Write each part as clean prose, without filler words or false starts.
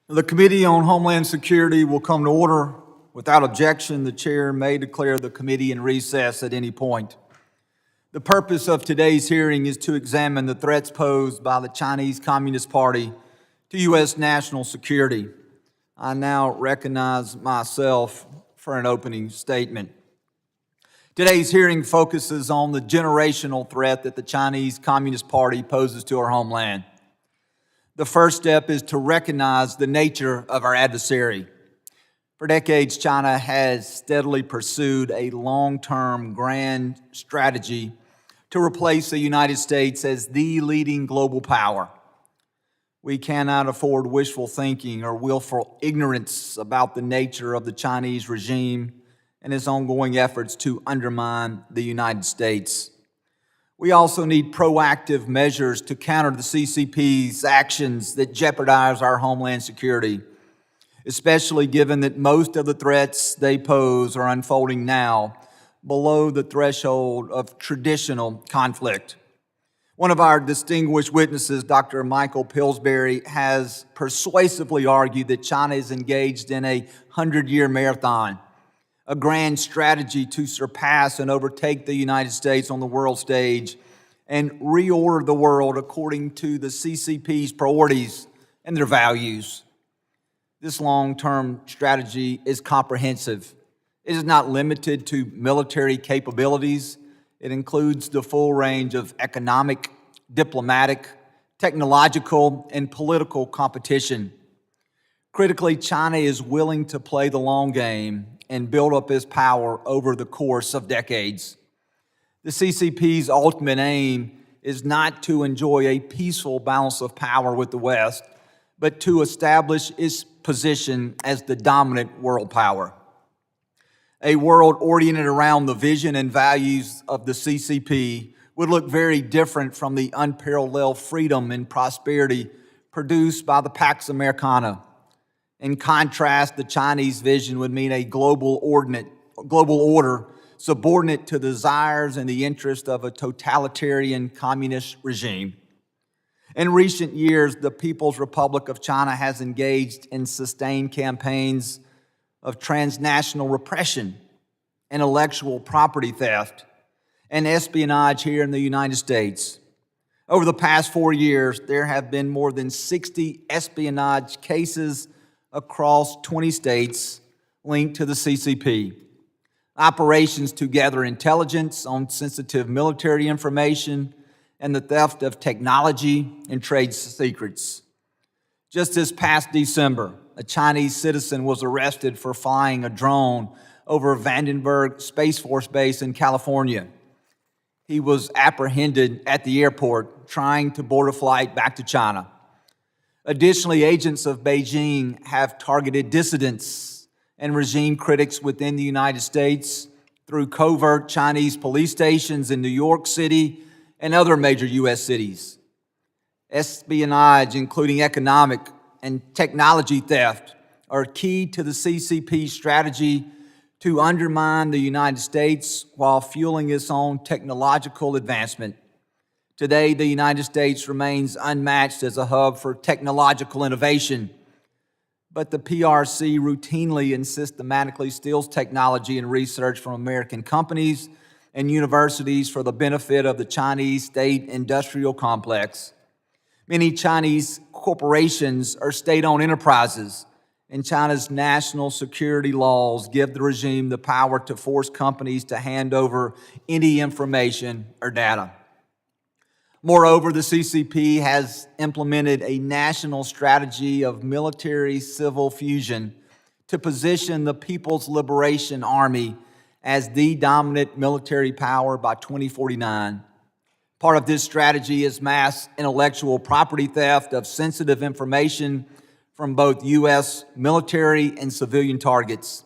The Committee on Homeland Security will come to order. Without objection, the chair may declare the committee in recess at any point. The purpose of today's hearing is to examine the threats posed by the Chinese Communist Party to U.S. national security. I now recognize myself for an opening statement. Today's hearing focuses on the generational threat that the Chinese Communist Party poses to our homeland. The first step is to recognize the nature of our adversary. For decades, China has steadily pursued a long-term grand strategy to replace the United States as the leading global power. We cannot afford wishful thinking or willful ignorance about the nature of the Chinese regime and its ongoing efforts to undermine the United States. We also need proactive measures to counter the CCP's actions that jeopardize our homeland security, especially given that most of the threats they pose are unfolding now below the threshold of traditional conflict. One of our distinguished witnesses, Dr. Michael Pillsbury, has persuasively argued that China is engaged in a 100-year marathon, a grand strategy to surpass and overtake the United States on the world stage and reorder the world according to the CCP's priorities and their values. This long-term strategy is comprehensive. It is not limited to military capabilities. It includes the full range of economic, diplomatic, technological, and political competition. Critically, China is willing to play the long game and build up its power over the course of decades. The CCP's ultimate aim is not to enjoy a peaceful balance of power with the West, but to establish its position as the dominant world power. A world oriented around the vision and values of the CCP would look very different from the unparalleled freedom and prosperity produced by the Pax Americana. In contrast, the Chinese vision would mean a global order subordinate to the desires and the interest of a totalitarian communist regime. In recent years, the People's Republic of China has engaged in sustained campaigns of transnational repression, intellectual property theft, and espionage here in the United States. Over the past 4 years, there have been more than 60 espionage cases across 20 states linked to the CCP. Operations to gather intelligence on sensitive military information and the theft of technology and trade secrets. Just this past December, a Chinese citizen was arrested for flying a drone over Vandenberg Space Force Base in California. He was apprehended at the airport trying to board a flight back to China. Additionally, agents of Beijing have targeted dissidents and regime critics within the United States through covert Chinese police stations in New York City and other major U.S. cities. Espionage, including economic and technology theft, are key to the CCP strategy to undermine the United States while fueling its own technological advancement. Today, the United States remains unmatched as a hub for technological innovation, but the PRC routinely and systematically steals technology and research from American companies and universities for the benefit of the Chinese state industrial complex. Many Chinese corporations are state-owned enterprises, and China's national security laws give the regime the power to force companies to hand over any information or data. Moreover, the CCP has implemented a national strategy of military-civil fusion to position the People's Liberation Army as the dominant military power by 2049. Part of this strategy is mass intellectual property theft of sensitive information from both U.S. military and civilian targets.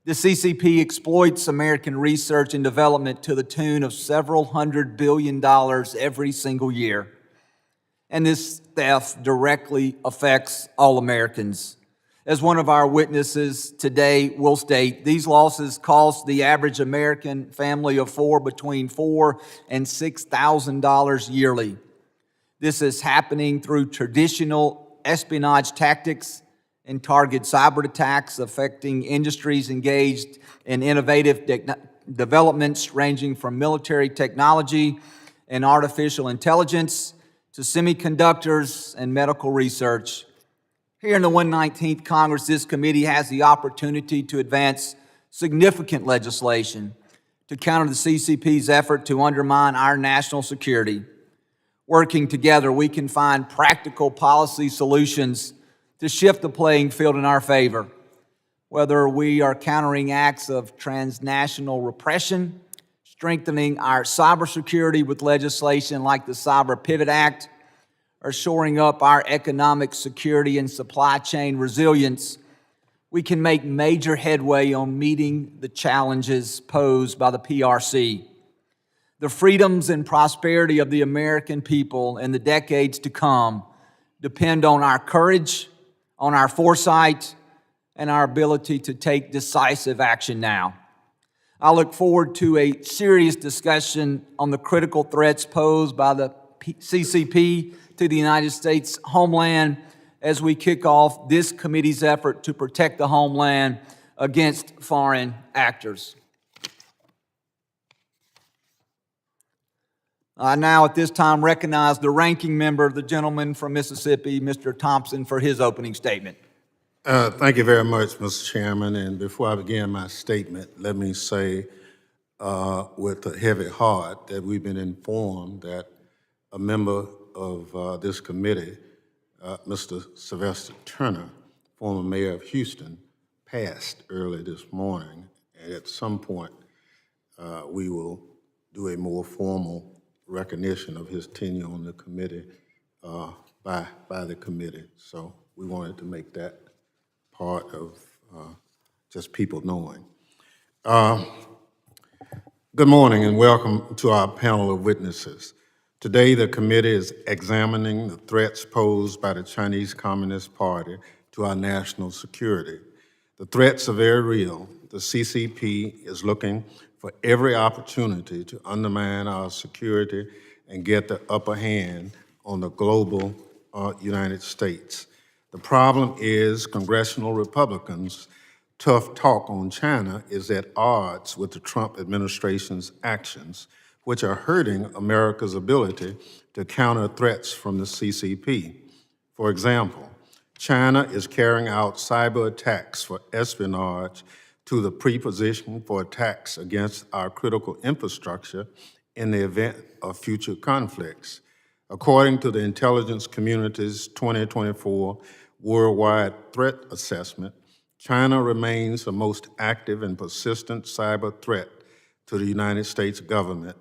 The CCP exploits American research and development to the tune of several $100 billion every single year. And this theft directly affects all Americans. As one of our witnesses today will state, these losses cost the average American family of four between $4,000 and $6,000 yearly. This is happening through traditional espionage tactics and target cyber attacks affecting industries engaged in innovative developments ranging from military technology and artificial intelligence to semiconductors and medical research. Here in the 119th Congress, this committee has the opportunity to advance significant legislation to counter the CCP's effort to undermine our national security. Working together, we can find practical policy solutions to shift the playing field in our favor. Whether we are countering acts of transnational repression, strengthening our cybersecurity with legislation like the Cyber Pivot Act, or shoring up our economic security and supply chain resilience, we can make major headway on meeting the challenges posed by the PRC. The freedoms and prosperity of the American people in the decades to come depend on our courage, on our foresight, and our ability to take decisive action now. I look forward to a serious discussion on the critical threats posed by the CCP to the United States homeland as we kick off this committee's effort to protect the homeland against foreign actors. I now at this time recognize the ranking member, the gentleman from Mississippi, Mr. Thompson, for his opening statement. Thank you very much, Mr. Chairman. And before I begin my statement, let me say with a heavy heart that we've been informed that a member of this committee, Mr. Sylvester Turner, former mayor of Houston, passed early this morning. And at some point, we will do a more formal recognition of his tenure on the committee by the committee. So we wanted to make that part of just people knowing. Good morning and welcome to our panel of witnesses. Today, the committee is examining the threats posed by the Chinese Communist Party to our national security. The threats are very real. The CCP is looking for every opportunity to undermine our security and get the upper hand on the global United States. The problem is congressional Republicans' tough talk on China is at odds with the Trump administration's actions, which are hurting America's ability to counter threats from the CCP. For example, China is carrying out cyber attacks for espionage to the preposition for attacks against our critical infrastructure in the event of future conflicts. According to the intelligence community's 2024 Worldwide Threat Assessment, China remains the most active and persistent cyber threat to the United States government,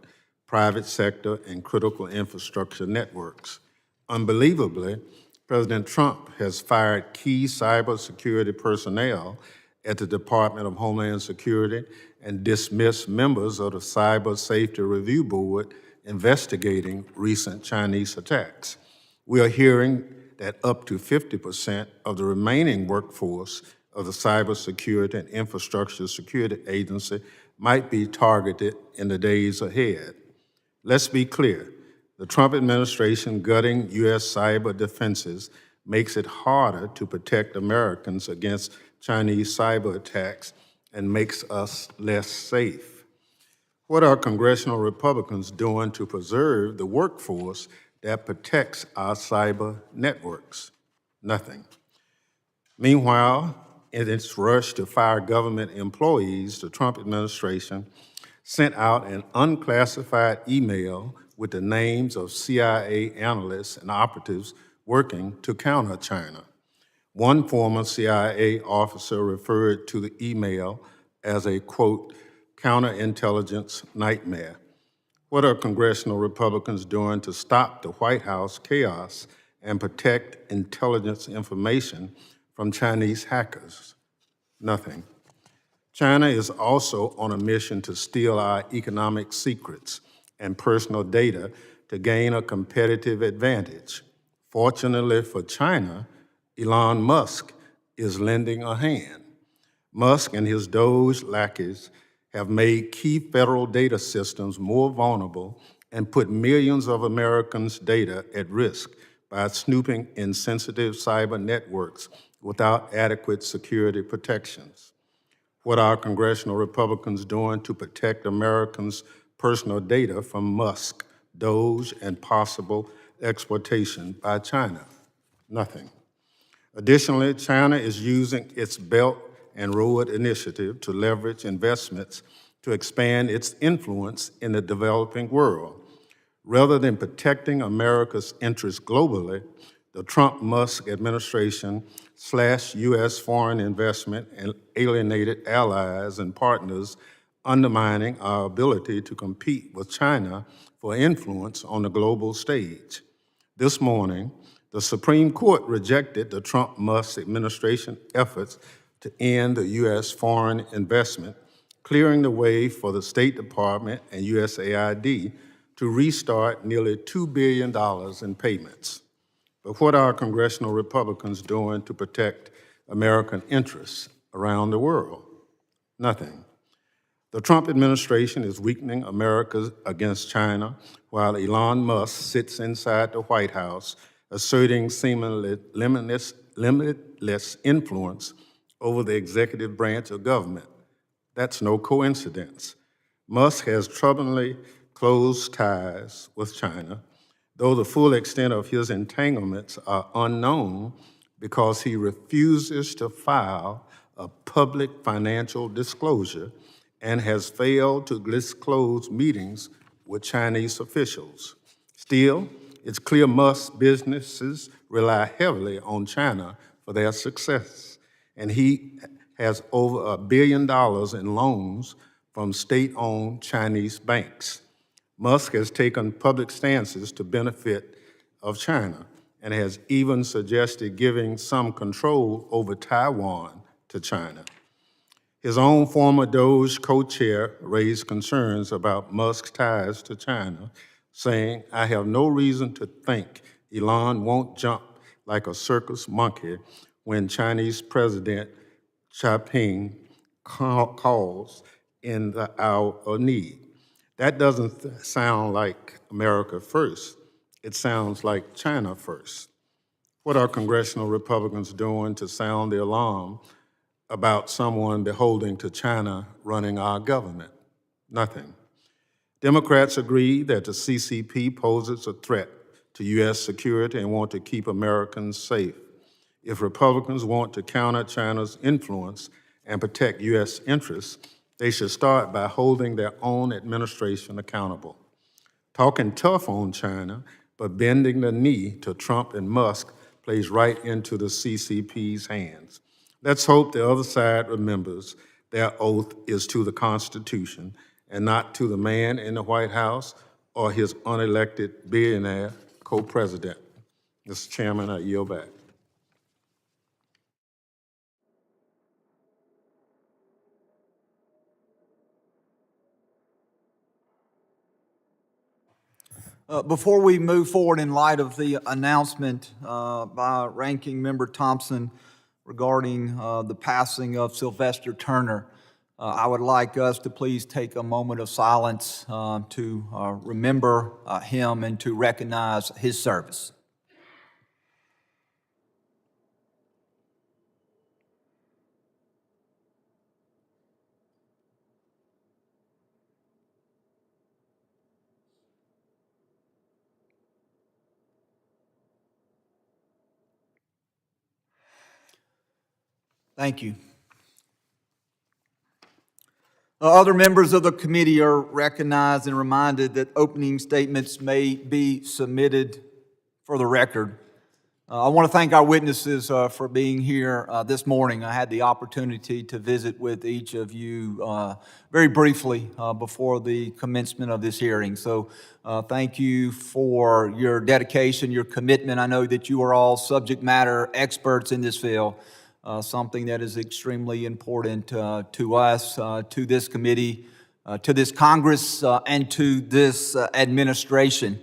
private sector, and critical infrastructure networks. Unbelievably, President Trump has fired key cybersecurity personnel at the Department of Homeland Security and dismissed members of the Cyber Safety Review Board investigating recent Chinese attacks. We are hearing that up to 50% of the remaining workforce of the Cybersecurity and Infrastructure Security Agency might be targeted in the days ahead. Let's be clear, the Trump administration gutting U.S. cyber defenses makes it harder to protect Americans against Chinese cyber attacks and makes us less safe. What are congressional Republicans doing to preserve the workforce that protects our cyber networks? Nothing. Meanwhile, in its rush to fire government employees, the Trump administration sent out an unclassified email with the names of CIA analysts and operatives working to counter China. One former CIA officer referred to the email as a, quote, counterintelligence nightmare. What are congressional Republicans doing to stop the White House chaos and protect intelligence information from Chinese hackers? Nothing. China is also on a mission to steal our economic secrets and personal data to gain a competitive advantage. Fortunately for China, Elon Musk is lending a hand. Musk and his Doge lackeys have made key federal data systems more vulnerable and put millions of Americans' data at risk by snooping in sensitive cyber networks without adequate security protections. What are congressional Republicans doing to protect Americans' personal data from Musk, Doge, and possible exploitation by China? Nothing. Additionally, China is using its Belt and Road Initiative to leverage investments to expand its influence in the developing world. Rather than protecting America's interests globally, the Trump-Musk administration slashed U.S. foreign investment and alienated allies and partners, undermining our ability to compete with China for influence on the global stage. This morning, the Supreme Court rejected the Trump-Musk administration efforts to end the U.S. foreign investment, clearing the way for the State Department and USAID to restart nearly $2 billion in payments. But what are congressional Republicans doing to protect American interests around the world? Nothing. The Trump administration is weakening America against China, while Elon Musk sits inside the White House, asserting seemingly limitless influence over the executive branch of government. That's no coincidence. Musk has troublingly close ties with China, though the full extent of his entanglements are unknown because he refuses to file a public financial disclosure and has failed to disclose meetings with Chinese officials. Still, it's clear Musk's businesses rely heavily on China for their success, and he has over $1 billion in loans from state-owned Chinese banks. Musk has taken public stances to benefit of China and has even suggested giving some control over Taiwan to China. His own former Doge co-chair raised concerns about Musk's ties to China, saying, "I have no reason to think Elon won't jump like a circus monkey when Chinese President Xi Jinping calls in the hour of need." That doesn't sound like America first. It sounds like China first. What are congressional Republicans doing to sound the alarm about someone beholding to China running our government? Nothing. Democrats agree that the CCP poses a threat to U.S. security and want to keep Americans safe. If Republicans want to counter China's influence and protect U.S. interests, they should start by holding their own administration accountable. Talking tough on China, but bending the knee to Trump and Musk plays right into the CCP's hands. Let's hope the other side remembers their oath is to the Constitution and not to the man in the White House or his unelected billionaire co-president. Mr. Chairman, I yield back. Before we move forward, in light of the announcement by Ranking Member Thompson regarding the passing of Sylvester Turner, I would like us to please take a moment of silence to remember him and to recognize his service. Thank you. Other members of the committee are recognized and reminded that opening statements may be submitted for the record. I want to thank our witnesses for being here this morning. I had the opportunity to visit with each of you very briefly before the commencement of this hearing. So thank you for your dedication, your commitment. I know that you are all subject matter experts in this field, something that is extremely important to us, to this committee, to this Congress, and to this administration.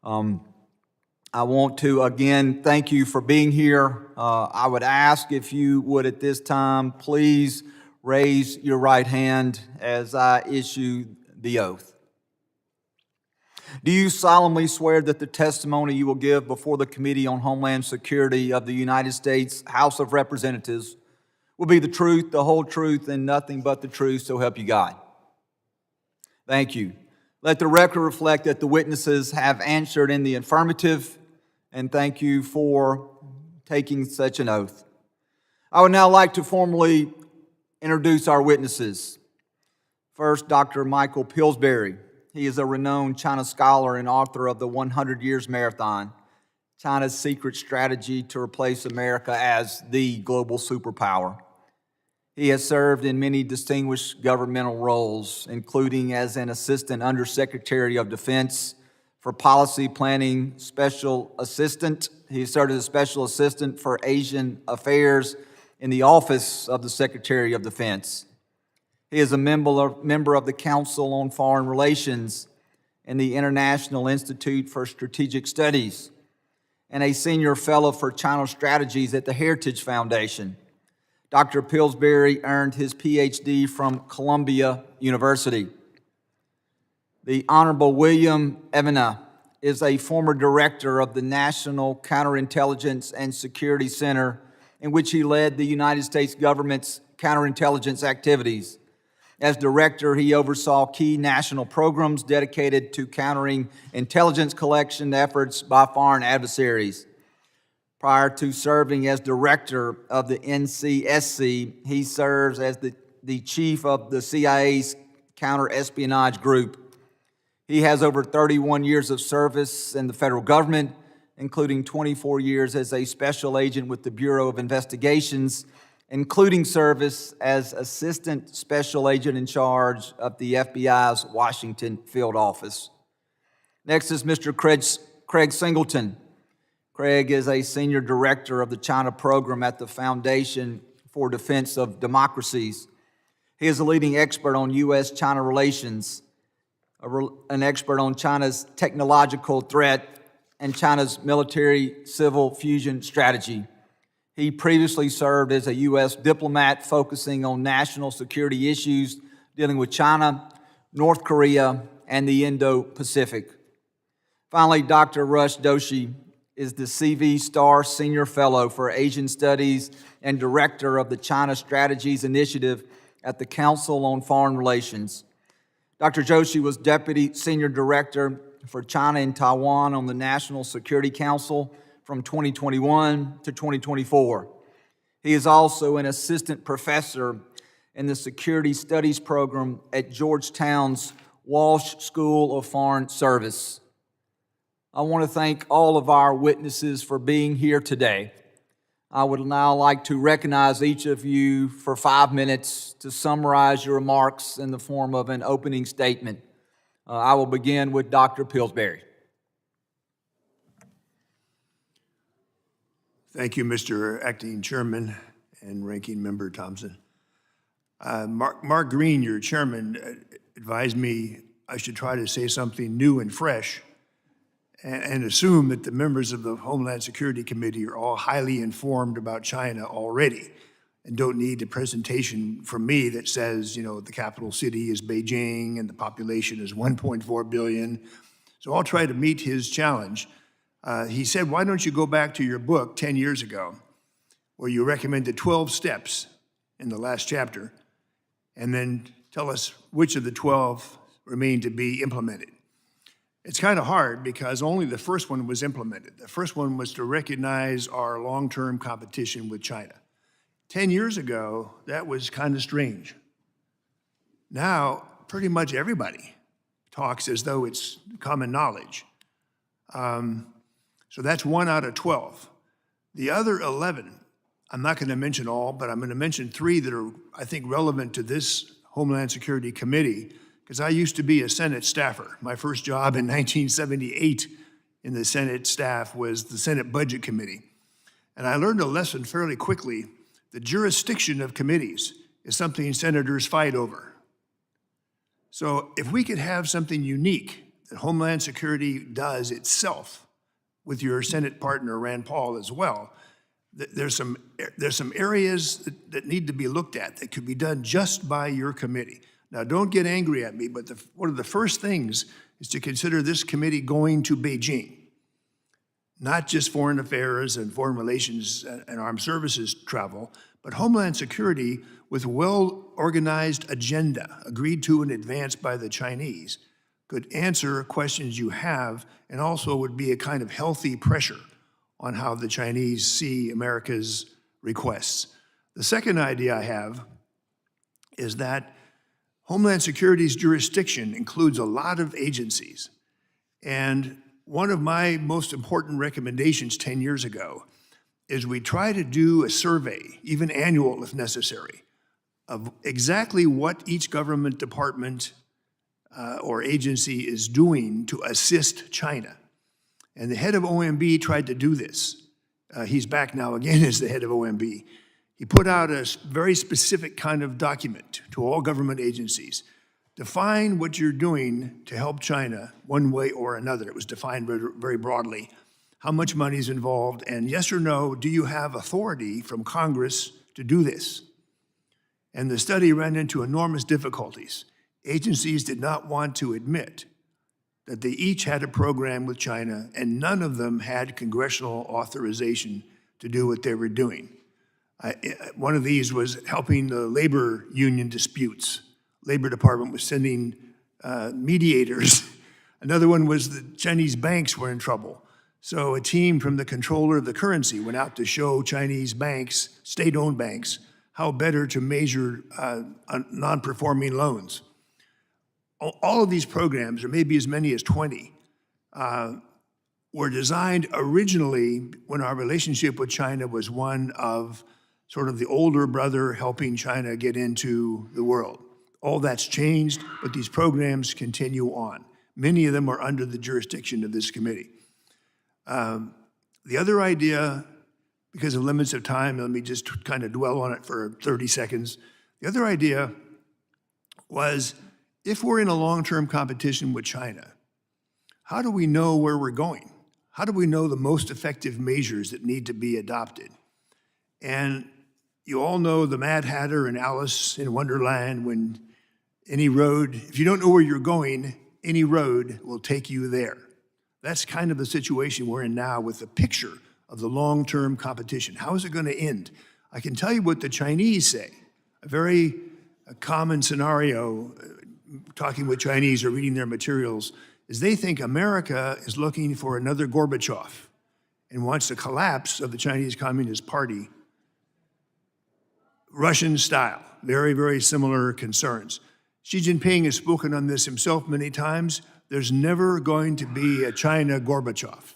I want to again thank you for being here. I would ask if you would at this time please raise your right hand as I issue the oath. Do you solemnly swear that the testimony you will give before the Committee on Homeland Security of the United States House of Representatives will be the truth, the whole truth, and nothing but the truth, so help you God? Thank you. Let the record reflect that the witnesses have answered in the affirmative, and thank you for taking such an oath. I would now like to formally introduce our witnesses. First, Dr. Michael Pillsbury. He is a renowned China scholar and author of the 100 Years Marathon, China's Secret Strategy to Replace America as the Global Superpower. He has served in many distinguished governmental roles, including as an Assistant Undersecretary of Defense for Policy Planning Special Assistant. He served as a Special Assistant for Asian Affairs in the Office of the Secretary of Defense. He is a member of the Council on Foreign Relations and the International Institute for Strategic Studies, and a Senior Fellow for China Strategies at the Heritage Foundation. Dr. Pillsbury earned his PhD from Columbia University. The Honorable William Evena is a former director of the National Counterintelligence and Security Center, in which he led the United States government's counterintelligence activities. As director, he oversaw key national programs dedicated to countering intelligence collection efforts by foreign adversaries. Prior to serving as director of the NCSC, he serves as the chief of the CIA's counter-espionage group. He has over 31 years of service in the federal government, including 24 years as a special agent with the Bureau of Investigations, including service as assistant special agent in charge of the FBI's Washington field office. Next is Mr. Craig Singleton. Craig is a senior director of the China program at the Foundation for Defense of Democracies. He is a leading expert on U.S.-China relations, an expert on China's technological threat and China's military-civil fusion strategy. He previously served as a U.S. diplomat focusing on national security issues dealing with China, North Korea, and the Indo-Pacific. Finally, Dr. Rush Doshi is the CV Star Senior Fellow for Asian Studies and Director of the China Strategies Initiative at the Council on Foreign Relations. Dr. Joshi was Deputy Senior Director for China and Taiwan on the National Security Council from 2021 to 2024. He is also an assistant professor in the Security Studies program at Georgetown's Walsh School of Foreign Service. I want to thank all of our witnesses for being here today. I would now like to recognize each of you for 5 minutes to summarize your remarks in the form of an opening statement. I will begin with Dr. Pillsbury. Thank you, Mr. Acting Chairman and Ranking Member Thompson. Mark Green, your chairman, advised me I should try to say something new and fresh and assume that the members of the Homeland Security Committee are all highly informed about China already and don't need a presentation from me that says, the capital city is Beijing and the population is 1.4 billion. So I'll try to meet his challenge. He said, why don't you go back to your book 10 years ago where you recommended 12 steps in the last chapter and then tell us which of the 12 remain to be implemented. It's kind of hard because only the first one was implemented. The first one was to recognize our long-term competition with China. 10 years ago, that was kind of strange. Now, pretty much everybody talks as though it's common knowledge. So that's 1 out of 12. The other 11, I'm not going to mention all, but I'm going to mention 3 that are, I think, relevant to this Homeland Security Committee, because I used to be a Senate staffer. My first job in 1978 in the Senate staff was the Senate Budget Committee. And I learned a lesson fairly quickly. The jurisdiction of committees is something senators fight over. So if we could have something unique that Homeland Security does itself with your Senate partner, Rand Paul, as well, there's some areas that need to be looked at that could be done just by your committee. Now, don't get angry at me, but one of the first things is to consider this committee going to Beijing, not just foreign affairs and foreign relations and armed services travel, but homeland security with a well-organized agenda agreed to in advance by the Chinese could answer questions you have and also would be a kind of healthy pressure on how the Chinese see America's requests. The second idea I have is that Homeland Security's jurisdiction includes a lot of agencies. And one of my most important recommendations 10 years ago is we try to do a survey, even annual if necessary, of exactly what each government department or agency is doing to assist China. And the head of OMB tried to do this. He's back now again as the head of OMB. He put out a very specific kind of document to all government agencies. Define what you're doing to help China one way or another. It was defined very broadly. How much money is involved, and yes or no, do you have authority from Congress to do this? And the study ran into enormous difficulties. Agencies did not want to admit that they each had a program with China, and none of them had congressional authorization to do what they were doing. One of these was helping the labor union disputes. Labor Department was sending mediators. Another one was the Chinese banks were in trouble. So a team from the controller of the currency went out to show Chinese banks, state-owned banks, how better to measure non-performing loans. All of these programs, or maybe as many as 20, were designed originally when our relationship with China was one of sort of the older brother helping China get into the world. All that's changed, but these programs continue on. Many of them are under the jurisdiction of this committee. The other idea, because of limits of time, let me just kind of dwell on it for 30 seconds. The other idea was, if we're in a long-term competition with China, how do we know where we're going? How do we know the most effective measures that need to be adopted? And you all know the Mad Hatter and Alice in Wonderland, when any road, if you don't know where you're going, any road will take you there. That's kind of the situation we're in now with the picture of the long-term competition. How is it going to end? I can tell you what the Chinese say. A very common scenario, talking with Chinese or reading their materials, is they think America is looking for another Gorbachev and wants the collapse of the Chinese Communist Party, Russian style. Very, very similar concerns. Xi Jinping has spoken on this himself many times. There's never going to be a China Gorbachev.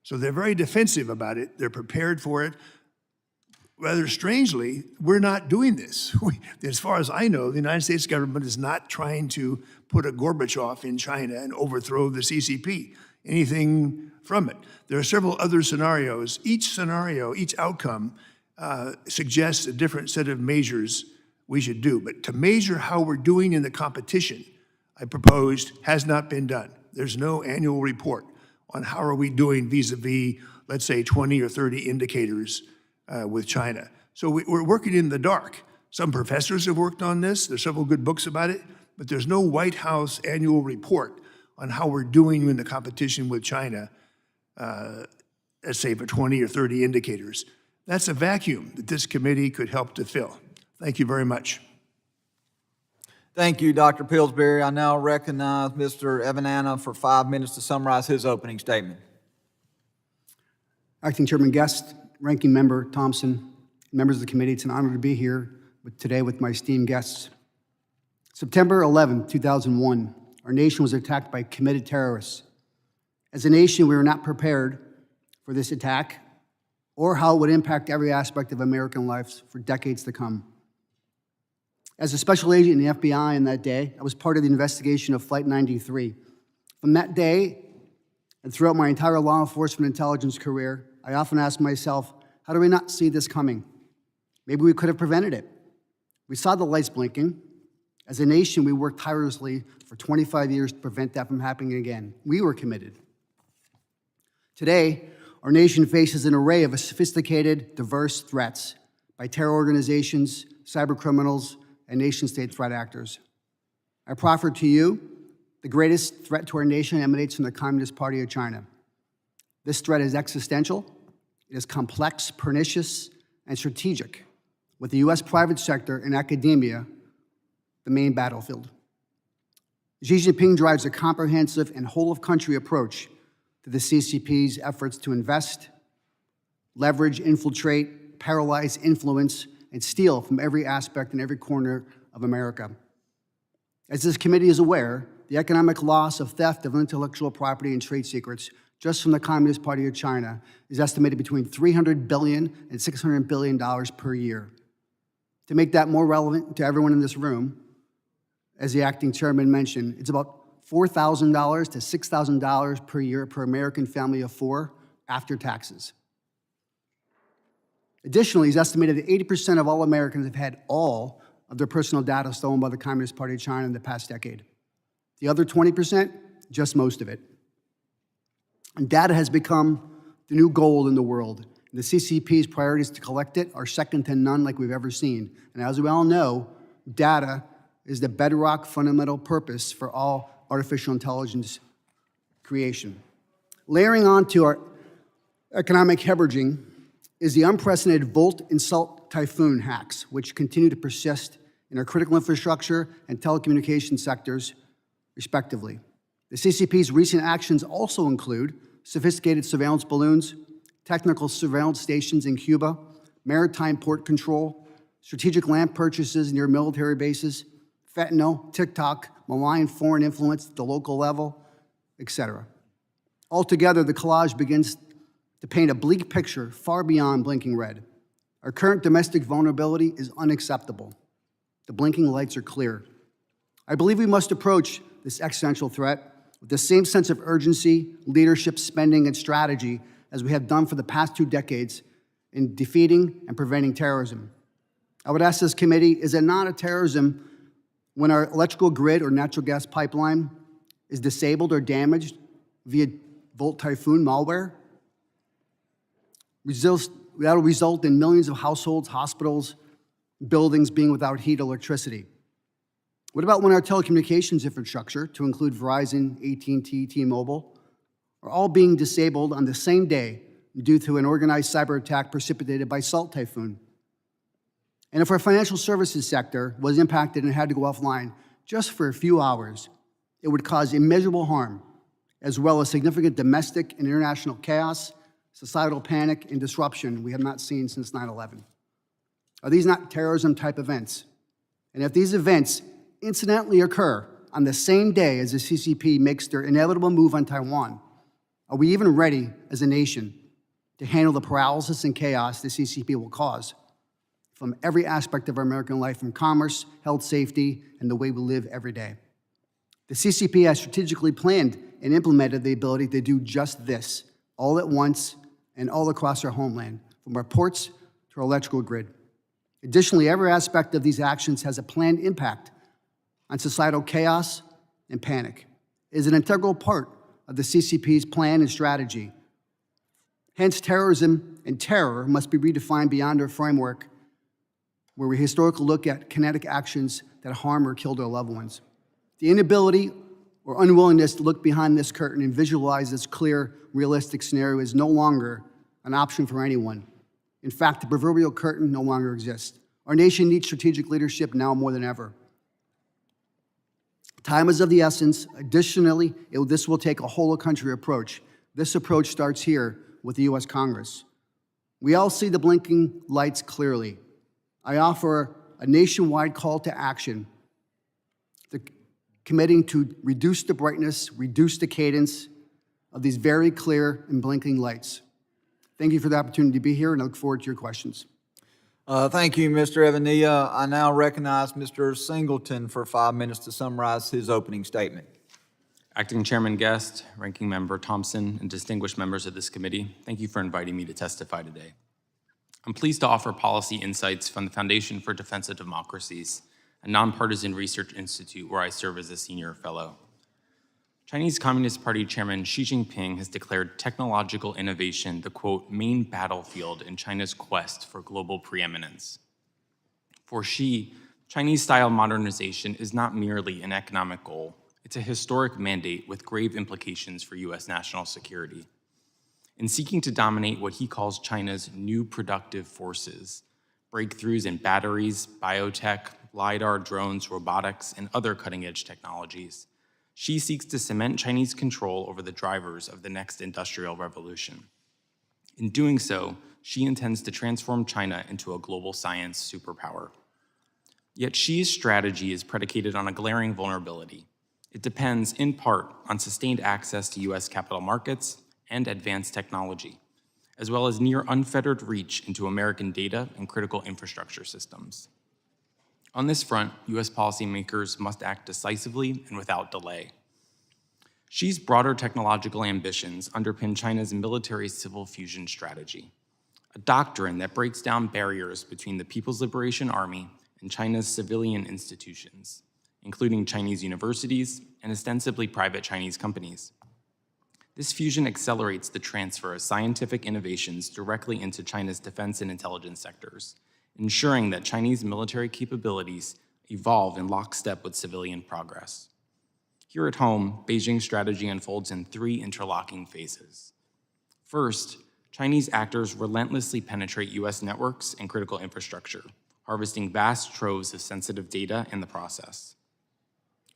So they're very defensive about it. They're prepared for it. Rather strangely, we're not doing this. As far as I know, the United States government is not trying to put a Gorbachev in China and overthrow the CCP, anything from it. There are several other scenarios. Each scenario, each outcome suggests a different set of measures we should do. But to measure how we're doing in the competition, I proposed, has not been done. There's no annual report on how are we doing vis-a-vis, let's say, 20 or 30 indicators with China. So we're working in the dark. Some professors have worked on this. There's several good books about it, but there's no White House annual report on how we're doing in the competition with China, let's say for 20 or 30 indicators. That's a vacuum that this committee could help to fill. Thank you very much. Thank you, Dr. Pillsbury. I now recognize Mr. Evanana for 5 minutes to summarize his opening statement. Acting Chairman Guest, Ranking Member Thompson, members of the committee, it's an honor to be here today with my esteemed guests. September 11, 2001, our nation was attacked by committed terrorists. As a nation, we were not prepared for this attack or how it would impact every aspect of American life for decades to come. As a special agent in the FBI in that day, I was part of the investigation of Flight 93. From that day and throughout my entire law enforcement intelligence career, I often ask myself, how do we not see this coming? Maybe we could have prevented it. We saw the lights blinking. As a nation, we worked tirelessly for 25 years to prevent that from happening again. We were committed. Today, our nation faces an array of sophisticated, diverse threats by terror organizations, cyber criminals, and nation-state threat actors. I proffer to you The greatest threat to our nation emanates from the Communist Party of China. This threat is existential, it is complex, pernicious, and strategic, with the U.S. private sector and academia the main battlefield. Xi Jinping drives a comprehensive and whole-of-country approach to the CCP's efforts to invest, leverage, infiltrate, paralyze, influence, and steal from every aspect and every corner of America. As this committee is aware, the economic loss of theft of intellectual property and trade secrets just from the Communist Party of China is estimated between $300 billion and $600 billion per year. To make that more relevant to everyone in this room, as the acting chairman mentioned, it's about $4,000 to $6,000 per year per American family of four after taxes. Additionally, it's estimated that 80% of all Americans have had all of their personal data stolen by the Communist Party of China in the past decade. The other 20%, just most of it. And data has become the new gold in the world. The CCP's priorities to collect it are second to none like we've ever seen. And as we all know, data is the bedrock fundamental purpose for all artificial intelligence creation. Layering on to our economic hemorrhaging is the unprecedented Volt and Salt Typhoon hacks, which continue to persist in our critical infrastructure and telecommunications sectors, respectively. The CCP's recent actions also include sophisticated surveillance balloons, technical surveillance stations in Cuba, maritime port control, strategic land purchases near military bases, fentanyl, TikTok, malign foreign influence at the local level, etc. Altogether, the collage begins to paint a bleak picture far beyond blinking red. Our current domestic vulnerability is unacceptable. The blinking lights are clear. I believe we must approach this existential threat with the same sense of urgency, leadership, spending, and strategy as we have done for the past 2 decades in defeating and preventing terrorism. I would ask this committee, is it not a terrorism when our electrical grid or natural gas pipeline is disabled or damaged via Volt Typhoon malware? That'll result in millions of households, hospitals, buildings being without heat or electricity. What about when our telecommunications infrastructure, to include Verizon, AT&T, T-Mobile, are all being disabled on the same day due to an organized cyber attack precipitated by Salt Typhoon? And if our financial services sector was impacted and had to go offline just for a few hours, it would cause immeasurable harm, as well as significant domestic and international chaos, societal panic, and disruption we have not seen since 9/11. Are these not terrorism-type events? And if these events incidentally occur on the same day as the CCP makes their inevitable move on Taiwan, are we even ready as a nation to handle the paralysis and chaos the CCP will cause from every aspect of our American life, from commerce, health, safety, and the way we live every day? The CCP has strategically planned and implemented the ability to do just this, all at once and all across our homeland, from our ports to our electrical grid. Additionally, every aspect of these actions has a planned impact on societal chaos and panic. It is an integral part of the CCP's plan and strategy. Hence, terrorism and terror must be redefined beyond our framework where we historically look at kinetic actions that harm or kill their loved ones. The inability or unwillingness to look behind this curtain and visualize this clear, realistic scenario is no longer an option for anyone. In fact, the proverbial curtain no longer exists. Our nation needs strategic leadership now more than ever. Time is of the essence. Additionally, this will take a whole-of-country approach. This approach starts here with the U.S. Congress. We all see the blinking lights clearly. I offer a nationwide call to action, committing to reduce the brightness, reduce the cadence of these very clear and blinking lights. Thank you for the opportunity to be here, and I look forward to your questions. Thank you, Mr. Evanilla. I now recognize Mr. Singleton for 5 minutes to summarize his opening statement. Acting Chairman Guest, Ranking Member Thompson, and distinguished members of this committee, thank you for inviting me to testify today. I'm pleased to offer policy insights from the Foundation for Defense of Democracies, a nonpartisan research institute where I serve as a senior fellow. Chinese Communist Party Chairman Xi Jinping has declared technological innovation the, quote, main battlefield in China's quest for global preeminence. For Xi, Chinese-style modernization is not merely an economic goal, It's a historic mandate with grave implications for U.S. national security. In seeking to dominate what he calls China's new productive forces, breakthroughs in batteries, biotech, LiDAR, drones, robotics, and other cutting-edge technologies, Xi seeks to cement Chinese control over the drivers of the next industrial revolution. In doing so, Xi intends to transform China into a global science superpower. Yet Xi's strategy is predicated on a glaring vulnerability. It depends, in part, on sustained access to U.S. capital markets and advanced technology, as well as near unfettered reach into American data and critical infrastructure systems. On this front, U.S. policymakers must act decisively and without delay. Xi's broader technological ambitions underpin China's military-civil fusion strategy, a doctrine that breaks down barriers between the People's Liberation Army and China's civilian institutions, including Chinese universities and ostensibly private Chinese companies. This fusion accelerates the transfer of scientific innovations directly into China's defense and intelligence sectors, ensuring that Chinese military capabilities evolve in lockstep with civilian progress. Here at home, Beijing's strategy unfolds in three interlocking phases. First, Chinese actors relentlessly penetrate U.S. networks and critical infrastructure, harvesting vast troves of sensitive data in the process.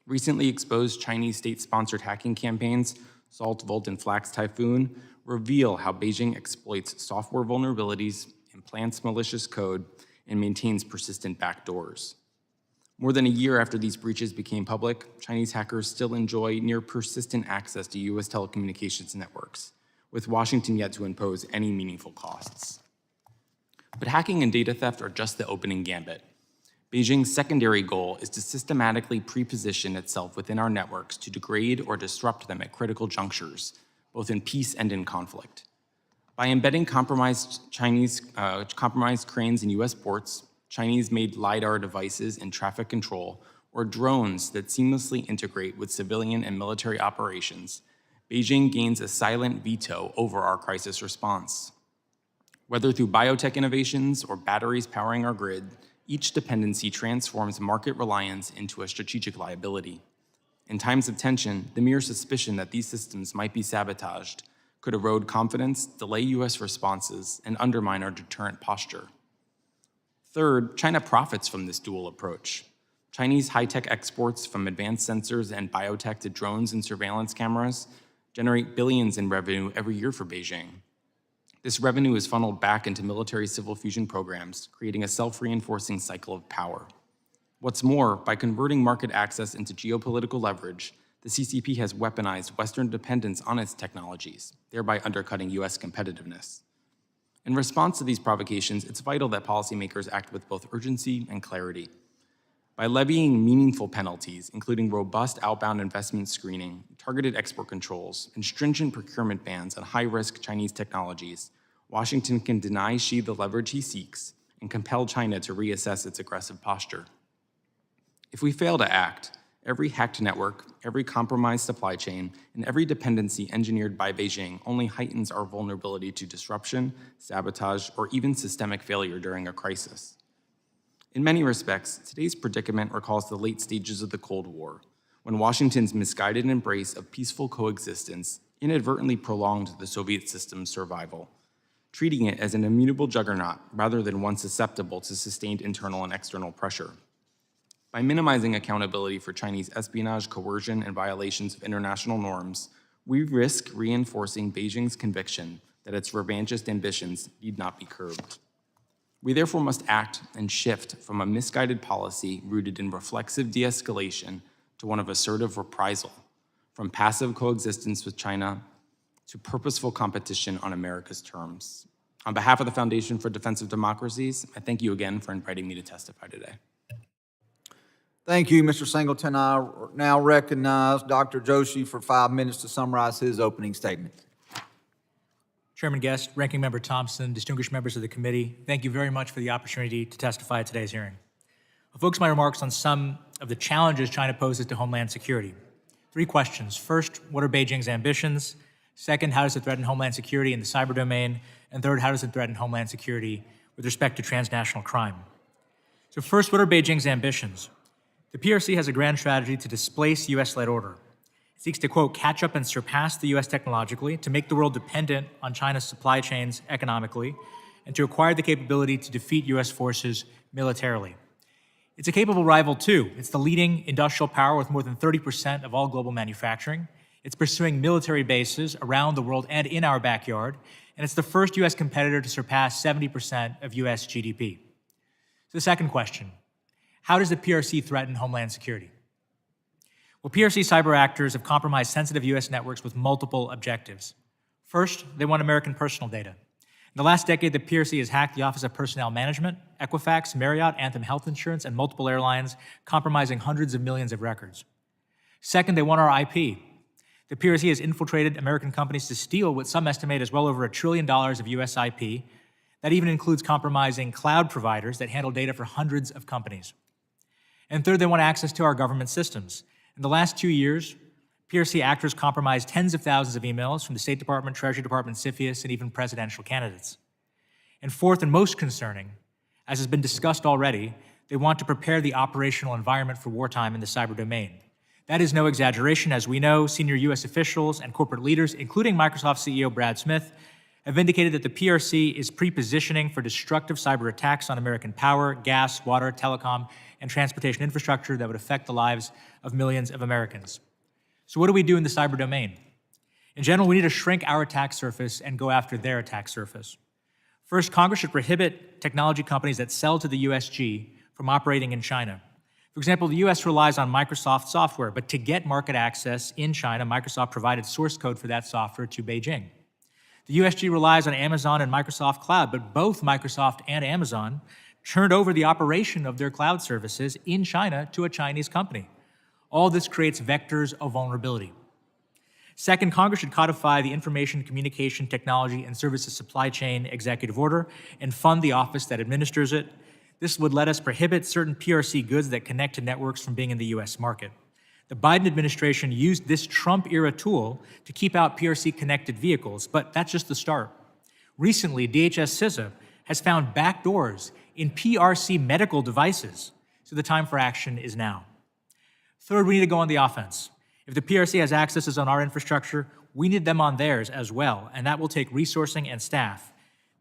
Recently exposed Chinese state-sponsored hacking campaigns, Salt, Volt, and Flax Typhoon, reveal how Beijing exploits software vulnerabilities, implants malicious code, and maintains persistent backdoors. More than a year after these breaches became public, Chinese hackers still enjoy near persistent access to U.S. telecommunications networks, with Washington yet to impose any meaningful costs. But hacking and data theft are just the opening gambit. Beijing's secondary goal is to systematically pre-position itself within our networks to degrade or disrupt them at critical junctures, both in peace and in conflict. By embedding compromised cranes in U.S. ports, Chinese-made LiDAR devices in traffic control, or drones that seamlessly integrate with civilian and military operations, Beijing gains a silent veto over our crisis response. Whether through biotech innovations or batteries powering our grid, each dependency transforms market reliance into a strategic liability. In times of tension, the mere suspicion that these systems might be sabotaged could erode confidence, delay U.S. responses, and undermine our deterrent posture. Third, China profits from this dual approach. Chinese high-tech exports from advanced sensors and biotech to drones and surveillance cameras generate billions in revenue every year for Beijing. This revenue is funneled back into military-civil fusion programs, creating a self-reinforcing cycle of power. What's more, by converting market access into geopolitical leverage, the CCP has weaponized Western dependence on its technologies, thereby undercutting U.S. competitiveness. In response to these provocations, it's vital that policymakers act with both urgency and clarity. By levying meaningful penalties, including robust outbound investment screening, targeted export controls, and stringent procurement bans on high-risk Chinese technologies, Washington can deny Xi the leverage he seeks and compel China to reassess its aggressive posture. If we fail to act, every hacked network, every compromised supply chain, and every dependency engineered by Beijing only heightens our vulnerability to disruption, sabotage, or even systemic failure during a crisis. In many respects, today's predicament recalls the late stages of the Cold War, when Washington's misguided embrace of peaceful coexistence inadvertently prolonged the Soviet system's survival, treating it as an immutable juggernaut rather than one susceptible to sustained internal and external pressure. By minimizing accountability for Chinese espionage, coercion, and violations of international norms, we risk reinforcing Beijing's conviction that its revanchist ambitions need not be curbed. We therefore must act and shift from a misguided policy rooted in reflexive de-escalation to one of assertive reprisal, from passive coexistence with China to purposeful competition on America's terms. On behalf of the Foundation for Defense of Democracies, I thank you again for inviting me to testify today. Thank you, Mr. Singleton. I now recognize Dr. Joshi for 5 minutes to summarize his opening statement. Chairman Guest, Ranking Member Thompson, distinguished members of the committee, thank you very much for the opportunity to testify at today's hearing. I'll focus my remarks on some of the challenges China poses to homeland security. 3 questions. First, what are Beijing's ambitions? Second, how does it threaten homeland security in the cyber domain? And third, how does it threaten homeland security with respect to transnational crime? So first, what are Beijing's ambitions? The PRC has a grand strategy to displace U.S.-led order. It seeks to, quote, catch up and surpass the U.S. technologically, to make the world dependent on China's supply chains economically, and to acquire the capability to defeat U.S. forces militarily. It's a capable rival, too. It's the leading industrial power with more than 30% of all global manufacturing. It's pursuing military bases around the world and in our backyard, and it's the first U.S. competitor to surpass 70% of U.S. GDP. So the second question, how does the PRC threaten homeland security? Well, PRC cyber actors have compromised sensitive U.S. networks with multiple objectives. First, they want American personal data. In the last decade, the PRC has hacked the Office of Personnel Management, Equifax, Marriott, Anthem Health Insurance, and multiple airlines, compromising hundreds of millions of records. Second, they want our IP. The PRC has infiltrated American companies to steal what some estimate as well over $1 trillion of U.S. IP. That even includes compromising cloud providers that handle data for hundreds of companies. And third, they want access to our government systems. In the last 2 years, PRC actors compromised tens of thousands of emails from the State Department, Treasury Department, CFIUS, and even presidential candidates. And fourth, and most concerning, as has been discussed already, they want to prepare the operational environment for wartime in the cyber domain. That is no exaggeration. As we know, senior U.S. officials and corporate leaders, including Microsoft CEO Brad Smith, have indicated that the PRC is pre-positioning for destructive cyber attacks on American power, gas, water, telecom, and transportation infrastructure that would affect the lives of millions of Americans. So what do we do in the cyber domain? In general, we need to shrink our attack surface and go after their attack surface. First, Congress should prohibit technology companies that sell to the USG from operating in China. For example, the U.S. relies on Microsoft software, but to get market access in China, Microsoft provided source code for that software to Beijing. The USG relies on Amazon and Microsoft Cloud, but both Microsoft and Amazon turned over the operation of their cloud services in China to a Chinese company. All this creates vectors of vulnerability. Second, Congress should codify the Information Communication Technology and Services Supply Chain Executive Order and fund the office that administers it. This would let us prohibit certain PRC goods that connect to networks from being in the U.S. market. The Biden administration used this Trump-era tool to keep out PRC-connected vehicles, but that's just the start. Recently, DHS CISA has found backdoors in PRC medical devices, so the time for action is now. Third, we need to go on the offense. If the PRC has accesses on our infrastructure, we need them on theirs as well, and that will take resourcing and staff.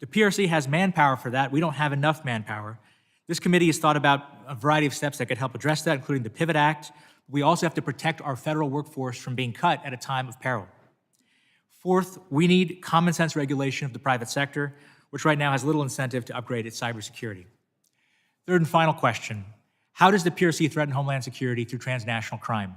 The PRC has manpower for that. We don't have enough manpower. This committee has thought about a variety of steps that could help address that, including the Pivot Act. We also have to protect our federal workforce from being cut at a time of peril. Fourth, we need common sense regulation of the private sector, which right now has little incentive to upgrade its cybersecurity. Third and final question, how does the PRC threaten homeland security through transnational crime?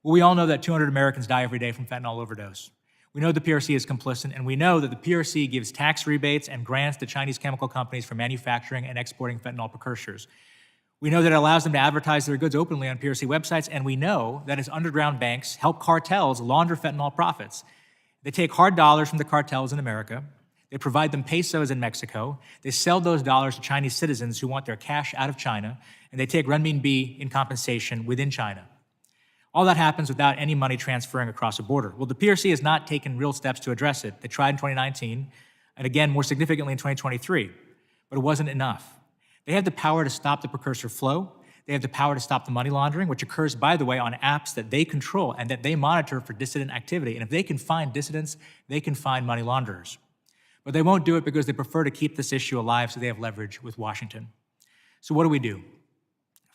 Well, we all know that 200 Americans die every day from fentanyl overdose. We know the PRC is complicit, and we know that the PRC gives tax rebates and grants to Chinese chemical companies for manufacturing and exporting fentanyl precursors. We know that it allows them to advertise their goods openly on PRC websites, and we know that its underground banks help cartels launder fentanyl profits. They take hard dollars from the cartels in America, they provide them pesos in Mexico, they sell those dollars to Chinese citizens who want their cash out of China, and they take renminbi in compensation within China. All that happens without any money transferring across a border. Well, the PRC has not taken real steps to address it. They tried in 2019, and again, more significantly in 2023, but it wasn't enough. They have the power to stop the precursor flow. They have the power to stop the money laundering, which occurs, by the way, on apps that they control and that they monitor for dissident activity. And if they can find dissidents, they can find money launderers. But they won't do it because they prefer to keep this issue alive so they have leverage with Washington. So what do we do?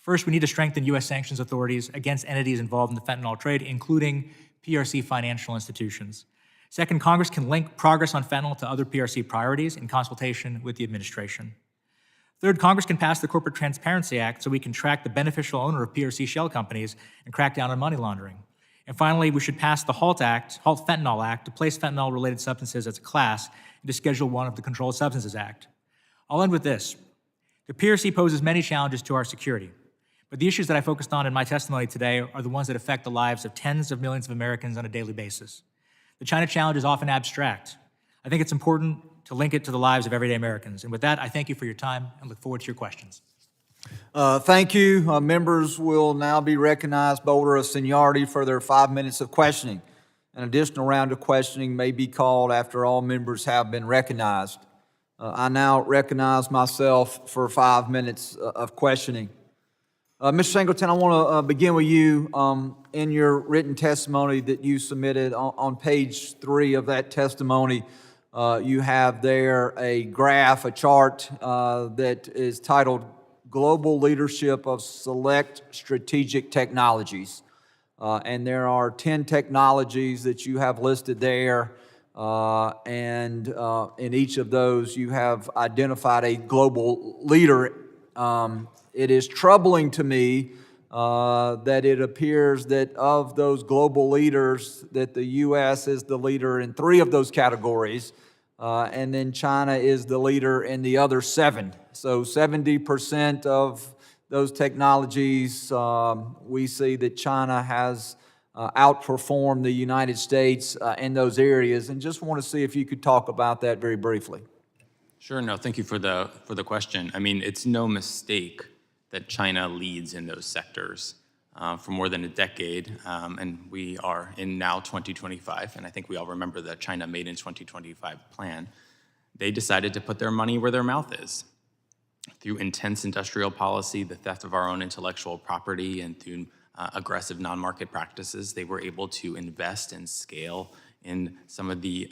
First, we need to strengthen U.S. sanctions authorities against entities involved in the fentanyl trade, including PRC financial institutions. Second, Congress can link progress on fentanyl to other PRC priorities in consultation with the administration. Third, Congress can pass the Corporate Transparency Act so we can track the beneficial owner of PRC shell companies and crack down on money laundering. And finally, we should pass the HALT Fentanyl Act, to place fentanyl-related substances as a class into Schedule I of the Controlled Substances Act. I'll end with this. The PRC poses many challenges to our security, but the issues that I focused on in my testimony today are the ones that affect the lives of tens of millions of Americans on a daily basis. The China challenge is often abstract. I think it's important to link it to the lives of everyday Americans. And with that, I thank you for your time and look forward to your questions. Thank you. Members will now be recognized by order of seniority for their 5 minutes of questioning. An additional round of questioning may be called after all members have been recognized. I now recognize myself for 5 minutes of questioning. Mr. Singleton, I want to begin with you. In your written testimony that you submitted on page 3 of that testimony, you have there a graph, a chart that is titled Global Leadership of Select Strategic Technologies. And there are 10 technologies that you have listed there. And in each of those, you have identified a global leader. It is troubling to me that it appears that of those global leaders, that the U.S. is the leader in 3 of those categories, and then China is the leader in the other 7. So 70% of those technologies, we see that China has outperformed the United States in those areas, and just want to see if you could talk about that very briefly. Sure, no, thank you for the question. I mean, it's no mistake that China leads in those sectors for more than a decade, and we are in now 2025, and I think we all remember the China Made in 2025 plan. They decided to put their money where their mouth is. Through intense industrial policy, the theft of our own intellectual property, and through aggressive non-market practices, they were able to invest and scale in some of the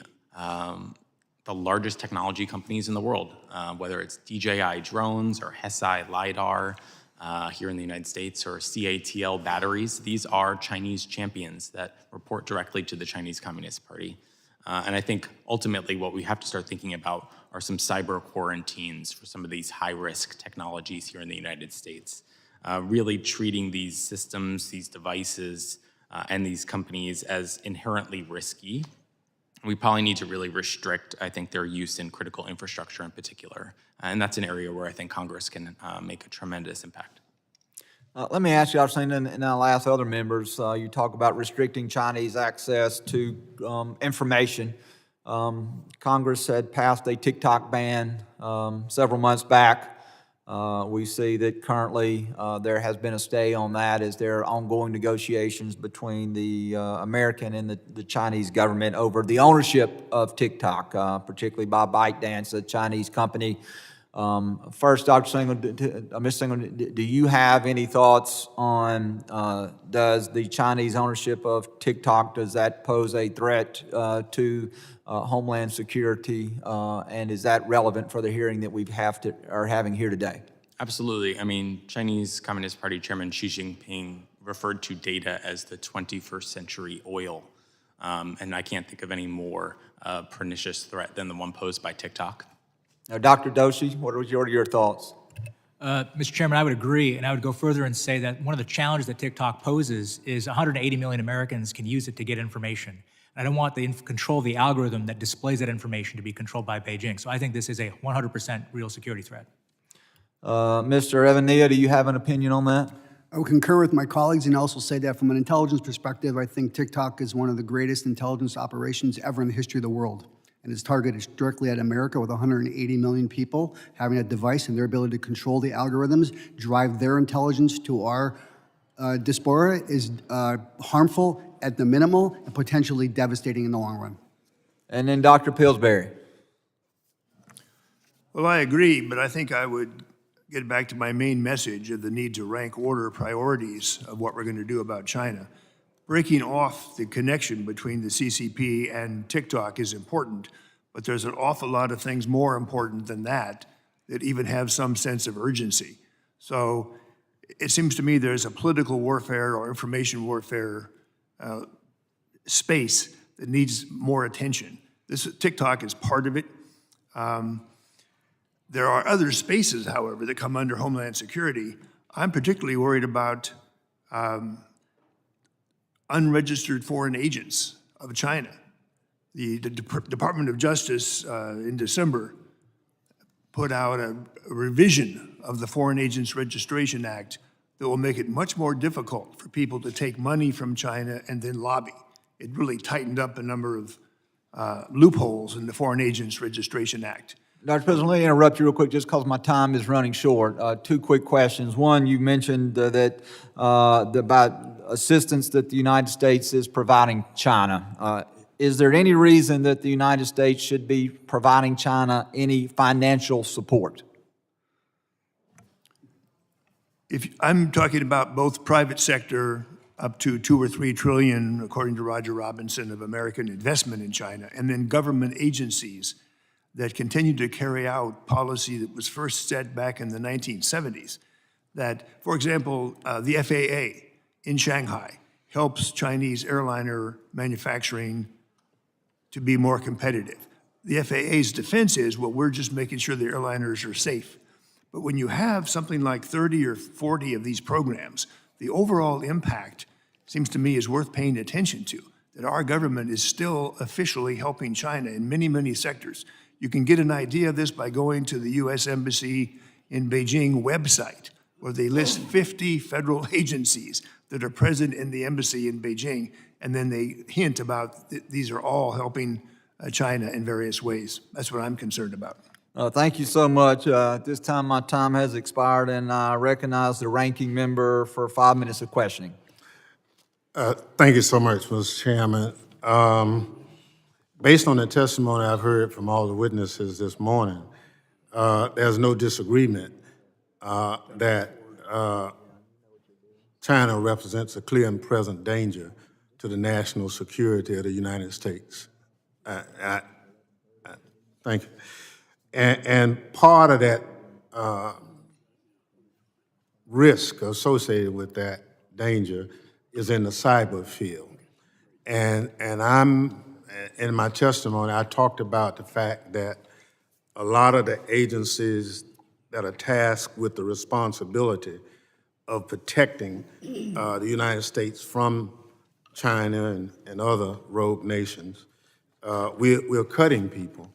largest technology companies in the world, whether it's DJI drones or Hesai LiDAR here in the United States, or CATL batteries. These are Chinese champions that report directly to the Chinese Communist Party. And I think ultimately what we have to start thinking about are some cyber quarantines for some of these high-risk technologies here in the United States. Really treating these systems, these devices, and these companies as inherently risky. We probably need to really restrict, I think, their use in critical infrastructure in particular. And that's an area where I think Congress can make a tremendous impact. Let me ask you, I've seen, and I'll ask other members, you talk about restricting Chinese access to information. Congress had passed a TikTok ban several months back. We see that currently there has been a stay on that as there are ongoing negotiations between the American and the Chinese government over the ownership of TikTok, particularly by ByteDance, a Chinese company. First, Dr. Singleton, Ms. Singleton, do you have any thoughts on does the Chinese ownership of TikTok, does that pose a threat to Homeland Security, and is that relevant for the hearing that we are having here today? Absolutely. I mean, Chinese Communist Party Chairman Xi Jinping referred to data as the 21st century oil, and I can't think of any more pernicious threat than the one posed by TikTok. Now, Dr. Doshi, what are your thoughts? Mr. Chairman, I would agree, and I would go further and say that one of the challenges that TikTok poses is 180 million Americans can use it to get information. And I don't want the control of the algorithm that displays that information to be controlled by Beijing. So I think this is a 100% real security threat. Mr. Evanilla, do you have an opinion on that? I would concur with my colleagues and also say that from an intelligence perspective, I think TikTok is one of the greatest intelligence operations ever in the history of the world. And it's targeted directly at America with 180 million people having a device and their ability to control the algorithms, drive their intelligence to our diaspora is harmful at the minimal and potentially devastating in the long run. And then Dr. Pillsbury. Well, I agree, but I think I would get back to my main message of the need to rank order priorities of what we're going to do about China. Breaking off the connection between the CCP and TikTok is important, but there's an awful lot of things more important than that that even have some sense of urgency. So it seems to me there's a political warfare or information warfare space that needs more attention. TikTok is part of it. There are other spaces, however, that come under Homeland Security. I'm particularly worried about unregistered foreign agents of China. The Department of Justice in December put out a revision of the Foreign Agents Registration Act that will make it much more difficult for people to take money from China and then lobby. It really tightened up a number of loopholes in the Foreign Agents Registration Act. Dr. President, let me interrupt you real quick just because my time is running short. 2 quick questions. One, you mentioned that about assistance that the United States is providing China. Is there any reason that the United States should be providing China any financial support? if I'm talking about both private sector up to 2 or 3 trillion, according to Roger Robinson, of American investment in China, and then government agencies that continue to carry out policy that was first set back in the 1970s. That, for example, the FAA in Shanghai helps Chinese airliner manufacturing to be more competitive. The FAA's defense is, well, we're just making sure the airliners are safe. But when you have something like 30 or 40 of these programs, the overall impact seems to me is worth paying attention to, that our government is still officially helping China in many, many sectors. You can get an idea of this by going to the U.S. Embassy in Beijing website, where they list 50 federal agencies that are present in the embassy in Beijing, and then they hint about these are all helping China in various ways. That's what I'm concerned about. Thank you so much. At this time, my time has expired, and I recognize the ranking member for 5 minutes of questioning. Thank you so much, Mr. Chairman. Based on the testimony I've heard from all the witnesses this morning, there's no disagreement that China represents a clear and present danger to the national security of the United States. Thank you. And part of that risk associated with that danger is in the cyber field. And in my testimony, I talked about the fact that a lot of the agencies that are tasked with the responsibility of protecting the United States from China and other rogue nations, we're cutting people.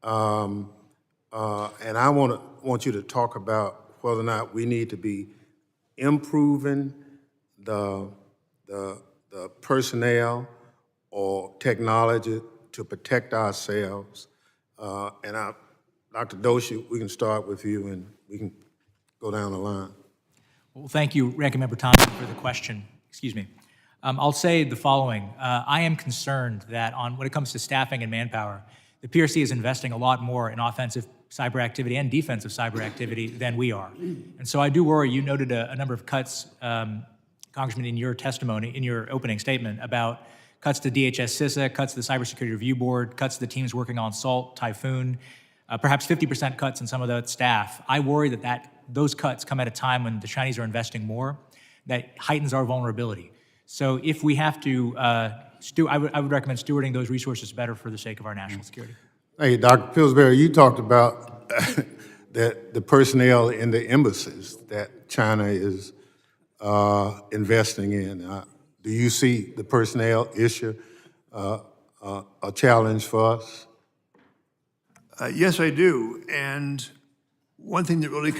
And I want you to talk about whether or not we need to be improving the personnel or technology to protect ourselves. Dr. Doshi, we can start with you and we can go down the line. Well, thank you, Ranking Member Thompson, for the question. Excuse me. I'll say the following. I am concerned that when it comes to staffing and manpower, the PRC is investing a lot more in offensive cyber activity and defensive cyber activity than we are. And so I do worry. You noted a number of cuts, Congressman, in your testimony, in your opening statement, about cuts to DHS CISA, cuts to the Cybersecurity Review Board, cuts to the teams working on SALT, Typhoon, perhaps 50% cuts in some of the staff. I worry that those cuts come at a time when the Chinese are investing more, that heightens our vulnerability. So if we have to, I would recommend stewarding those resources better for the sake of our national security. Thank you, Dr. Pillsbury. You talked about that the personnel in the embassies that China is investing in. Do you see the personnel issue a challenge for us? Yes, I do. And one thing that really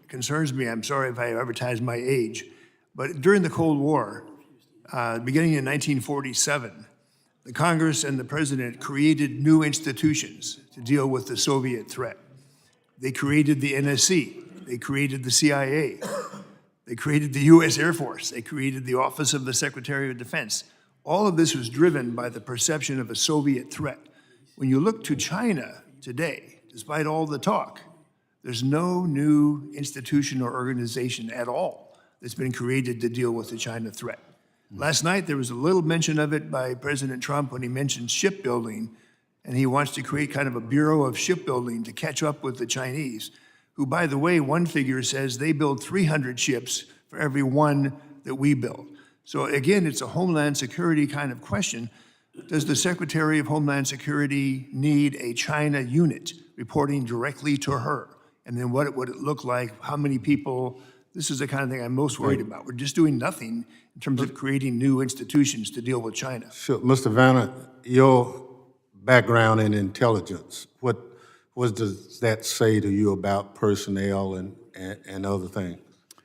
concerns me, I'm sorry if I advertise my age, but during the Cold War, beginning in 1947, the Congress and the President created new institutions to deal with the Soviet threat. They created the NSC, they created the CIA, they created the US Air Force, they created the Office of the Secretary of Defense. All of this was driven by the perception of a Soviet threat. When you look to China today, despite all the talk, there's no new institution or organization at all that's been created to deal with the China threat. Last night, there was a little mention of it by President Trump when he mentioned shipbuilding, and he wants to create kind of a bureau of shipbuilding to catch up with the Chinese, who, by the way, one figure says they build 300 ships for every one that we build. So again, it's a Homeland Security kind of question. Does the Secretary of Homeland Security need a China unit reporting directly to her? And then what would it look like? How many people? This is the kind of thing I'm most worried about. We're just doing nothing in terms of creating new institutions to deal with China. Sure. Mr. Vanna, your background in intelligence, what does that say to you about personnel and other things?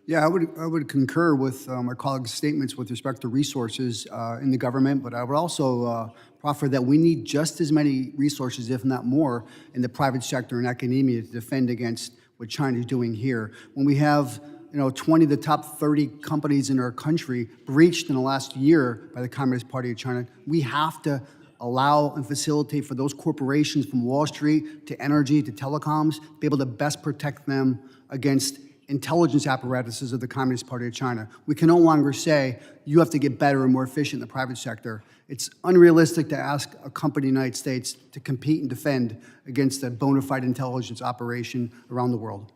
Yeah, I would concur with my colleagues' statements with respect to resources in the government, but I would also proffer that we need just as many resources, if not more, in the private sector and academia to defend against what China is doing here. When we have 20 of the top 30 companies in our country breached in the last year by the Communist Party of China, we have to allow and facilitate for those corporations from Wall Street to energy to telecoms, be able to best protect them against intelligence apparatuses of the Communist Party of China. We can no longer say, you have to get better and more efficient in the private sector. It's unrealistic to ask a company in the United States to compete and defend against a bona fide intelligence operation around the world.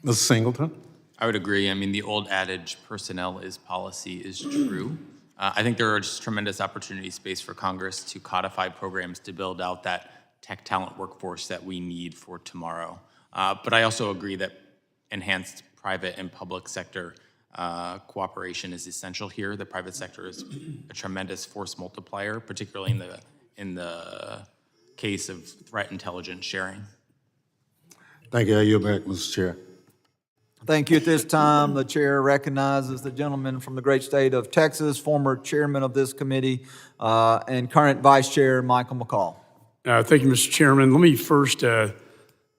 Mr. Singleton? I would agree. I mean, the old adage, personnel is policy, is true. I think there are just tremendous opportunity space for Congress to codify programs to build out that tech talent workforce that we need for tomorrow. But I also agree that enhanced private and public sector cooperation is essential here. The private sector is a tremendous force multiplier, particularly in the case of threat intelligence sharing. Thank you. I yield back, Mr. Chair. Thank you. At this time, the chair recognizes the gentleman from the great state of Texas, former chairman of this committee, and current vice chair, Michael McCall. Thank you, Mr. Chairman. Let me first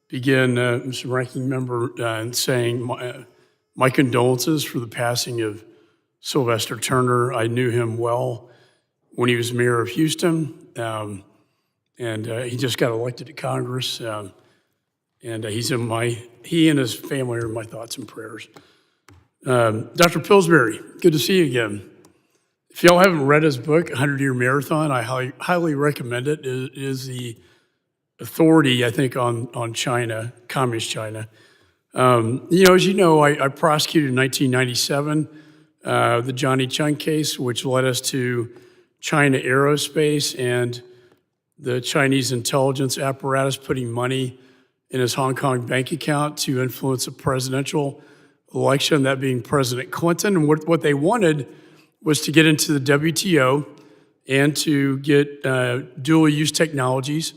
begin, Mr. Ranking Member, in saying my condolences for the passing of Sylvester Turner. I knew him well when he was mayor of Houston, and he just got elected to Congress. And he and his family are in my thoughts and prayers. Dr. Pillsbury, good to see you again. If y'all haven't read his book, 100-Year Marathon, I highly recommend it. It is the authority, I think, on China, communist China. As you know, I prosecuted in 1997 the Johnny Chung case, which led us to China Aerospace and the Chinese intelligence apparatus putting money in his Hong Kong bank account to influence a presidential election, that being President Clinton. And what they wanted was to get into the WTO and to get dual-use technologies,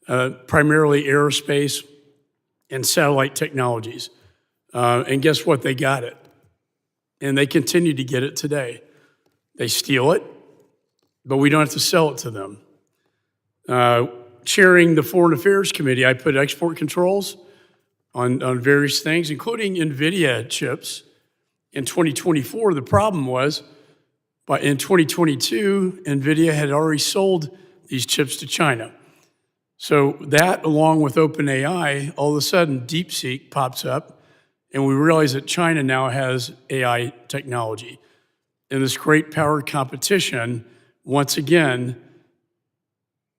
primarily aerospace and satellite technologies. And guess what? They got it. And they continue to get it today. They steal it, but we don't have to sell it to them. Chairing the Foreign Affairs Committee, I put export controls on various things, including NVIDIA chips. In 2024, the problem was, but in 2022, NVIDIA had already sold these chips to China. So that, along with OpenAI, all of a sudden DeepSeek pops up, and we realize that China now has AI technology. In this great power competition, once again,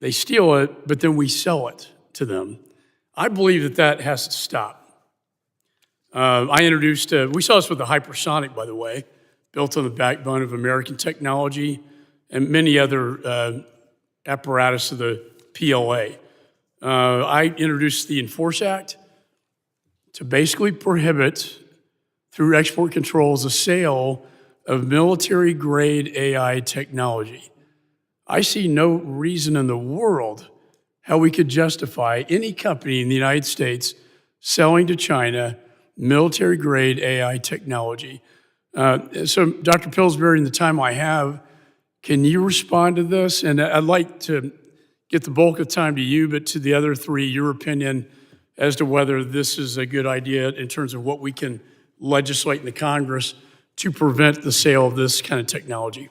they steal it, but then we sell it to them. I believe that has to stop. I introduced, we saw this with the hypersonic, by the way, built on the backbone of American technology and many other apparatus of the PLA. I introduced the Enforce Act to basically prohibit, through export controls, the sale of military-grade AI technology. I see no reason in the world how we could justify any company in the United States selling to China military-grade AI technology. So, Dr. Pillsbury, in the time I have, can you respond to this? And I'd like to get the bulk of time to you, but to the other three, your opinion as to whether this is a good idea in terms of what we can legislate in the Congress to prevent the sale of this kind of technology.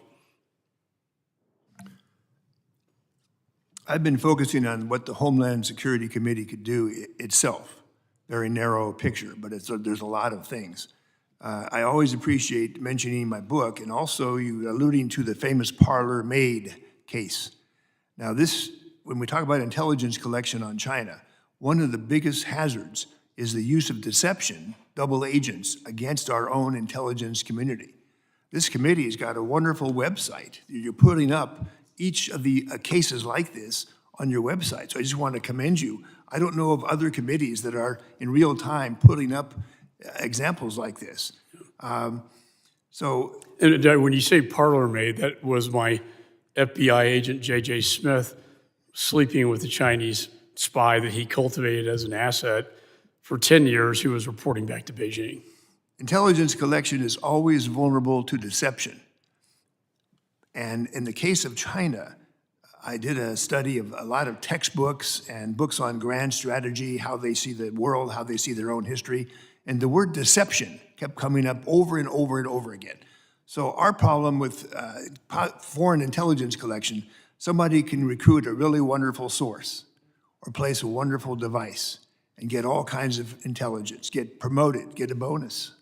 I've been focusing on what the Homeland Security Committee could do itself. Very narrow picture, but there's a lot of things. I always appreciate mentioning my book and also you alluding to the famous Parlor Maid case. Now this, when we talk about intelligence collection on China, one of the biggest hazards is the use of deception, double agents, against our own intelligence community. This committee has got a wonderful website. You're putting up each of the cases like this on your website. So I just want to commend you. I don't know of other committees that are in real time putting up examples like this. And when you say parlor maid, that was my FBI agent, J.J. Smith, sleeping with the Chinese spy that he cultivated as an asset for 10 years, who was reporting back to Beijing. Intelligence collection is always vulnerable to deception. And in the case of China, I did a study of a lot of textbooks and books on grand strategy, how they see the world, how they see their own history. And the word deception kept coming up over and over and over again. So our problem with foreign intelligence collection, somebody can recruit a really wonderful source or place a wonderful device. and get all kinds of intelligence, get promoted, get a bonus.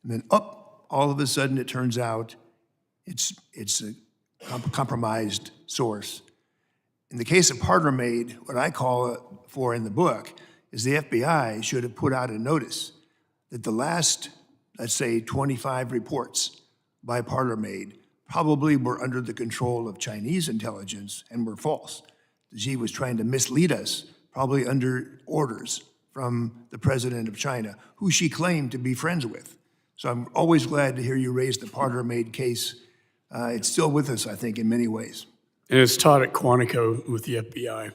And then all of a sudden it turns out it's a compromised source. In the case of Parler-Made, what I call for in the book is the FBI should have put out a notice that the last, let's say, 25 reports by Parler-Made probably were under the control of Chinese intelligence and were false. Xi was trying to mislead us, probably under orders from the president of China, who she claimed to be friends with. So I'm always glad to hear you raise the Parler-Made case. It's still with us, I think, in many ways. And it's taught at Quantico with the FBI.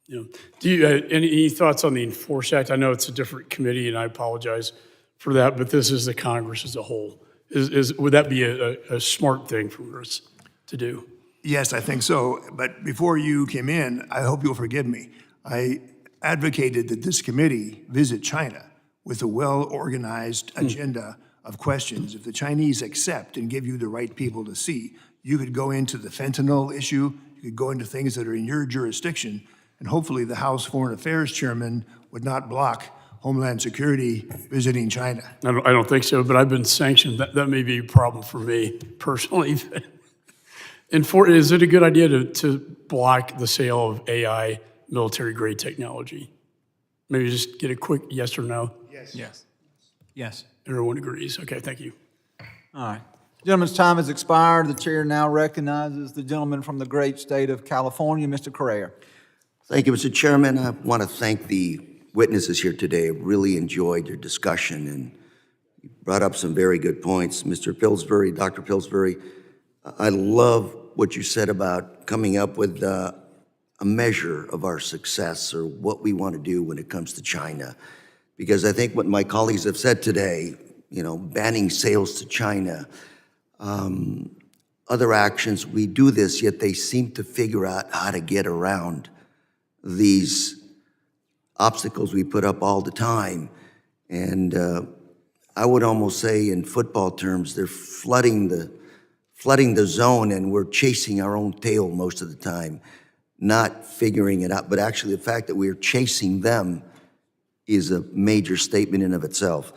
You know, do you any thoughts on the Enforce Act? I know it's a different committee, and I apologize for that, but this is the Congress as a whole. Would that be a smart thing for us to do? Yes, I think so. But before you came in, I hope you'll forgive me. I advocated that this committee visit China with a well-organized agenda of questions. If the Chinese accept and give you the right people to see, you could go into the fentanyl issue, you could go into things that are in your jurisdiction, and hopefully the House Foreign Affairs Chairman would not block Homeland Security visiting China. I don't think so, but I've been sanctioned. That may be a problem for me personally. Is it a good idea to block the sale of AI military-grade technology? Maybe just get a quick yes or no. Yes. Yes. Everyone agrees. Okay, thank you. All right. Gentleman's time has expired. The chair now recognizes the gentleman from the great state of California, Mr. Correa. Thank you, Mr. Chairman. I want to thank the witnesses here today. I really enjoyed your discussion, and you brought up some very good points. Mr. Pillsbury, Dr. Pillsbury, I love what you said about coming up with a measure of our success or what we want to do when it comes to China. Because I think what my colleagues have said today, you know, banning sales to China, other actions, we do this, yet they seem to figure out how to get around these obstacles we put up all the time. And I would almost say in football terms, they're flooding the zone, and we're chasing our own tail most of the time, not figuring it out. But actually the fact that we're chasing them is a major statement in of itself.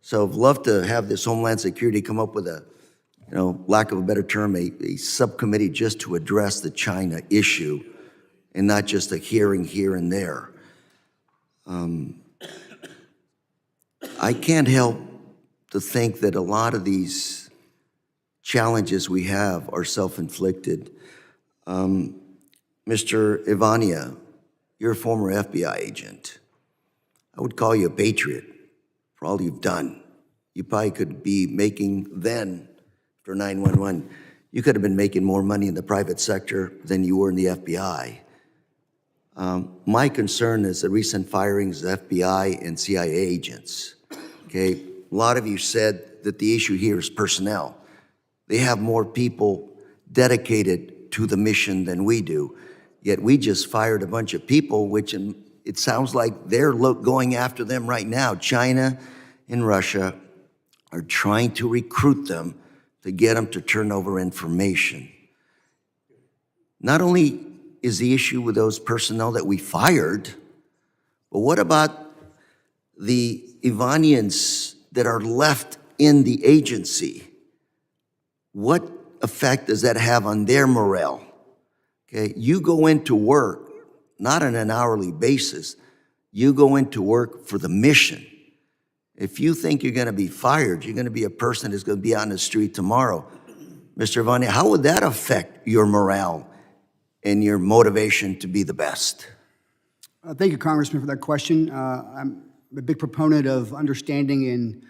So I'd love to have this Homeland Security come up with a, you know, lack of a better term, a subcommittee just to address the China issue and not just a hearing here and there. I can't help to think that a lot of these challenges we have are self-inflicted. Mr. Ivania, you're a former FBI agent. I would call you a patriot for all you've done. You probably could be making then, for 911, you could have been making more money in the private sector than you were in the FBI. My concern is the recent firings of FBI and CIA agents. Okay, a lot of you said that the issue here is personnel. They have more people dedicated to the mission than we do. Yet we just fired a bunch of people, which it sounds like they're going after them right now. China and Russia are trying to recruit them to get them to turn over information. Not only is the issue with those personnel that we fired, but what about the Iranians that are left in the agency? What effect does that have on their morale? Okay, you go into work, not on an hourly basis, you go into work for the mission. If you think you're gonna be fired, you're gonna be a person that's gonna be on the street tomorrow. Mr. Ivania, how would that affect your morale and your motivation to be the best? Thank you, Congressman, for that question. I'm a big proponent of understanding and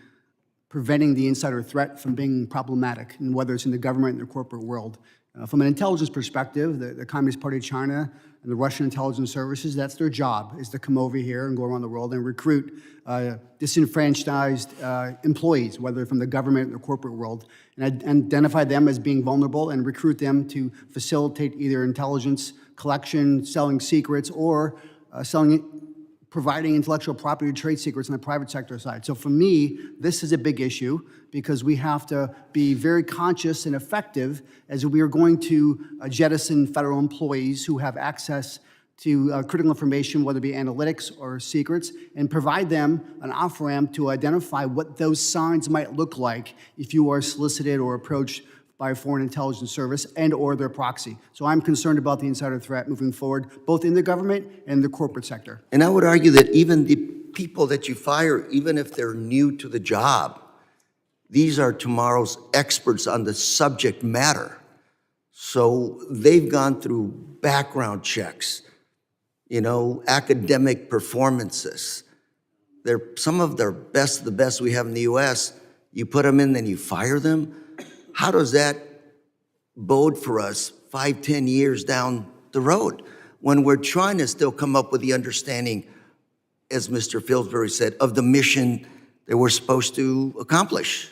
preventing the insider threat from being problematic, and whether it's in the government or the corporate world. From an intelligence perspective, the Communist Party of China and the Russian intelligence services, that's their job, is to come over here and go around the world and recruit disenfranchised employees, whether from the government or the corporate world, and identify them as being vulnerable and recruit them to facilitate either intelligence collection, selling secrets, or providing intellectual property trade secrets on the private sector side. So for me, this is a big issue because we have to be very conscious and effective as we are going to jettison federal employees who have access to critical information, whether it be analytics or secrets, and provide them an off-ramp to identify what those signs might look like if you are solicited or approached by a foreign intelligence service and or their proxy. So I'm concerned about the insider threat moving forward, both in the government and the corporate sector. And I would argue that even the people that you fire, even if they're new to the job, these are tomorrow's experts on the subject matter. So they've gone through background checks, academic performances. They're some of the best we have in the US. You put them in, then you fire them. How does that bode for us 5, 10 years down the road when we're trying to still come up with the understanding, as Mr. Pillsbury said, of the mission that we're supposed to accomplish?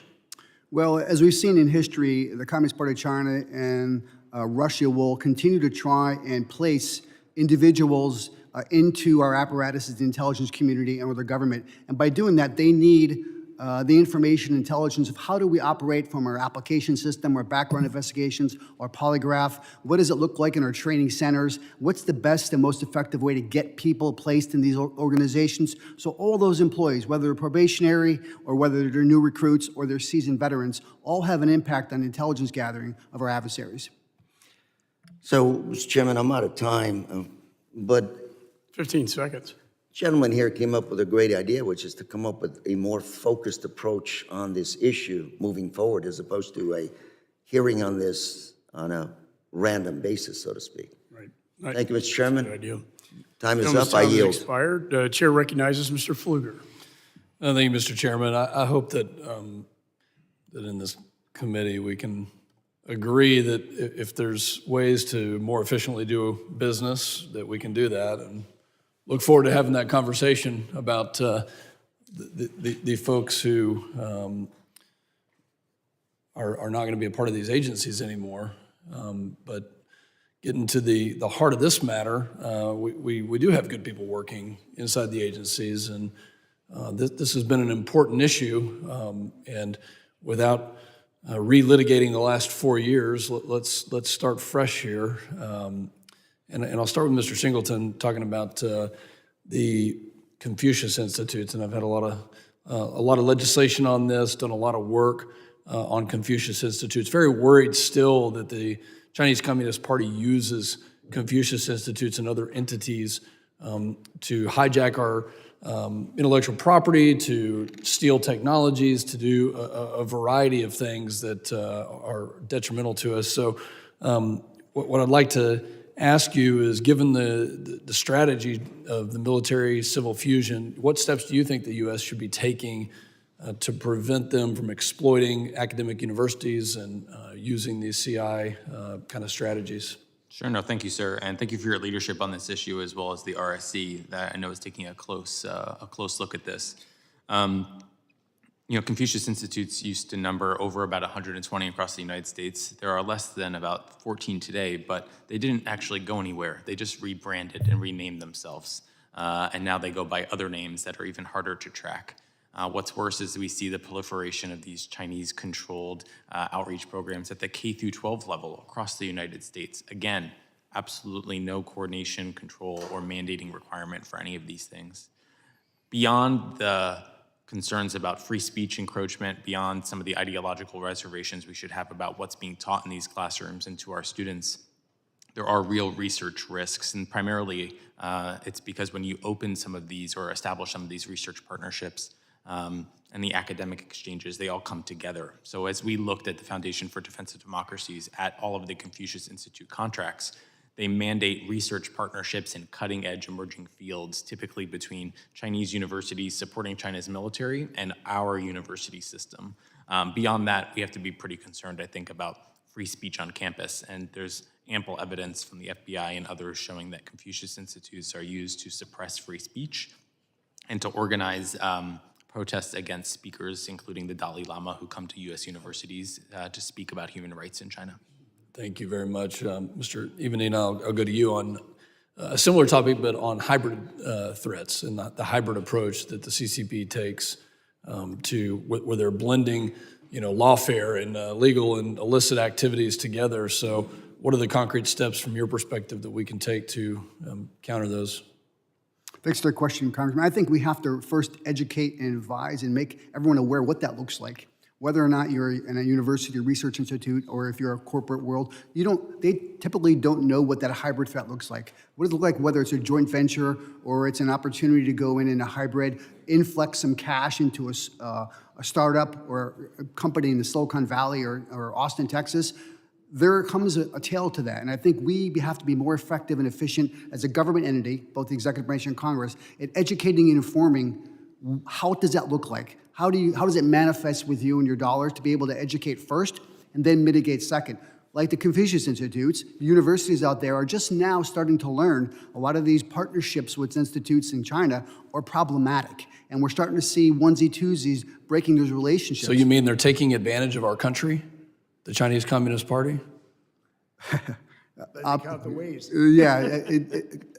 Well, as we've seen in history, the Communist Party of China and Russia will continue to try and place individuals into our apparatuses, the intelligence community, and with the government. And by doing that, they need the information intelligence of how do we operate from our application system, our background investigations, our polygraph. What does it look like in our training centers? What's the best and most effective way to get people placed in these organizations? So all those employees, whether they're probationary or whether they're new recruits or they're seasoned veterans, all have an impact on intelligence gathering of our adversaries. So, Mr. Chairman, I'm out of time, but 15 seconds. gentleman here came up with a great idea, which is to come up with a more focused approach on this issue moving forward, as opposed to a hearing on this on a random basis, so to speak. Right. Thank you, Mr. Chairman. Good idea. Time is Gentleman's up. I time has yield. expired. Chair recognizes Mr. Pfluger. Thank you, Mr. Chairman. I hope that that in this committee we can agree that if there's ways to more efficiently do business, that we can do that, and look forward to having that conversation about the folks who are not going to be a part of these agencies anymore. But getting to the heart of this matter, we do have good people working inside the agencies, and this has been an important issue. And without relitigating the last 4 years, let's start fresh here. And I'll start with Mr. Singleton talking about the Confucius Institutes, and I've had a lot of legislation on this, done a lot of work on Confucius Institutes. Very worried still that the Chinese Communist Party uses Confucius Institutes and other entities to hijack our intellectual property, to steal technologies, to do a variety of things that are detrimental to us. So what I'd like to ask you is, given the strategy of the military-civil fusion, what steps do you think the U.S. should be taking to prevent them from exploiting academic universities and using these CI kind of strategies? Sure, no, thank you, sir, and thank you for your leadership on this issue, as well as the RSC that I know is taking a close look at this. Confucius Institutes used to number over about 120 across the United States. There are less than about 14 today, but they didn't actually go anywhere. They just rebranded and renamed themselves, and now they go by other names that are even harder to track. What's worse is we see the proliferation of these Chinese-controlled outreach programs at the K through 12 level across the United States. Again, absolutely no coordination, control, or mandating requirement for any of these things. Beyond the concerns about free speech encroachment, beyond some of the ideological reservations we should have about what's being taught in these classrooms and to our students, there are real research risks, and primarily it's because when you open some of these or establish some of these research partnerships, and the academic exchanges, they all come together. So as we looked at the Foundation for Defense of Democracies at all of the Confucius Institute contracts, they mandate research partnerships in cutting-edge emerging fields, typically between Chinese universities supporting China's military and our university system. Beyond that, we have to be pretty concerned, I think, about free speech on campus, and there's ample evidence from the FBI and others showing that Confucius Institutes are used to suppress free speech and to organize protests against speakers, including the Dalai Lama, who come to U.S. universities to speak about human rights in China. Thank you very much. Mr. Evening, I'll go to you on a similar topic, but on hybrid threats and the hybrid approach that the CCP takes where they're blending lawfare and legal and illicit activities together. So what are the concrete steps from your perspective that we can take to counter those? Thanks for the question, Congressman. I think we have to first educate and advise and make everyone aware what that looks like. Whether or not you're in a university or research institute, or if you're a corporate world, they typically don't know what that hybrid threat looks like. What does it look like, whether it's a joint venture or it's an opportunity to go in a hybrid, inflect some cash into a startup or a company in the Silicon Valley or Austin, Texas? There comes a tail to that. And I think we have to be more effective and efficient as a government entity, both the executive branch and Congress, at educating and informing how does that look like? How does it manifest with you and your dollars to be able to educate first and then mitigate second? Like the Confucius Institutes, the universities out there are just now starting to learn a lot of these partnerships with institutes in China are problematic. And we're starting to see onesie-twosies breaking those relationships. So you mean they're taking advantage of our country, the Chinese Communist Party? Count the ways. Yeah,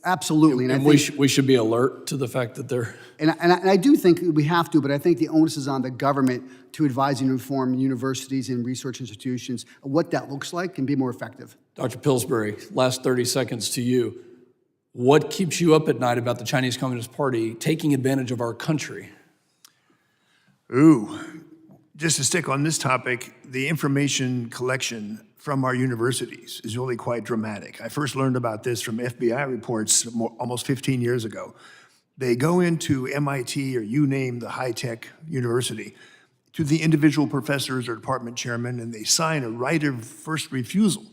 absolutely. And we should be alert to the fact that they're... And I do think we have to, but I think the onus is on the government to advise and inform universities and research institutions of what that looks like and be more effective. Dr. Pillsbury, last 30 seconds to you. What keeps you up at night about the Chinese Communist Party taking advantage of our country? Ooh, just to stick on this topic, the information collection from our universities is really quite dramatic. I first learned about this from FBI reports almost 15 years ago. They go into MIT or you name the high-tech university to the individual professors or department chairman, and they sign a right of first refusal.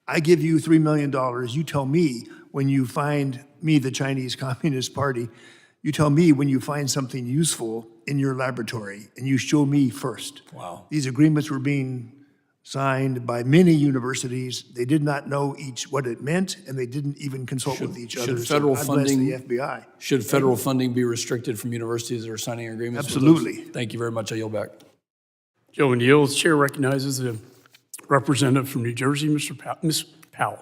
I give you $3 million, you tell me when you find me, the Chinese Communist Party, you tell me when you find something useful in your laboratory, and you show me first. Wow. These agreements were being signed by many universities. They did not know what it meant, and they didn't even consult with each other. Should federal So God bless funding, the FBI. Should federal funding be restricted from universities that are signing agreements with us? Absolutely. Thank you very much. I yield back. Gentleman yields. Chair recognizes the representative from New Jersey, Ms. Powell.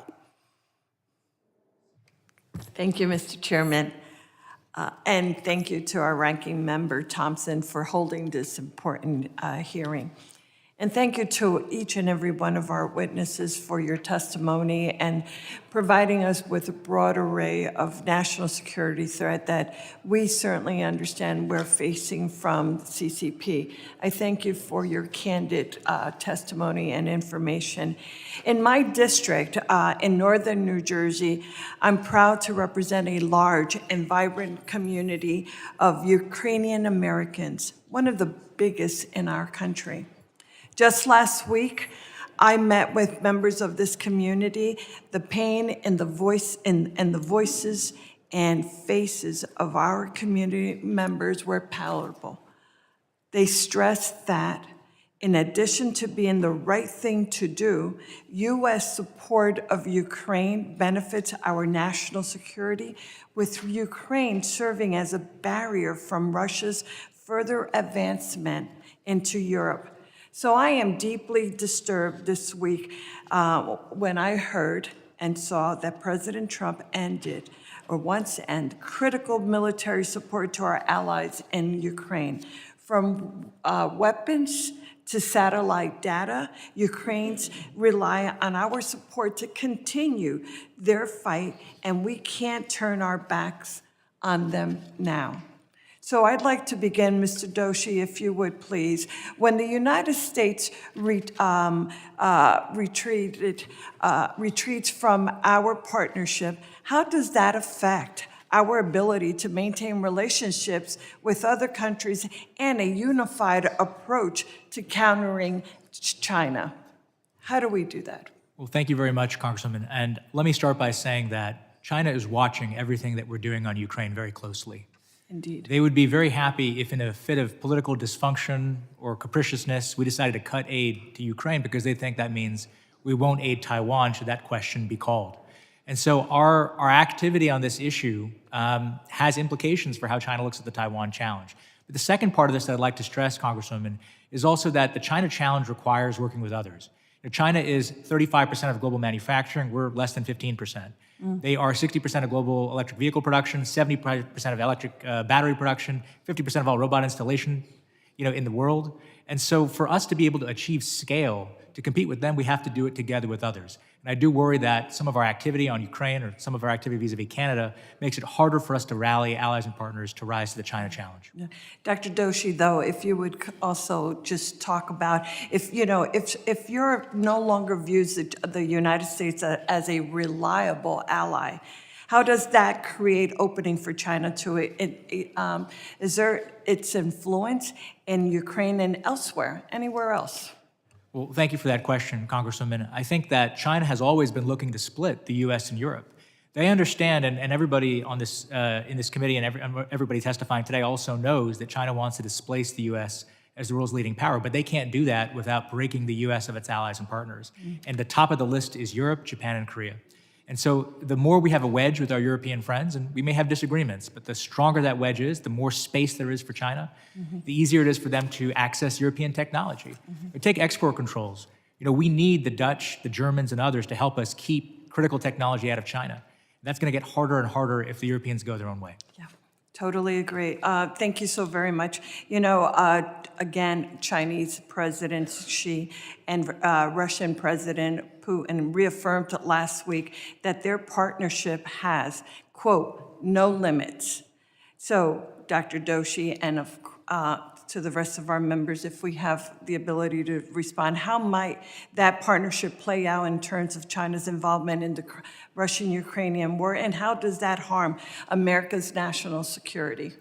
Thank you, Mr. Chairman. And thank you to our ranking member, Thompson, for holding this important hearing. And thank you to each and every one of our witnesses for your testimony and providing us with a broad array of national security threat that we certainly understand we're facing from CCP. I thank you for your candid testimony and information. In my district, in northern New Jersey, I'm proud to represent a large and vibrant community of Ukrainian Americans, one of the biggest in our country. Just last week, I met with members of this community. The pain in the voices and faces of our community members were palatable. They stressed that in addition to being the right thing to do, U.S. support of Ukraine benefits our national security, with Ukraine serving as a barrier from Russia's further advancement into Europe. So I am deeply disturbed this week when I heard and saw that President Trump wants to end critical military support to our allies in Ukraine. From weapons to satellite data, Ukrainians rely on our support to continue their fight, and we can't turn our backs on them now. So I'd like to begin, Mr. Doshi, if you would please. When the United States retreats from our partnership, how does that affect our ability to maintain relationships with other countries and a unified approach to countering China? How do we do that? Well, thank you very much, Congresswoman. And let me start by saying that China is watching everything that we're doing on Ukraine very closely. Indeed. They would be very happy if in a fit of political dysfunction or capriciousness, we decided to cut aid to Ukraine because they think that means we won't aid Taiwan should that question be called. And so our activity on this issue has implications for how China looks at the Taiwan challenge. But the second part of this that I'd like to stress, Congresswoman, is also that the China challenge requires working with others. You know, China is 35% of global manufacturing. We're less than 15%. They are 60% of global electric vehicle production, 70% of electric battery production, 50% of all robot installation, in the world. And so for us to be able to achieve scale, to compete with them, we have to do it together with others. And I do worry that some of our activity on Ukraine or some of our activity vis-a-vis Canada makes it harder for us to rally allies and partners to rise to the China challenge. Dr. Doshi, though, if you would also just talk about, if Europe no longer views the United States as a reliable ally, how does that create opening for China to exert its influence in Ukraine and elsewhere, anywhere else? Well, thank you for that question, Congresswoman. I think that China has always been looking to split the U.S. and Europe. They understand, and everybody on this in this committee and everybody testifying today also knows that China wants to displace the U.S. as the world's leading power, but they can't do that without breaking the U.S. of its allies and partners. And the top of the list is Europe, Japan, and Korea. And so the more we have a wedge with our European friends, and we may have disagreements, but the stronger that wedge is, the more space there is for China, the easier it is for them to access European technology. Or take export controls. We need the Dutch, the Germans, and others to help us keep critical technology out of China. That's going to get harder and harder if the Europeans go their own way. Yeah, totally agree. Thank you so very much. Again, Chinese President Xi and Russian President Putin reaffirmed last week that their partnership has, quote, no limits. So, Dr. Doshi, and to the rest of our members, if we have the ability to respond, how might that partnership play out in terms of China's involvement in the Russian-Ukrainian war, and how does that harm America's national security?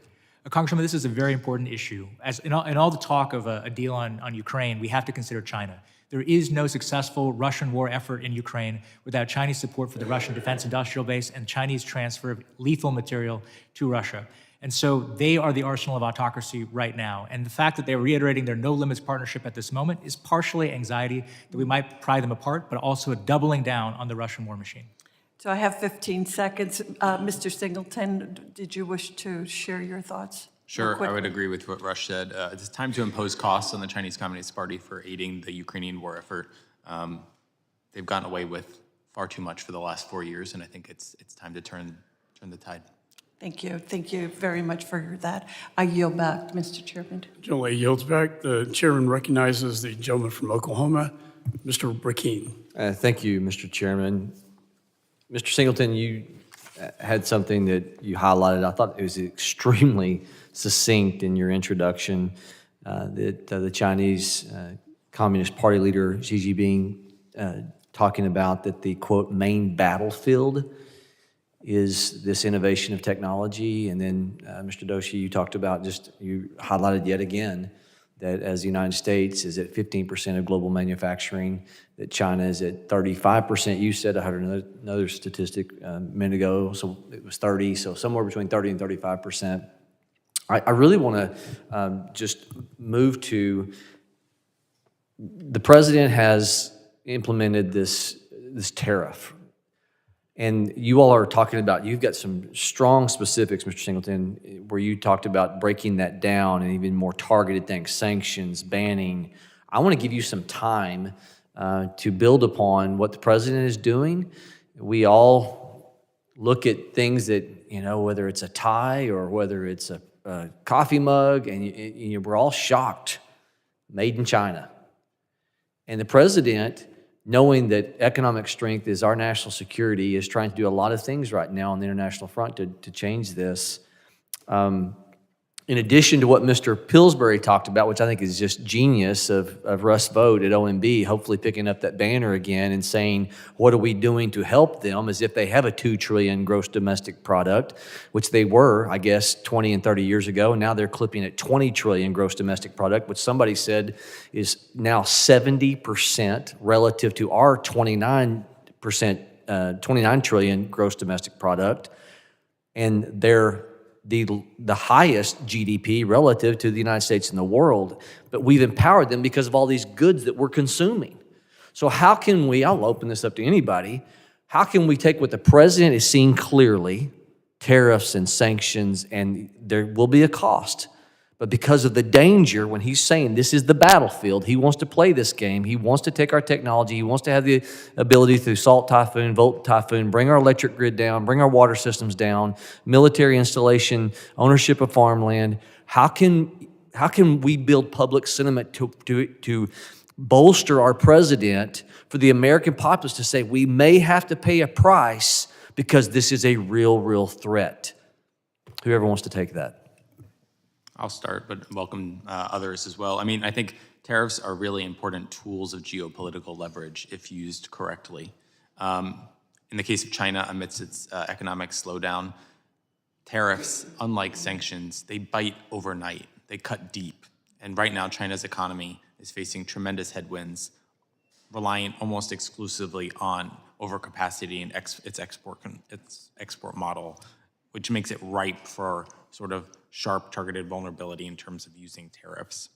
Congresswoman, this is a very important issue. As in all the talk of a deal on Ukraine, we have to consider China. There is no successful Russian war effort in Ukraine without Chinese support for the Russian defense industrial base and Chinese transfer of lethal material to Russia. And so they are the arsenal of autocracy right now. And the fact that they're reiterating their no limits partnership at this moment is partially anxiety that we might pry them apart, but also a doubling down on the Russian war machine. So I have 15 seconds. Mr. Singleton, did you wish to share your thoughts? Sure, I would agree with what Rush said. It's time to impose costs on the Chinese Communist Party for aiding the Ukrainian war effort. They've gotten away with far too much for the last 4 years, and I think it's time to turn the tide. Thank you. Thank you very much for that. I yield back, Mr. Chairman. Gentleman yields back. The chairman recognizes the gentleman from Oklahoma, Mr. Brackeen. Thank you, Mr. Chairman. Mr. Singleton, you had something that you highlighted. I thought it was extremely succinct in your introduction, that the Chinese Communist Party leader Xi Jinping talking about that the, quote, main battlefield is this innovation of technology. And then, Mr. Doshi, you talked about you highlighted yet again that as the United States is at 15% of global manufacturing, that China is at 35%. You said, I heard another statistic a minute ago, so it was 30, so somewhere between 30 and 35%. I really want to just move to, the president has implemented this tariff. And you all are talking about, you've got some strong specifics, Mr. Singleton, where you talked about breaking that down and even more targeted things, sanctions, banning. I want to give you some time to build upon what the president is doing. We all look at things that, whether it's a tie or whether it's a coffee mug, and we're all shocked, made in China. And the president, knowing that economic strength is our national security, is trying to do a lot of things right now on the international front to change this. In addition to what Mr. Pillsbury talked about, which I think is just genius of Russ Vought at OMB, hopefully picking up that banner again and saying, what are we doing to help them, as if they have a $2 trillion gross domestic product, which they were, I guess, 20 and 30 years ago. And now they're clipping at 20 trillion gross domestic product, which somebody said is now 70% relative to our 29 trillion gross domestic product. And they're the highest GDP relative to the United States in the world, but we've empowered them because of all these goods that we're consuming. So how can we, I'll open this up to anybody, how can we take what the president is seeing clearly, tariffs and sanctions, and there will be a cost, but because of the danger, when he's saying this is the battlefield, he wants to play this game, he wants to take our technology, he wants to have the ability through Salt Typhoon, Volt Typhoon, bring our electric grid down, bring our water systems down, military installation, ownership of farmland. How can how can we build public sentiment to bolster our president for the American populace to say we may have to pay a price because this is a real threat? Whoever wants to take that. I'll start, but welcome others as well. I mean, I think tariffs are really important tools of geopolitical leverage if used correctly. In the case of China, amidst its economic slowdown, tariffs, unlike sanctions, they bite overnight. They cut deep. And right now, China's economy is facing tremendous headwinds, reliant almost exclusively on overcapacity in its export model, which makes it ripe for sort of sharp targeted vulnerability in terms of using tariffs.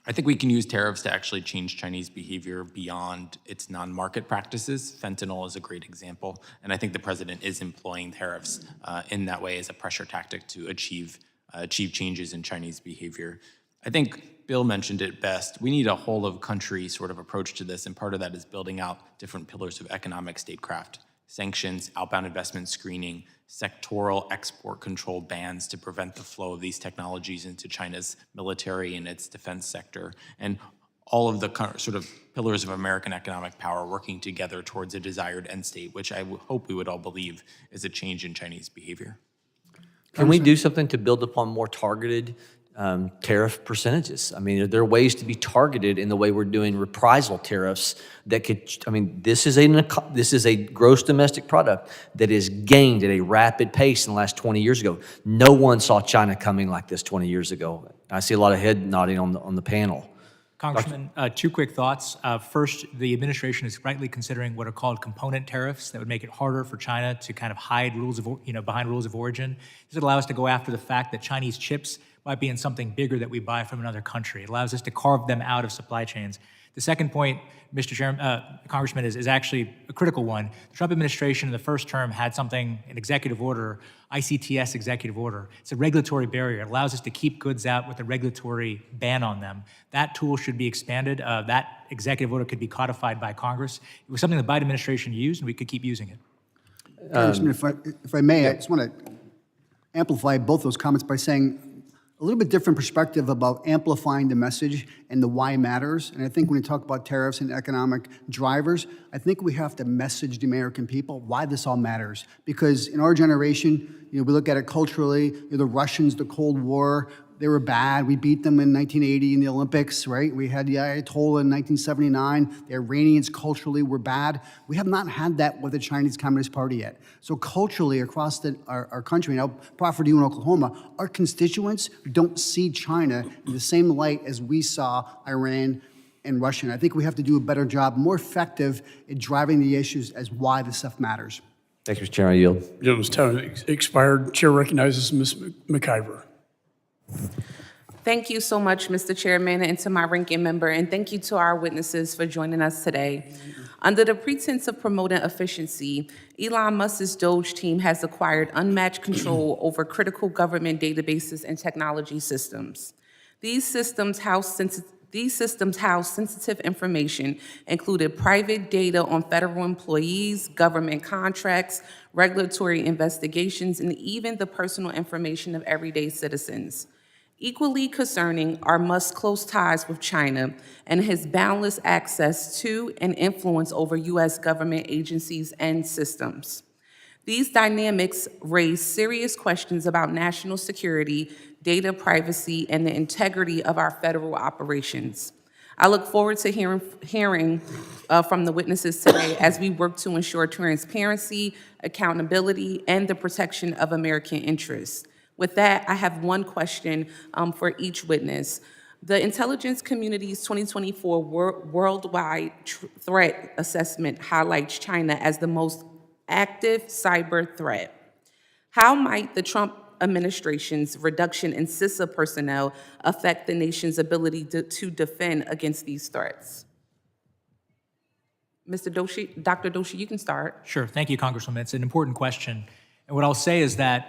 I think we can use tariffs to actually change Chinese behavior beyond its non-market practices. Fentanyl is a great example, and I think the president is employing tariffs in that way as a pressure tactic to achieve changes in Chinese behavior. I think Bill mentioned it best. We need a whole of country sort of approach to this, and part of that is building out different pillars of economic statecraft: sanctions, outbound investment screening, sectoral export control bans to prevent the flow of these technologies into China's military and its defense sector, and all of the sort of pillars of American economic power working together towards a desired end state, which I hope we would all believe is a change in Chinese behavior. Can we do something to build upon more targeted tariff percentages? I mean, are there ways to be targeted in the way we're doing reprisal tariffs that could, I mean, this is a gross domestic product that is gained at a rapid pace in the last 20 years ago. No one saw China coming like this 20 years ago. I see a lot of head nodding on the panel. Congressman, two quick thoughts. First, the administration is rightly considering what are called component tariffs that would make it harder for China to kind of hide rules of, behind rules of origin. This would allow us to go after the fact that Chinese chips might be in something bigger that we buy from another country. It allows us to carve them out of supply chains. The second point, Mr. Chairman, Congressman, is actually a critical one. The Trump administration in the first term had something, an executive order, ICTS executive order. It's a regulatory barrier. It allows us to keep goods out with a regulatory ban on them. That tool should be expanded. That executive order could be codified by Congress. It was something the Biden administration used, and we could keep using it. Congressman, if I may, I just want to amplify both those comments by saying a little bit different perspective about amplifying the message and the why matters. And I think when we talk about tariffs and economic drivers, I think we have to message the American people why this all matters. Because in our generation, we look at it culturally, the Russians, the Cold War, they were bad. We beat them in 1980 in the Olympics, right? We had the Ayatollah in 1979. The Iranians culturally were bad. We have not had that with the Chinese Communist Party yet. So culturally across our country, and I'll proffer to you in Oklahoma, our constituents don't see China in the same light as we saw Iran and Russia. And I think we have to do a better job, more effective at driving the issues as why this stuff matters. Thank you, Mr. Chairman. I yield. Gentleman's time expired. Chair recognizes Ms. McIver. Thank you so much, Mr. Chairman, and to my ranking member, and thank you to our witnesses for joining us today. Under the pretense of promoting efficiency, Elon Musk's Doge team has acquired unmatched control over critical government databases and technology systems. These systems house sensitive information, including private data on federal employees, government contracts, regulatory investigations, and even the personal information of everyday citizens. Equally concerning are Musk's close ties with China and his boundless access to and influence over U.S. government agencies and systems. These dynamics raise serious questions about national security, data privacy, and the integrity of our federal operations. I look forward to hearing from the witnesses today as we work to ensure transparency, accountability, and the protection of American interests. With that, I have one question for each witness. The intelligence community's 2024 worldwide threat assessment highlights China as the most active cyber threat. How might the Trump administration's reduction in CISA personnel affect the nation's ability to defend against these threats? Mr. Doshi, Dr. Doshi, you can start. Sure, thank you, Congresswoman. It's an important question. And what I'll say is that,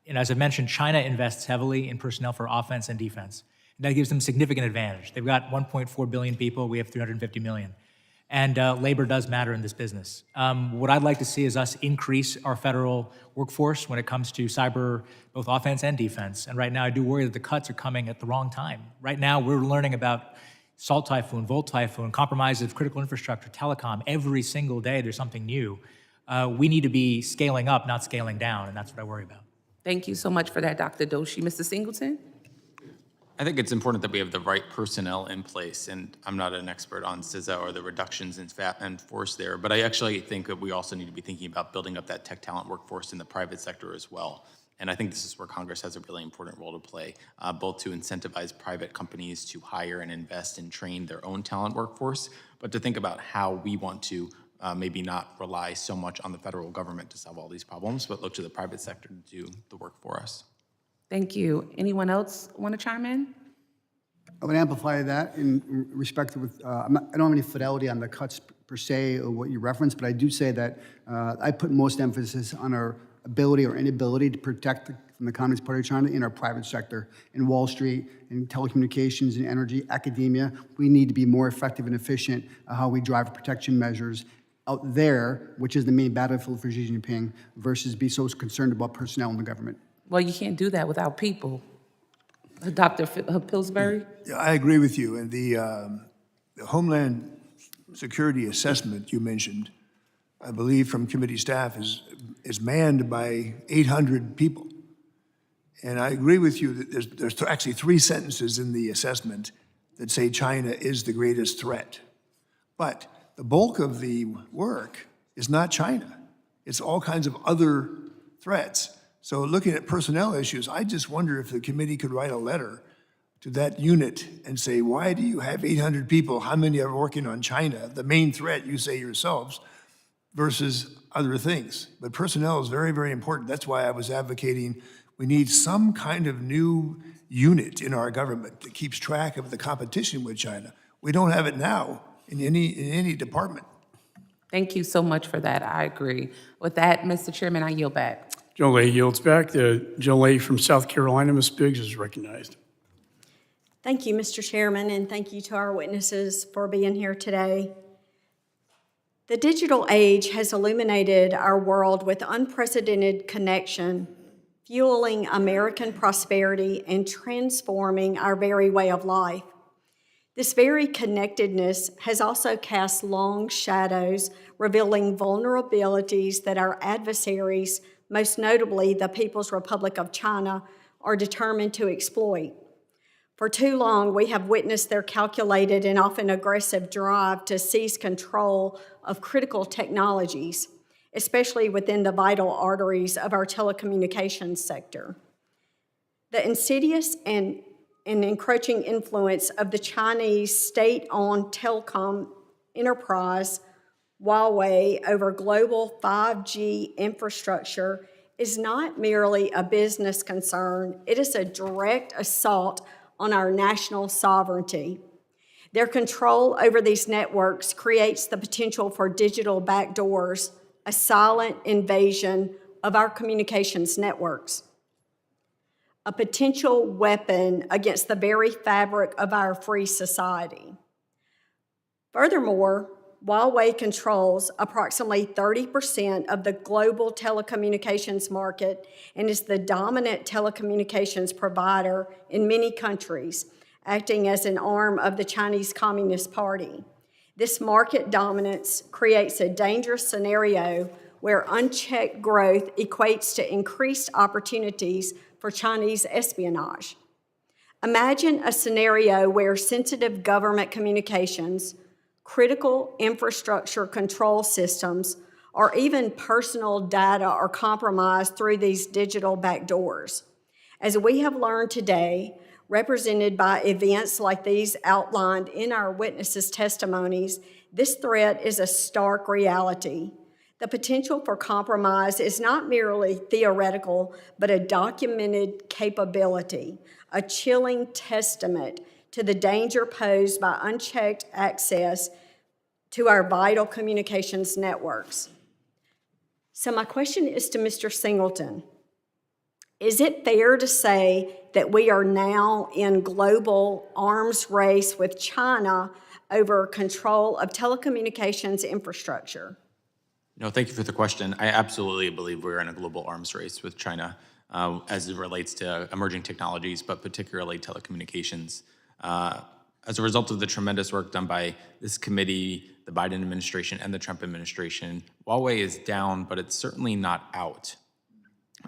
as I mentioned, China invests heavily in personnel for offense and defense. And that gives them significant advantage. They've got 1.4 billion people, we have 350 million. And labor does matter in this business. What I'd like to see is us increase our federal workforce when it comes to cyber, both offense and defense. And right now, I do worry that the cuts are coming at the wrong time. Right now, we're learning about Salt Typhoon, Volt Typhoon, compromises of critical infrastructure, telecom. Every single day, there's something new. We need to be scaling up, not scaling down, and that's what I worry about. Thank you so much for that, Dr. Doshi. Mr. Singleton? I think it's important that we have the right personnel in place, and I'm not an expert on CISA or the reductions in force there, but I actually think that we also need to be thinking about building up that tech talent workforce in the private sector as well. And I think this is where Congress has a really important role to play, both to incentivize private companies to hire and invest and train their own talent workforce, but to think about how we want to maybe not rely so much on the federal government to solve all these problems, but look to the private sector to do the work for us. Thank you. Anyone else want to chime in? I would amplify that in respect to, I don't have any fidelity on the cuts per se or what you referenced, but I do say that I put most emphasis on our ability or inability to protect from the Communist Party of China in our private sector, in Wall Street, in telecommunications, in energy, academia. We need to be more effective and efficient at how we drive protection measures out there, which is the main battlefield for Xi Jinping, versus be so concerned about personnel in the government. Well, you can't do that without people. Dr. Pillsbury? Yeah, I agree with you. And the Homeland Security assessment you mentioned, I believe from committee staff, is manned by 800 people. And I agree with you that there's actually 3 sentences in the assessment that say China is the greatest threat. But the bulk of the work is not China. It's all kinds of other threats. So looking at personnel issues, I just wonder if the committee could write a letter to that unit and say, why do you have 800 people? How many are working on China, the main threat, you say yourselves, versus other things? But personnel is very, very important. That's why I was advocating we need some kind of new unit in our government that keeps track of the competition with China. We don't have it now in any department. Thank you so much for that. I agree. With that, Mr. Chairman, I yield back. Gentlelady yields back. The gentlelady from South Carolina, Ms. Biggs, is recognized. Thank you, Mr. Chairman, and thank you to our witnesses for being here today. The digital age has illuminated our world with unprecedented connection, fueling American prosperity and transforming our very way of life. This very connectedness has also cast long shadows, revealing vulnerabilities that our adversaries, most notably the People's Republic of China, are determined to exploit. For too long, we have witnessed their calculated and often aggressive drive to seize control of critical technologies, especially within the vital arteries of our telecommunications sector. The insidious and encroaching influence of the Chinese state-owned telecom enterprise Huawei over global 5G infrastructure is not merely a business concern, it is a direct assault on our national sovereignty. Their control over these networks creates the potential for digital backdoors, a silent invasion of our communications networks, a potential weapon against the very fabric of our free society. Furthermore, Huawei controls approximately 30% of the global telecommunications market and is the dominant telecommunications provider in many countries, acting as an arm of the Chinese Communist Party. This market dominance creates a dangerous scenario where unchecked growth equates to increased opportunities for Chinese espionage. Imagine a scenario where sensitive government communications, critical infrastructure control systems, or even personal data are compromised through these digital backdoors. As we have learned today, represented by events like these outlined in our witnesses' testimonies, this threat is a stark reality. The potential for compromise is not merely theoretical, but a documented capability, a chilling testament to the danger posed by unchecked access to our vital communications networks. So my question is to Mr. Singleton. Is it fair to say that we are now in global arms race with China over control of telecommunications infrastructure? No, thank you for the question. I absolutely believe we're in a global arms race with China as it relates to emerging technologies, but particularly telecommunications. As a result of the tremendous work done by this committee, the Biden administration, and the Trump administration, Huawei is down, but it's certainly not out.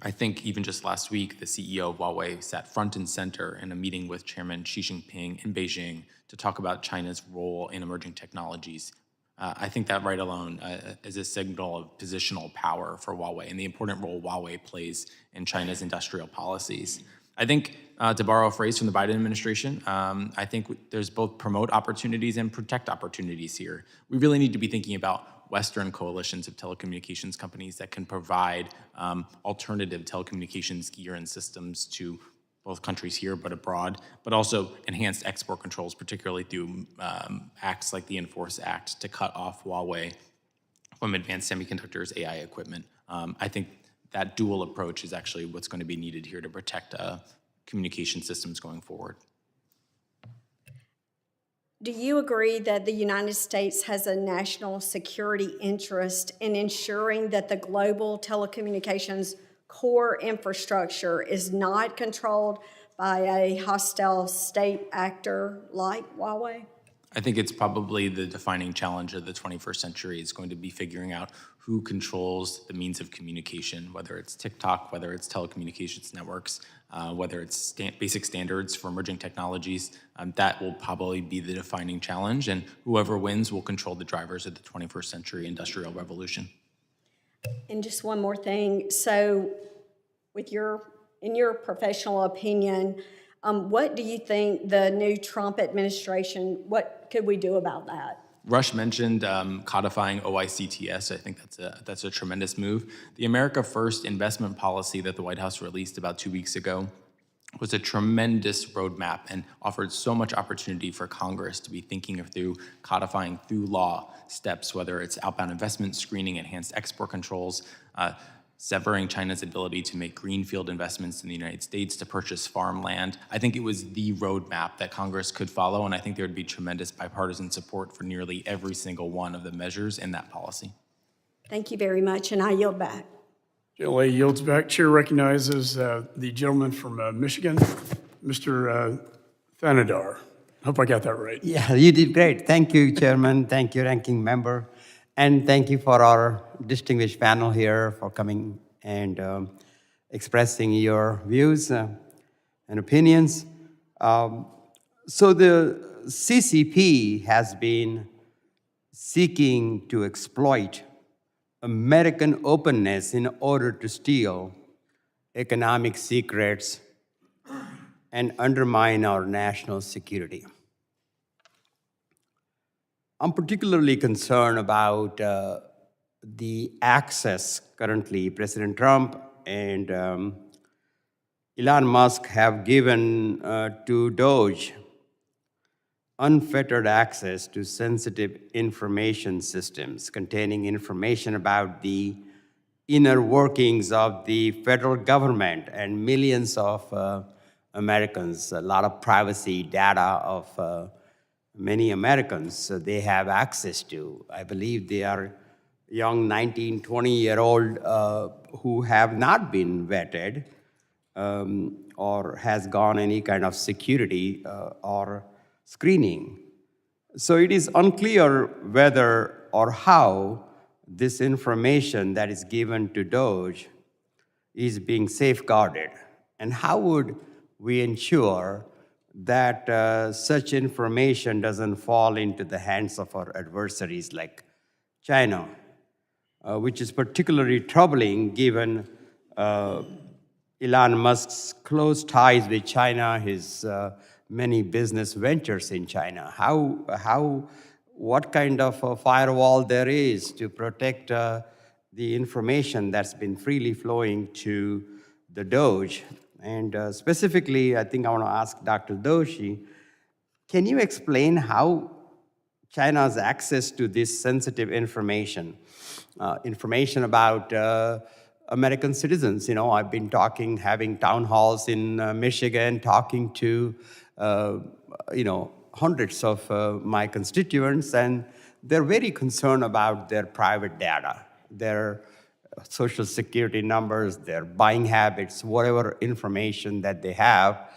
I think even just last week, the CEO of Huawei sat front and center in a meeting with Chairman Xi Jinping in Beijing to talk about China's role in emerging technologies. I think that right alone is a signal of positional power for Huawei and the important role Huawei plays in China's industrial policies. I think, to borrow a phrase from the Biden administration, I think there's both promote opportunities and protect opportunities here. We really need to be thinking about Western coalitions of telecommunications companies that can provide alternative telecommunications gear and systems to both countries here but abroad, but also enhanced export controls, particularly through acts like the Enforce Act to cut off Huawei from advanced semiconductors, AI equipment. I think that dual approach is actually what's going to be needed here to protect communication systems going forward. Do you agree that the United States has a national security interest in ensuring that the global telecommunications core infrastructure is not controlled by a hostile state actor like Huawei? I think it's probably the defining challenge of the 21st century is going to be figuring out who controls the means of communication, whether it's TikTok, whether it's telecommunications networks, whether it's basic standards for emerging technologies. That will probably be the defining challenge, and whoever wins will control the drivers of the 21st century industrial revolution. And just one more thing. So in your professional opinion, what do you think the new Trump administration, what could we do about that? Rush mentioned codifying OICTS. I think that's a tremendous move. The America First investment policy that the White House released about 2 weeks ago was a tremendous roadmap and offered so much opportunity for Congress to be thinking through codifying through law steps, whether it's outbound investment screening, enhanced export controls, severing China's ability to make greenfield investments in the United States to purchase farmland. I think it was the roadmap that Congress could follow, and I think there would be tremendous bipartisan support for nearly every single one of the measures in that policy. Thank you very much, and I yield back. GLA yields back. Chair recognizes the gentleman from Michigan, Mr. Thanadar. Hope I got that right. Yeah, you did great. Thank you, Chairman. Thank you, Ranking Member. And thank you for our distinguished panel here for coming and expressing your views and opinions. So the CCP has been seeking to exploit American openness in order to steal economic secrets and undermine our national security. I'm particularly concerned about the access currently President Trump and Elon Musk have given to DOGE unfettered access to sensitive information systems containing information about the inner workings of the federal government and millions of Americans, a lot of privacy data of many Americans they have access to. I believe they are young 19, 20-year-old who have not been vetted or has gone any kind of security or screening. So it is unclear whether or how this information that is given to DOGE is being safeguarded. And how would we ensure that such information doesn't fall into the hands of our adversaries like China, which is particularly troubling given Elon Musk's close ties with China, his many business ventures in China. What kind of a firewall there is to protect the information that's been freely flowing to the DOGE. And specifically, I think I want to ask Dr. Doshi, can you explain how China's access to this sensitive information, information about American citizens. You know, I've been having town halls in Michigan, talking to, hundreds of my constituents, and they're very concerned about their private data, their social security numbers, their buying habits, whatever information that they have,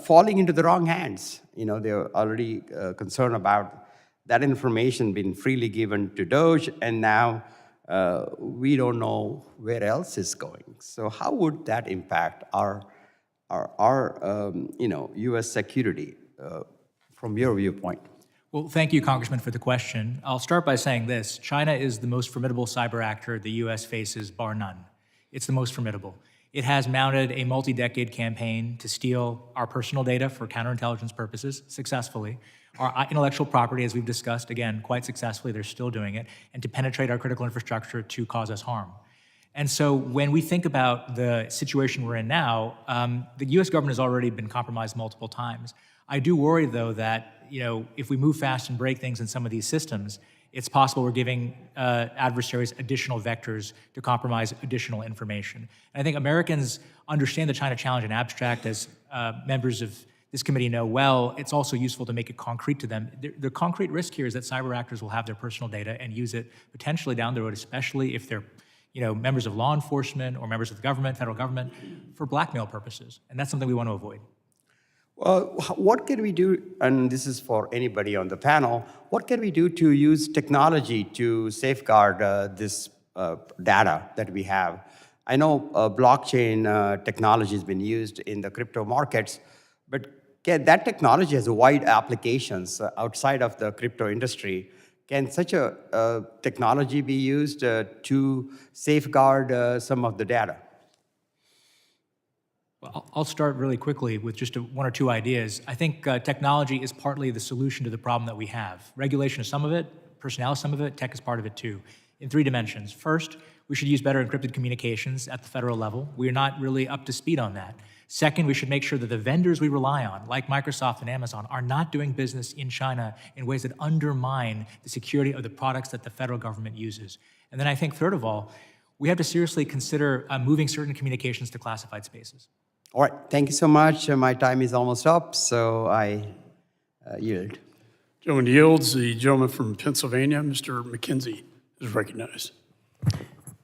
falling into the wrong hands. You know, they're already concerned about that information being freely given to Doge, and now we don't know where else it's going. So how would that impact our U.S. security from your viewpoint? Well, thank you, Congressman, for the question. I'll start by saying this. China is the most formidable cyber actor the U.S. faces, bar none. It's the most formidable. It has mounted a multi-decade campaign to steal our personal data for counterintelligence purposes successfully, our intellectual property, as we've discussed, again, quite successfully, they're still doing it, and to penetrate our critical infrastructure to cause us harm. And so when we think about the situation we're in now, the U.S. government has already been compromised multiple times. I do worry, though, that if we move fast and break things in some of these systems, it's possible we're giving adversaries additional vectors to compromise additional information. And I think Americans understand the China challenge in abstract, as members of this committee know well. It's also useful to make it concrete to them. The concrete risk here is that cyber actors will have their personal data and use it potentially down the road, especially if they're members of law enforcement or members of the government, federal government, for blackmail purposes. And that's something we want to avoid. Well, what can we do, and this is for anybody on the panel, what can we do to use technology to safeguard this data that we have? I know blockchain technology has been used in the crypto markets, but that technology has wide applications outside of the crypto industry. Can such a technology be used to safeguard some of the data? I'll start really quickly with just one or two ideas. I think technology is partly the solution to the problem that we have. Regulation is some of it, personnel is some of it, tech is part of it too, in three dimensions. First, we should use better encrypted communications at the federal level. We are not really up to speed on that. Second, we should make sure that the vendors we rely on, like Microsoft and Amazon, are not doing business in China in ways that undermine the security of the products that the federal government uses. And then I think, third of all, we have to seriously consider moving certain communications to classified spaces. All right, thank you so much. My time is almost up, so I yield. Gentleman yields. The gentleman from Pennsylvania, Mr. McKenzie, is recognized.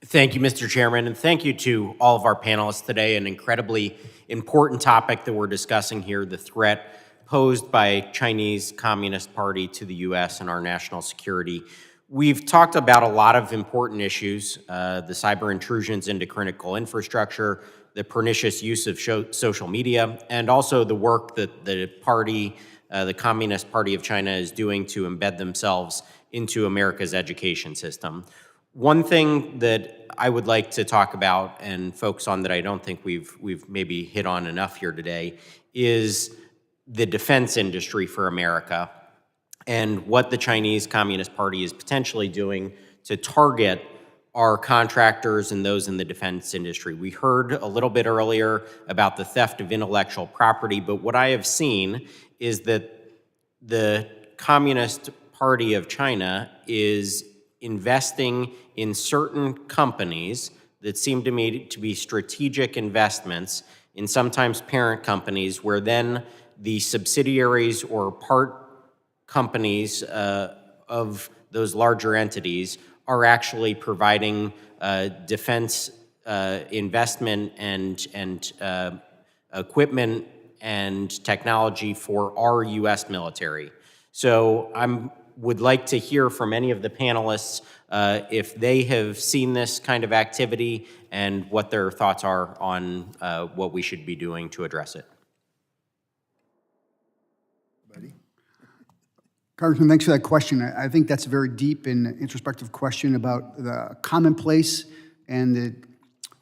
Thank you, Mr. Chairman, and thank you to all of our panelists today. An incredibly important topic that we're discussing here, the threat posed by Chinese Communist Party to the U.S. and our national security. We've talked about a lot of important issues, the cyber intrusions into critical infrastructure, the pernicious use of social media, and also the work that the party, the Communist Party of China, is doing to embed themselves into America's education system. One thing that I would like to talk about and focus on that I don't think we've maybe hit on enough here today is the defense industry for America and what the Chinese Communist Party is potentially doing to target our contractors and those in the defense industry. We heard a little bit earlier about the theft of intellectual property, but what I have seen is that the Communist Party of China is investing in certain companies that seem to me to be strategic investments in sometimes parent companies, where then the subsidiaries or part companies of those larger entities are actually providing defense investment and equipment and technology for our U.S. military. So I would like to hear from any of the panelists if they have seen this kind of activity and what their thoughts are on what we should be doing to address it. Congressman, thanks for that question. I think that's a very deep and introspective question about the commonplace and the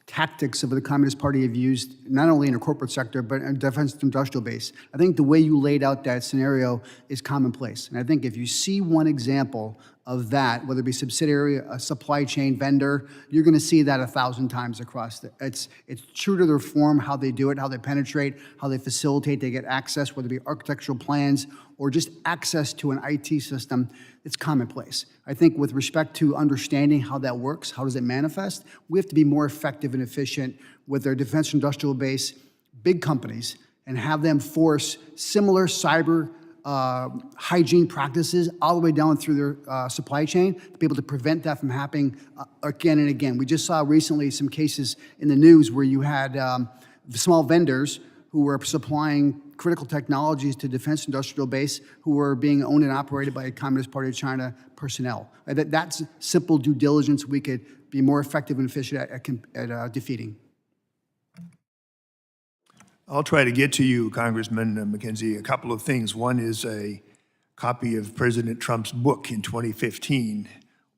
tactics of the Communist Party have used, not only in the corporate sector, but in defense industrial base. I think the way you laid out that scenario is commonplace. And I think if you see one example of that, whether it be subsidiary, a supply chain vendor, you're going to see that 1,000 times across. It's true to their form, how they do it, how they penetrate, how they facilitate, they get access, whether it be architectural plans or just access to an IT system. It's commonplace. I think with respect to understanding how that works, how does it manifest, we have to be more effective and efficient with our defense industrial base, big companies, and have them force similar cyber hygiene practices all the way down through their supply chain to be able to prevent that from happening again and again. We just saw recently some cases in the news where you had small vendors who were supplying critical technologies to defense industrial base who were being owned and operated by Communist Party of China personnel. That's simple due diligence we could be more effective and efficient at defeating. I'll try to get to you, Congressman McKenzie, a couple of things. One is a copy of President Trump's book in 2015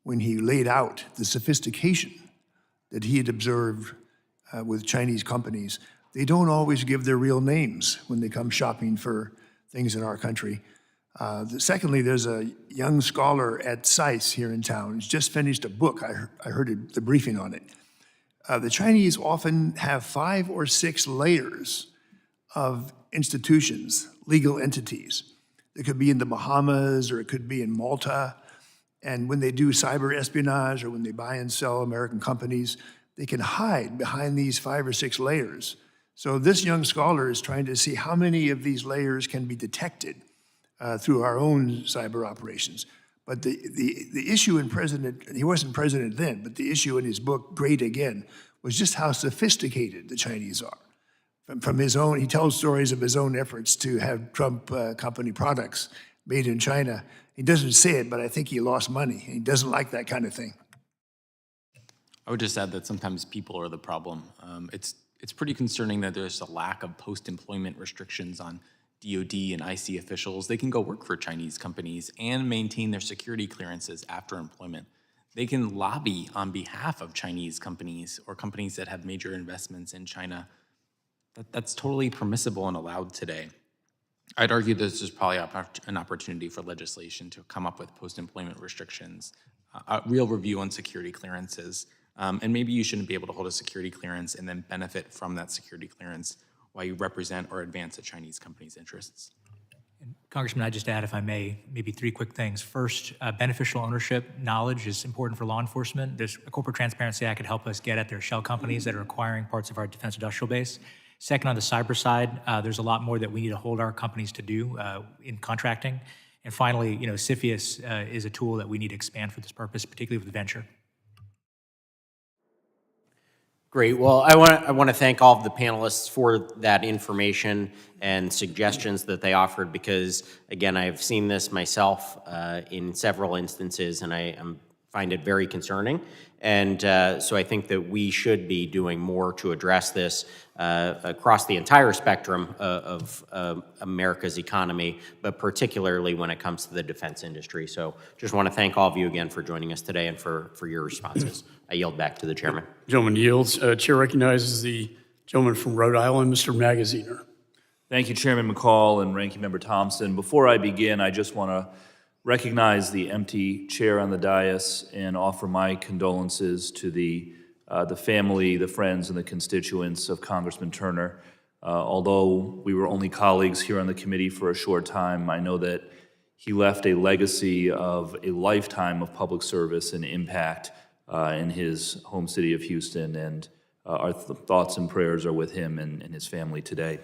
when he laid out the sophistication that he had observed with Chinese companies. They don't always give their real names when they come shopping for things in our country. Secondly, there's a young scholar at SAIS here in town who's just finished a book. I heard the briefing on it. The Chinese often have 5 or 6 layers of institutions, legal entities. It could be in the Bahamas or it could be in Malta. And when they do cyber espionage or when they buy and sell American companies, they can hide behind these 5 or 6 layers. So this young scholar is trying to see how many of these layers can be detected through our own cyber operations. But the issue in he wasn't president then, but the issue in his book, Great Again, was just how sophisticated the Chinese are. From his own, he tells stories of his own efforts to have Trump company products made in China. He doesn't say it, but I think he lost money. He doesn't like that kind of thing. I would just add that sometimes people are the problem. It's pretty concerning that there's a lack of post-employment restrictions on DoD and IC officials. They can go work for Chinese companies and maintain their security clearances after employment. They can lobby on behalf of Chinese companies or companies that have major investments in China. That's totally permissible and allowed today. I'd argue this is probably an opportunity for legislation to come up with post-employment restrictions, a real review on security clearances, and maybe you shouldn't be able to hold a security clearance and then benefit from that security clearance while you represent or advance a Chinese company's interests. And Congressman, I'd just add, if I may, maybe 3 quick things. First, beneficial ownership knowledge is important for law enforcement. There's a Corporate Transparency Act could help us get at their shell companies that are acquiring parts of our defense industrial base. Second, on the cyber side, there's a lot more that we need to hold our companies to do in contracting. And finally, CFIUS is a tool that we need to expand for this purpose, particularly with venture. Great. Well, I want to thank all of the panelists for that information and suggestions that they offered because, again, I've seen this myself in several instances, and I find it very concerning. And so I think that we should be doing more to address this across the entire spectrum of America's economy, but particularly when it comes to the defense industry. So just want to thank all of you again for joining us today and for your responses. I yield back to the chairman. Gentleman yields. Chair recognizes the gentleman from Rhode Island, Mr. Magaziner. Thank you, Chairman McCall and Ranking Member Thompson. Before I begin, I just want to recognize the empty chair on the dais and offer my condolences to the family, the friends, and the constituents of Congressman Turner. Although we were only colleagues here on the committee for a short time, I know that he left a legacy of a lifetime of public service and impact in his home city of Houston, and our thoughts and prayers are with him and his family today.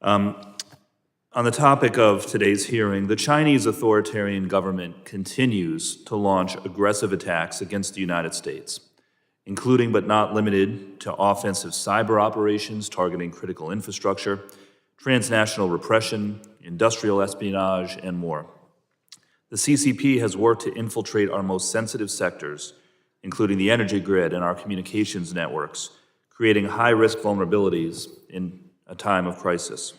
On the topic of today's hearing, the Chinese authoritarian government continues to launch aggressive attacks against the United States, including but not limited to offensive cyber operations targeting critical infrastructure, transnational repression, industrial espionage, and more. The CCP has worked to infiltrate our most sensitive sectors, including the energy grid and our communications networks, creating high-risk vulnerabilities in a time of crisis.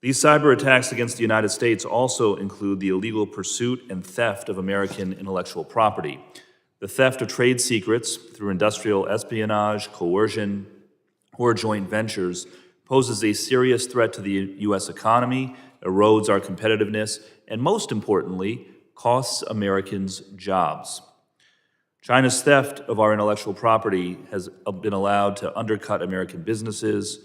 These cyber attacks against the United States also include the illegal pursuit and theft of American intellectual property, the theft of trade secrets through industrial espionage, coercion, or joint ventures poses a serious threat to the U.S. economy, erodes our competitiveness, and most importantly, costs Americans jobs. China's theft of our intellectual property has been allowed to undercut American businesses,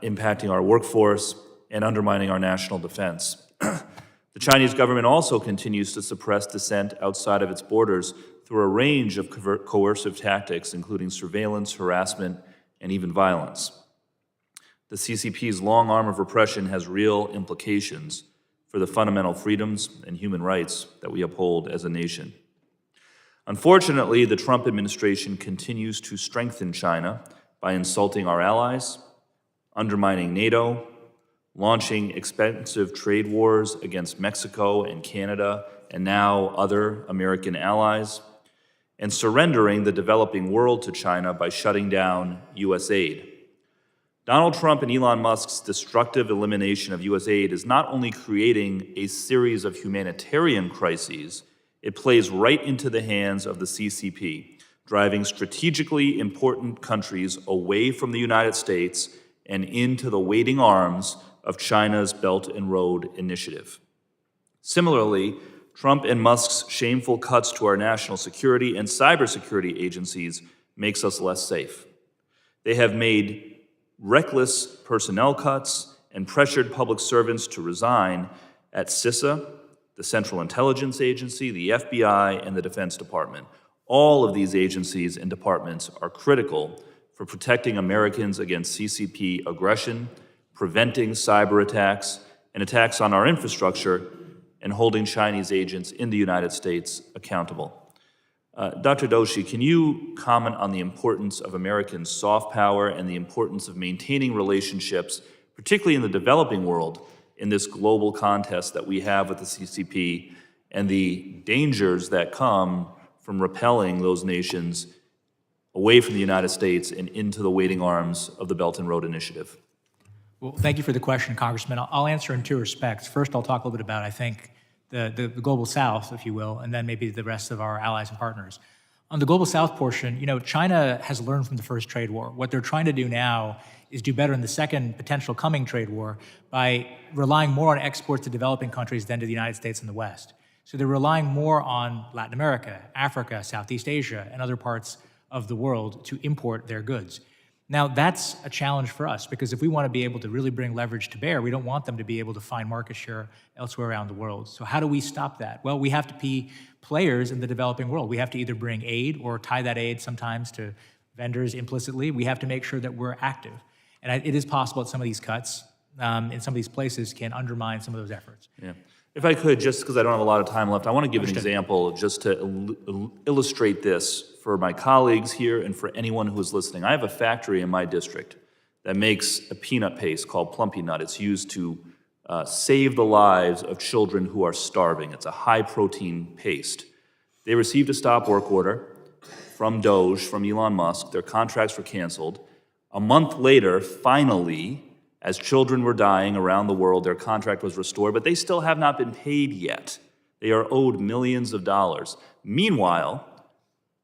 impacting our workforce and undermining our national defense. The Chinese government also continues to suppress dissent outside of its borders through a range of coercive tactics, including surveillance, harassment, and even violence. The CCP's long arm of repression has real implications for the fundamental freedoms and human rights that we uphold as a nation. Unfortunately, the Trump administration continues to strengthen China by insulting our allies, undermining NATO, launching expensive trade wars against Mexico and Canada and now other American allies, and surrendering the developing world to China by shutting down U.S. aid. Donald Trump and Elon Musk's destructive elimination of U.S. aid is not only creating a series of humanitarian crises, it plays right into the hands of the CCP, driving strategically important countries away from the United States and into the waiting arms of China's Belt and Road Initiative. Similarly, Trump and Musk's shameful cuts to our national security and cybersecurity agencies makes us less safe. They have made reckless personnel cuts and pressured public servants to resign at CISA, the Central Intelligence Agency, the FBI, and the Defense Department. All of these agencies and departments are critical for protecting Americans against CCP aggression, preventing cyber attacks and attacks on our infrastructure, and holding Chinese agents in the United States accountable. Dr. Doshi, can you comment on the importance of American soft power and the importance of maintaining relationships, particularly in the developing world, in this global contest that we have with the CCP, and the dangers that come from repelling those nations away from the United States and into the waiting arms of the Belt and Road Initiative? Well, thank you for the question, Congressman. I'll answer in two respects. First, I'll talk a little bit about, I think, the global south, if you will, and then maybe the rest of our allies and partners. On the global south portion, China has learned from the first trade war. What they're trying to do now is do better in the second potential coming trade war by relying more on exports to developing countries than to the United States and the West. So they're relying more on Latin America, Africa, Southeast Asia, and other parts of the world to import their goods. Now, that's a challenge for us, because if we want to be able to really bring leverage to bear, we don't want them to be able to find market share elsewhere around the world. So how do we stop that? Well, we have to be players in the developing world. We have to either bring aid or tie that aid sometimes to vendors implicitly. We have to make sure that we're active. And it is possible that some of these cuts in some of these places can undermine some of those efforts. Yeah. If I could, just because I don't have a lot of time left, I want to give an example just to illustrate this for my colleagues here and for anyone who is listening. I have a factory in my district that makes a peanut paste called Plumpy Nut. It's used to save the lives of children who are starving. It's a high-protein paste. They received a stop work order from Doge, from Elon Musk. Their contracts were canceled. A month later, finally, as children were dying around the world, their contract was restored, but they still have not been paid yet. They are owed millions of dollars. Meanwhile,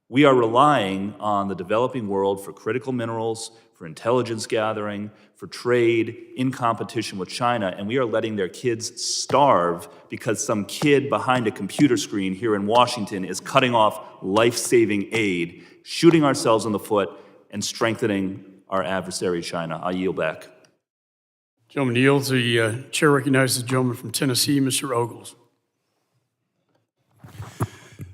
we are relying on the developing world for critical minerals, for intelligence gathering, for trade, in competition with China, and we are letting their kids starve because some kid behind a computer screen here in Washington is cutting off life-saving aid, shooting ourselves in the foot, and strengthening our adversary, China. I yield back. Gentleman yields. The chair recognizes the gentleman from Tennessee, Mr. Ogles.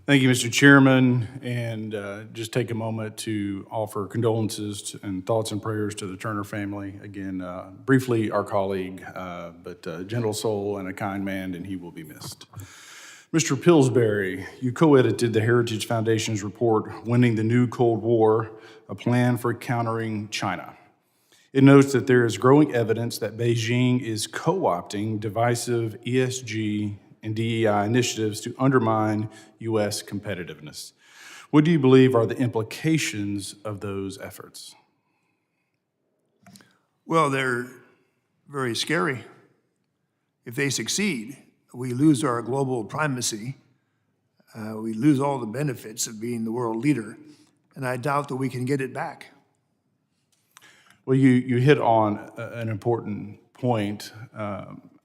Thank you, Mr. Chairman, and just take a moment to offer condolences and thoughts and prayers to the Turner family. Again, briefly, our colleague, but a gentle soul and a kind man, and he will be missed. Mr. Pillsbury, you co-edited the Heritage Foundation's report, Winning the New Cold War, a Plan for Countering China. It notes that there is growing evidence that Beijing is co-opting divisive ESG and DEI initiatives to undermine U.S. competitiveness. What do you believe are the implications of those efforts? Well, they're very scary. If they succeed, we lose our global primacy. We lose all the benefits of being the world leader, and I doubt that we can get it back. Well, you hit on an important point.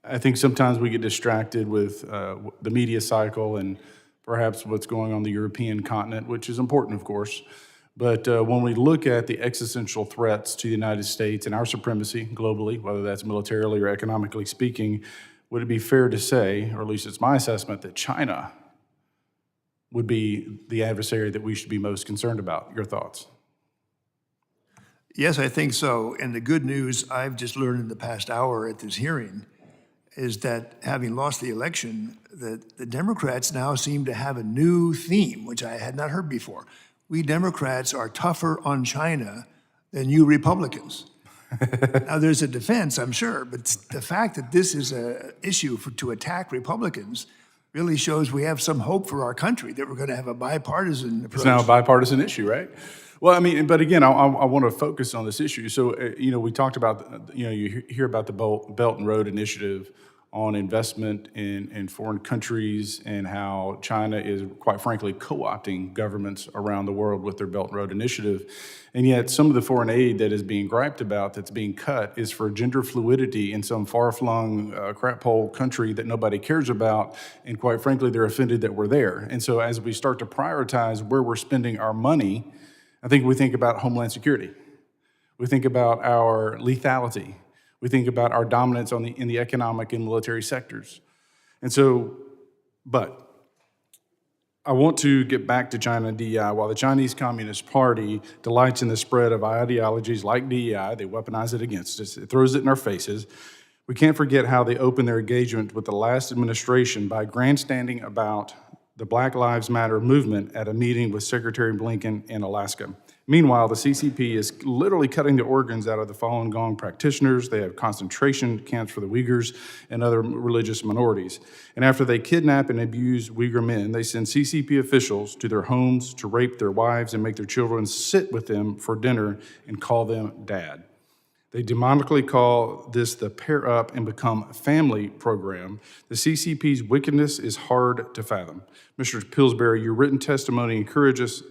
I think sometimes we get distracted with the media cycle and perhaps what's going on the European continent, which is important, of course. But when we look at the existential threats to the United States and our supremacy globally, whether that's militarily or economically speaking, would it be fair to say, or at least it's my assessment, that China would be the adversary that we should be most concerned about? Your thoughts? Yes, I think so. And the good news I've just learned in the past hour at this hearing is that having lost the election, the Democrats now seem to have a new theme, which I had not heard before. We Democrats are tougher on China than you Republicans. Now, there's a defense, I'm sure, but the fact that this is an issue to attack Republicans really shows we have some hope for our country, that we're going to have a bipartisan approach. It's now a bipartisan issue, right? Well, I mean, but again, I want to focus on this issue. So, we talked about, you hear about the Belt and Road Initiative on investment in foreign countries and how China is, quite frankly, co-opting governments around the world with their Belt and Road Initiative. And yet some of the foreign aid that is being griped about, that's being cut, is for gender fluidity in some far-flung crap hole country that nobody cares about. And quite frankly, they're offended that we're there. And so as we start to prioritize where we're spending our money, I think we think about homeland security. We think about our lethality. We think about our dominance in the economic and military sectors. And so, but I want to get back to China and DEI. While the Chinese Communist Party delights in the spread of ideologies like DEI, they weaponize it against us, it throws it in our faces. We can't forget how they opened their engagement with the last administration by grandstanding about the Black Lives Matter movement at a meeting with Secretary Blinken in Alaska. Meanwhile, the CCP is literally cutting the organs out of the Falun Gong practitioners. They have concentration camps for the Uyghurs and other religious minorities. And after they kidnap and abuse Uyghur men, they send CCP officials to their homes to rape their wives and make their children sit with them for dinner and call them dad. They demonically call this the Pair Up and Become Family program. The CCP's wickedness is hard to fathom. Mr. Pillsbury, your written testimony encourages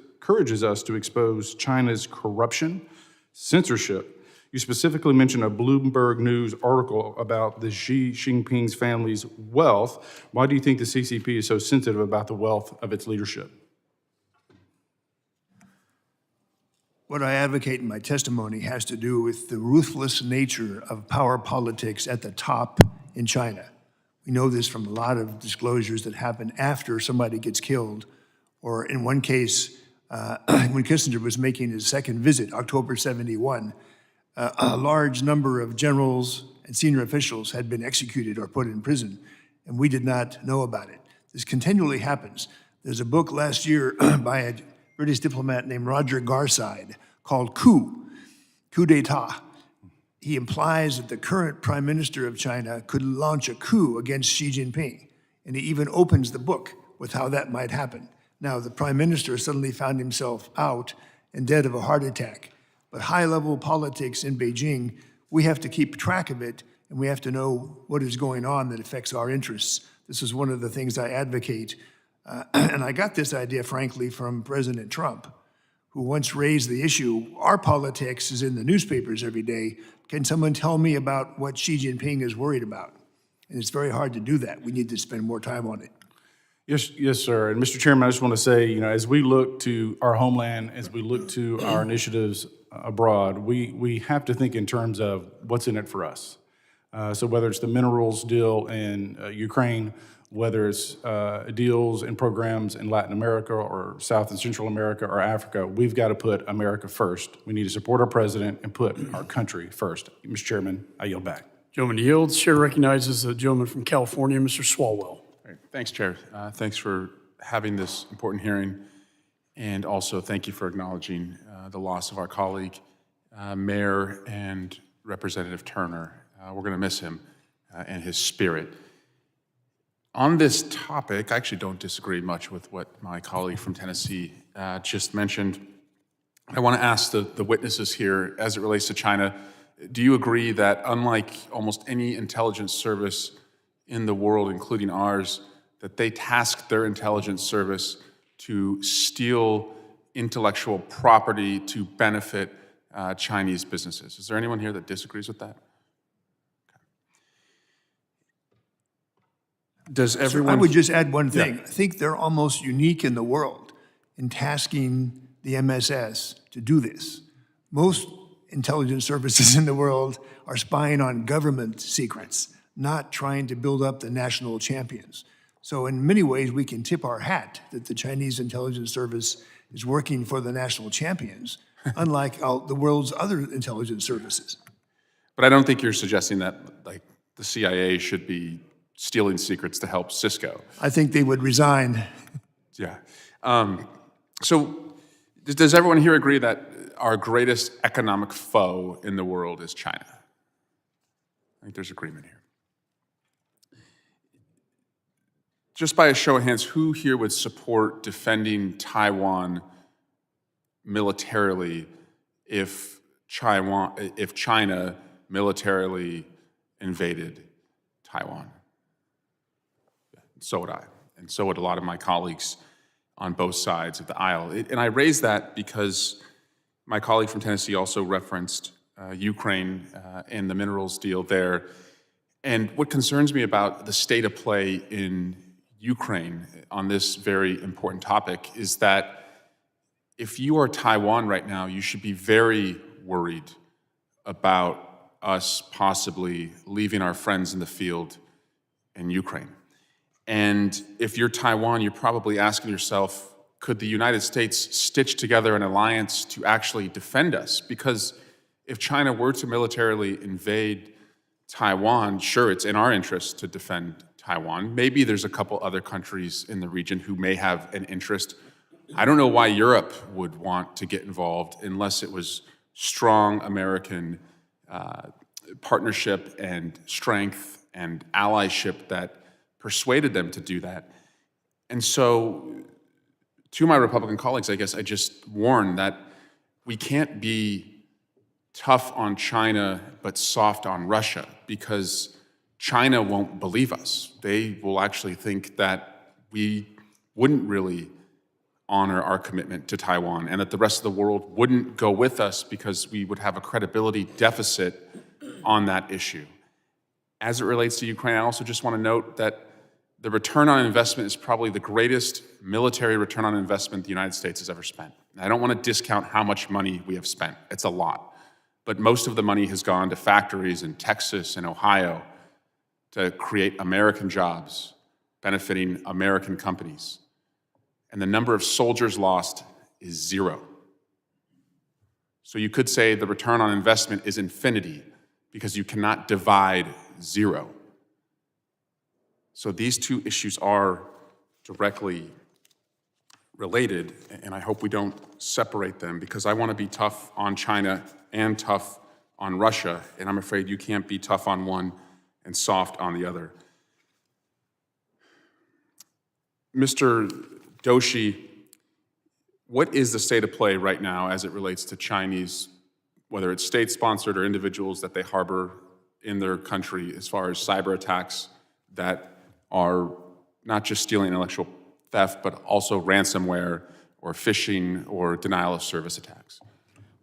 us to expose China's corruption, censorship. You specifically mentioned a Bloomberg News article about the Xi Jinping's family's wealth. Why do you think the CCP is so sensitive about the wealth of its leadership? What I advocate in my testimony has to do with the ruthless nature of power politics at the top in China. We know this from a lot of disclosures that happen after somebody gets killed, or in one case, when Kissinger was making his second visit, October 71, a large number of generals and senior officials had been executed or put in prison, and we did not know about it. This continually happens. There's a book last year by a British diplomat named Roger Garside called Coup d'etat. He implies that the current prime minister of China could launch a coup against Xi Jinping, and he even opens the book with how that might happen. Now, the prime minister suddenly found himself out and dead of a heart attack. But high-level politics in Beijing, we have to keep track of it, and we have to know what is going on that affects our interests. This is one of the things I advocate. And I got this idea, frankly, from President Trump, who once raised the issue, our politics is in the newspapers every day. Can someone tell me about what Xi Jinping is worried about? And it's very hard to do that. We need to spend more time on it. Yes, sir. And Mr. Chairman, I just want to say, as we look to our homeland, as we look to our initiatives abroad, we have to think in terms of what's in it for us. So whether it's the minerals deal in Ukraine, whether it's deals and programs in Latin America or South and Central America or Africa, we've got to put America first. We need to support our president and put our country first. Mr. Chairman, I yield back. Gentleman yields. Chair recognizes the gentleman from California, Mr. Swalwell. Thanks, Chair. Thanks for having this important hearing, and also thank you for acknowledging the loss of our colleague, Mayor and Representative Turner. We're going to miss him and his spirit. On this topic, I actually don't disagree much with what my colleague from Tennessee just mentioned. I want to ask the witnesses here, as it relates to China, do you agree that unlike almost any intelligence service in the world, including ours, that they task their intelligence service to steal intellectual property to benefit Chinese businesses? Is there anyone here that disagrees with that? Okay. Does Sir, everyone? I would just add one thing. I think they're almost unique in the world in tasking the MSS to do this. Most intelligence services in the world are spying on government secrets, not trying to build up the national champions. So in many ways, we can tip our hat that the Chinese intelligence service is working for the national champions, unlike the world's other intelligence services. But I don't think you're suggesting that like the CIA should be stealing secrets to help Cisco. I think they would resign. Yeah. So does everyone here agree that our greatest economic foe in the world is China? I think there's agreement here. Just by a show of hands, who here would support defending Taiwan militarily if China militarily invaded Taiwan? So would I, and so would a lot of my colleagues on both sides of the aisle. And I raise that because my colleague from Tennessee also referenced Ukraine and the minerals deal there. And what concerns me about the state of play in Ukraine on this very important topic is that if you are Taiwan right now, you should be very worried about us possibly leaving our friends in the field in Ukraine. And if you're Taiwan, you're probably asking yourself, could the United States stitch together an alliance to actually defend us? Because if China were to militarily invade Taiwan, sure, it's in our interest to defend Taiwan. Maybe there's a couple other countries in the region who may have an interest. I don't know why Europe would want to get involved unless it was strong American partnership and strength and allyship that persuaded them to do that. And so, to my Republican colleagues, I guess I just warn that we can't be tough on China but soft on Russia, because China won't believe us. They will actually think that we wouldn't really honor our commitment to Taiwan and that the rest of the world wouldn't go with us because we would have a credibility deficit on that issue. As it relates to Ukraine, I also just want to note that the return on investment is probably the greatest military return on investment the United States has ever spent. I don't want to discount how much money we have spent. It's a lot. But most of the money has gone to factories in Texas and Ohio to create American jobs, benefiting American companies. And the number of soldiers lost is 0. So you could say the return on investment is infinity because you cannot divide 0. So these two issues are directly related, and I hope we don't separate them, because I want to be tough on China and tough on Russia, and I'm afraid you can't be tough on one and soft on the other. Mr. Doshi, what is the state of play right now as it relates to Chinese, whether it's state-sponsored or individuals that they harbor in their country, as far as cyber attacks that are not just stealing intellectual theft, but also ransomware or phishing or denial of service attacks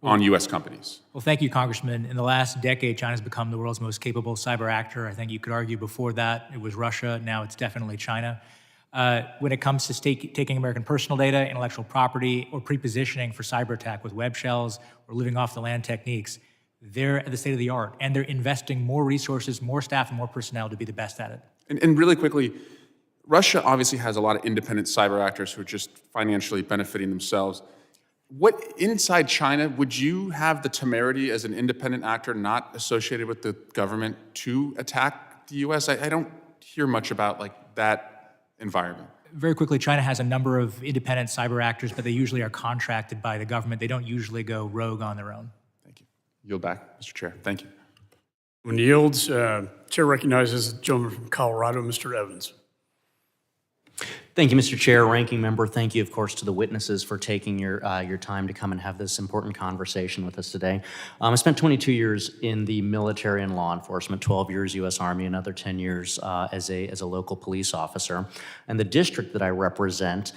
on U.S. companies? Well, thank you, Congressman. In the last decade, China's become the world's most capable cyber actor. I think you could argue before that it was Russia. Now it's definitely China. When it comes to taking American personal data, intellectual property, or pre-positioning for cyber attack with web shells or living off the land techniques, they're at the state of the art, and they're investing more resources, more staff, and more personnel to be the best at it. And really quickly, Russia obviously has a lot of independent cyber actors who are just financially benefiting themselves. What, inside China, would you have the temerity as an independent actor not associated with the government to attack the U.S.? I don't hear much about like that environment. Very quickly, China has a number of independent cyber actors, but they usually are contracted by the government. They don't usually go rogue on their own. Thank you. Yield back, Mr. Chair. Thank you. When he yields, Chair recognizes the gentleman from Colorado, Mr. Evans. Thank you, Mr. Chair, Ranking Member. Thank you, of course, to the witnesses for taking your time to come and have this important conversation with us today. I spent 22 years in the military and law enforcement, 12 years U.S. Army, another 10 years as a local police officer. And the district that I represent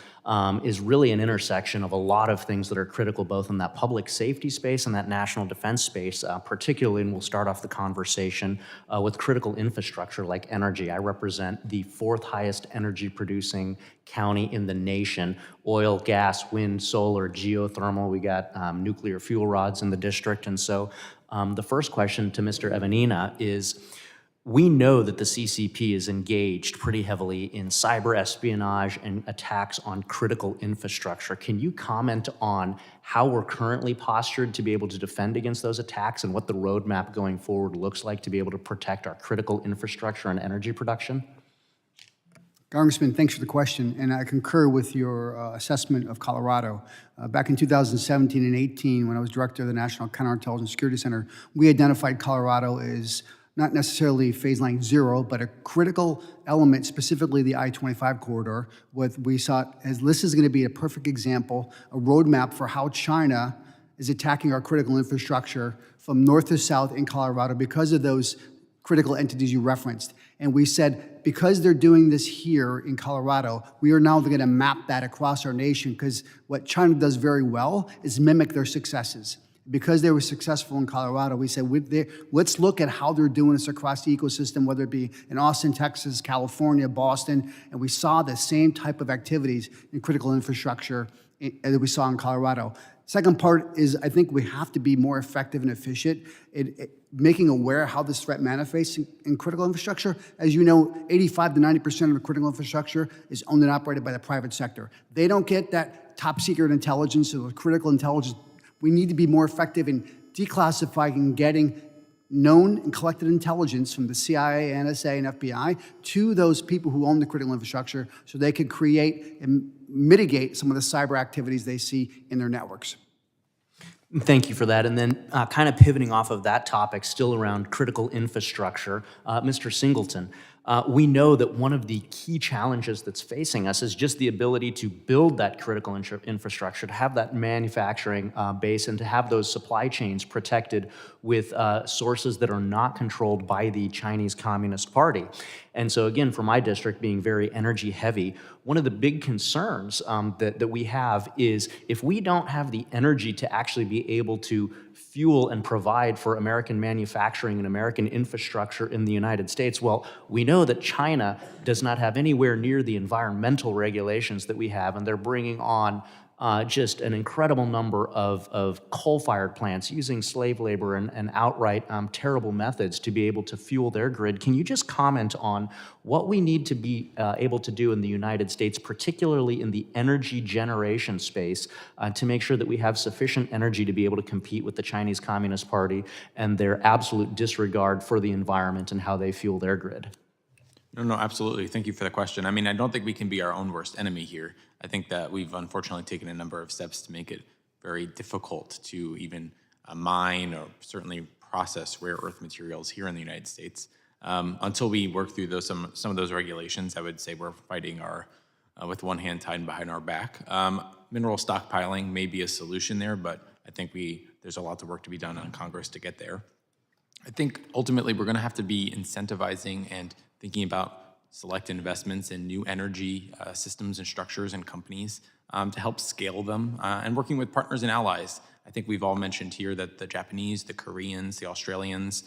is really an intersection of a lot of things that are critical both in that public safety space and that national defense space, particularly, and we'll start off the conversation with critical infrastructure like energy. I represent the 4th highest energy producing county in the nation: oil, gas, wind, solar, geothermal. We got nuclear fuel rods in the district. And so the first question to Mr. Evanina is, we know that the CCP is engaged pretty heavily in cyber espionage and attacks on critical infrastructure. Can you comment on how we're currently postured to be able to defend against those attacks and what the roadmap going forward looks like to be able to protect our critical infrastructure and energy production? Congressman, thanks for the question, and I concur with your assessment of Colorado. Back in 2017 and 18, when I was director of the National Counterintelligence Security Center, we identified Colorado as not necessarily phase line 0, but a critical element, specifically the I-25 corridor. What we saw as this is going to be a perfect example, a roadmap for how China is attacking our critical infrastructure from north to south in Colorado because of those critical entities you referenced. And we said, because they're doing this here in Colorado, we are now going to map that across our nation, because what China does very well is mimic their successes. Because they were successful in Colorado, we said, let's look at how they're doing this across the ecosystem, whether it be in Austin, Texas, California, Boston, and we saw the same type of activities in critical infrastructure that we saw in Colorado. Second part is, I think we have to be more effective and efficient in making aware how this threat manifests in critical infrastructure. As you know, 85 to 90% of the critical infrastructure is owned and operated by the private sector. They don't get that top secret intelligence or critical intelligence. We need to be more effective in declassifying and getting known and collected intelligence from the CIA, NSA, and FBI to those people who own the critical infrastructure so they can create and mitigate some of the cyber activities they see in their networks. Thank you for that. And then kind of pivoting off of that topic, still around critical infrastructure, Mr. Singleton, we know that one of the key challenges that's facing us is just the ability to build that critical infrastructure, to have that manufacturing base, and to have those supply chains protected with sources that are not controlled by the Chinese Communist Party. And so again, for my district being very energy heavy, one of the big concerns that we have is if we don't have the energy to actually be able to fuel and provide for American manufacturing and American infrastructure in the United States, well, we know that China does not have anywhere near the environmental regulations that we have, and they're bringing on just an incredible number of coal-fired plants using slave labor and outright terrible methods to be able to fuel their grid. Can you just comment on what we need to be able to do in the United States, particularly in the energy generation space, to make sure that we have sufficient energy to be able to compete with the Chinese Communist Party and their absolute disregard for the environment and how they fuel their grid? No, absolutely. Thank you for the question. I mean, I don't think we can be our own worst enemy here. I think that we've unfortunately taken a number of steps to make it very difficult to even mine or certainly process rare earth materials here in the United States. Until we work through some of those regulations, I would say we're fighting with one hand tied behind our back. Mineral stockpiling may be a solution there, but I think there's a lot of work to be done on Congress to get there. I think ultimately we're going to have to be incentivizing and thinking about select investments in new energy systems and structures and companies to help scale them, and working with partners and allies. I think we've all mentioned here that the Japanese, the Koreans, the Australians,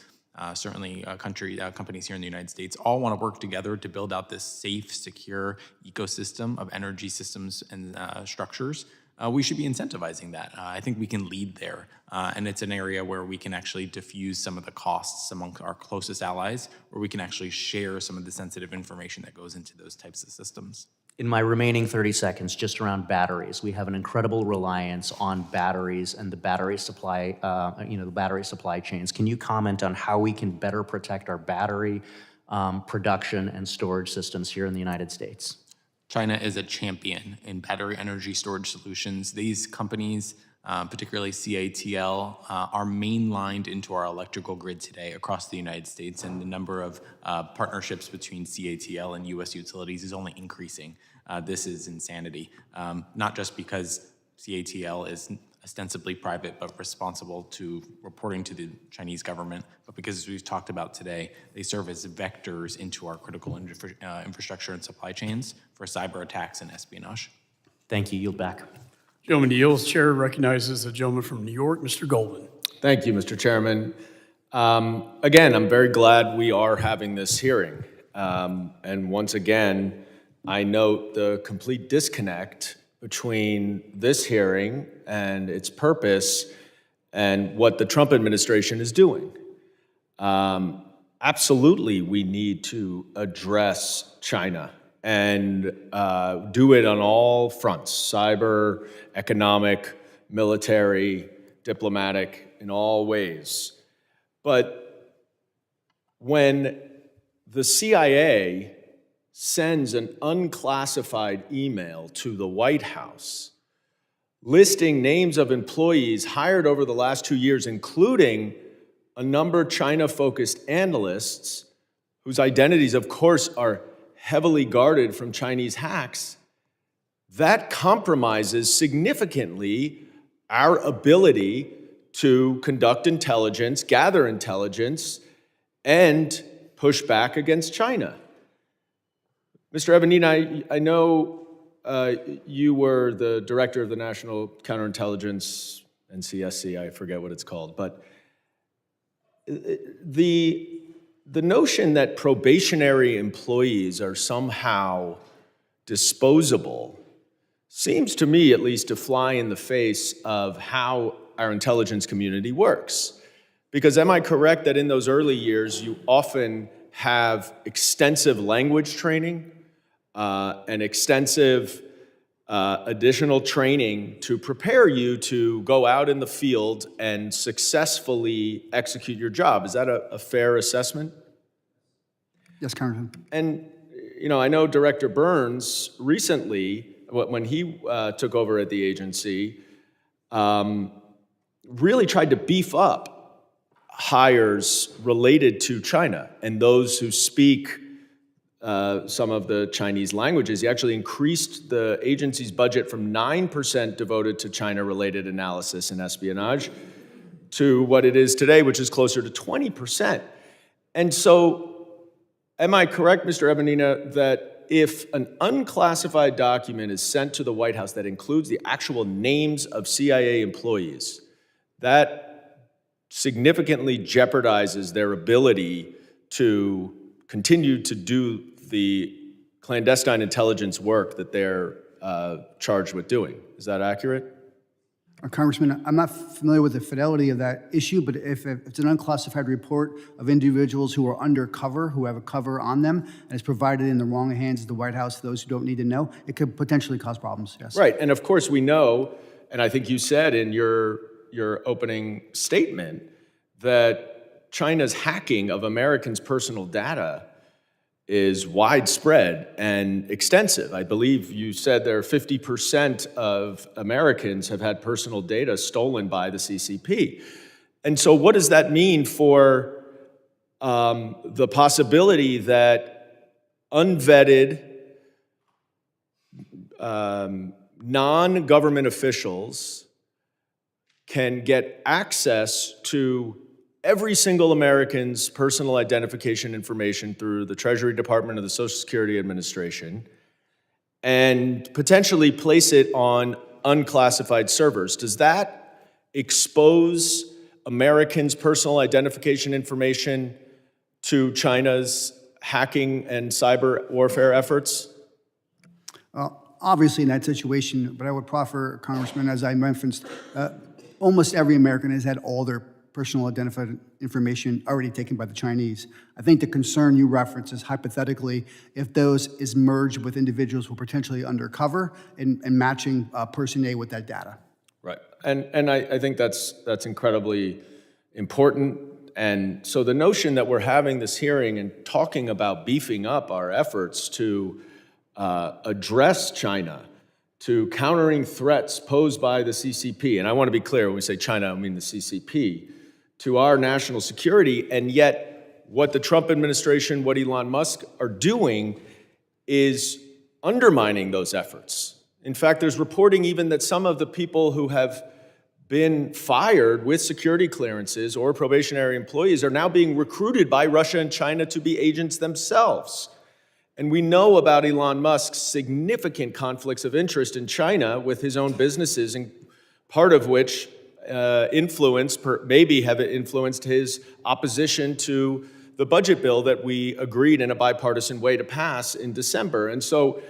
certainly companies here in the United States, all want to work together to build out this safe, secure ecosystem of energy systems and structures. We should be incentivizing that. I think we can lead there. And it's an area where we can actually diffuse some of the costs among our closest allies, where we can actually share some of the sensitive information that goes into those types of systems. In my remaining 30 seconds, just around batteries, we have an incredible reliance on batteries and the battery supply, the battery supply chains. Can you comment on how we can better protect our battery production and storage systems here in the United States? China is a champion in battery energy storage solutions. These companies, particularly CATL, are mainlined into our electrical grid today across the United States, and the number of partnerships between CATL and U.S. utilities is only increasing. This is insanity, not just because CATL is ostensibly private but responsible to reporting to the Chinese government, but because, as we've talked about today, they serve as vectors into our critical infrastructure and supply chains for cyber attacks and espionage. Thank you. Yield back. Gentleman yields. Chair recognizes the gentleman from New York, Mr. Goldman. Thank you, Mr. Chairman. Again, I'm very glad we are having this hearing. And once again, I note the complete disconnect between this hearing and its purpose and what the Trump administration is doing. Absolutely, we need to address China and do it on all fronts: cyber, economic, military, diplomatic, in all ways. But when the CIA sends an unclassified email to the White House listing names of employees hired over the last 2 years, including a number of China-focused analysts whose identities, of course, are heavily guarded from Chinese hacks, that compromises significantly our ability to conduct intelligence, gather intelligence, and push back against China. Mr. Evanina, I know you were the director of the National Counterintelligence, NCSC, I forget what it's called, but the notion that probationary employees are somehow disposable seems to me at least to fly in the face of how our intelligence community works. Because am I correct that in those early years you often have extensive language training and extensive additional training to prepare you to go out in the field and successfully execute your job? Is that a fair assessment? Yes, Congressman. And, you know, I know Director Burns recently, when he took over at the agency, really tried to beef up hires related to China and those who speak some of the Chinese languages. He actually increased the agency's budget from 9% devoted to China-related analysis and espionage to what it is today, which is closer to 20%. And so, am I correct, Mr. Evanina, that if an unclassified document is sent to the White House that includes the actual names of CIA employees, that significantly jeopardizes their ability to continue to do the clandestine intelligence work that they're charged with doing? Is that accurate? Congressman, I'm not familiar with the fidelity of that issue, but if it's an unclassified report of individuals who are undercover, who have a cover on them, and it's provided in the wrong hands of the White House, those who don't need to know, it could potentially cause problems, yes. Right, and of course we know, and I think you said in your opening statement, that China's hacking of Americans' personal data is widespread and extensive. I believe you said there are 50% of Americans have had personal data stolen by the CCP. And so what does that mean for the possibility that unvetted non-government officials can get access to every single American's personal identification information through the Treasury Department of the Social Security Administration and potentially place it on unclassified servers? Does that expose Americans' personal identification information to China's hacking and cyber warfare efforts? Obviously in that situation, but I would proffer, Congressman, as I referenced, almost every American has had all their personal identified information already taken by the Chinese. I think the concern you reference is hypothetically if those is merged with individuals who are potentially undercover and matching person A with that data. Right, and I think that's incredibly important. And so the notion that we're having this hearing and talking about beefing up our efforts to address China, to countering threats posed by the CCP, and I want to be clear, when we say China, I mean the CCP, to our national security, and yet what the Trump administration, what Elon Musk are doing is undermining those efforts. In fact, there's reporting even that some of the people who have been fired with security clearances or probationary employees are now being recruited by Russia and China to be agents themselves. And we know about Elon Musk's significant conflicts of interest in China with his own businesses, and part of which maybe have influenced his opposition to the budget bill that we agreed in a bipartisan way to pass in December. And so,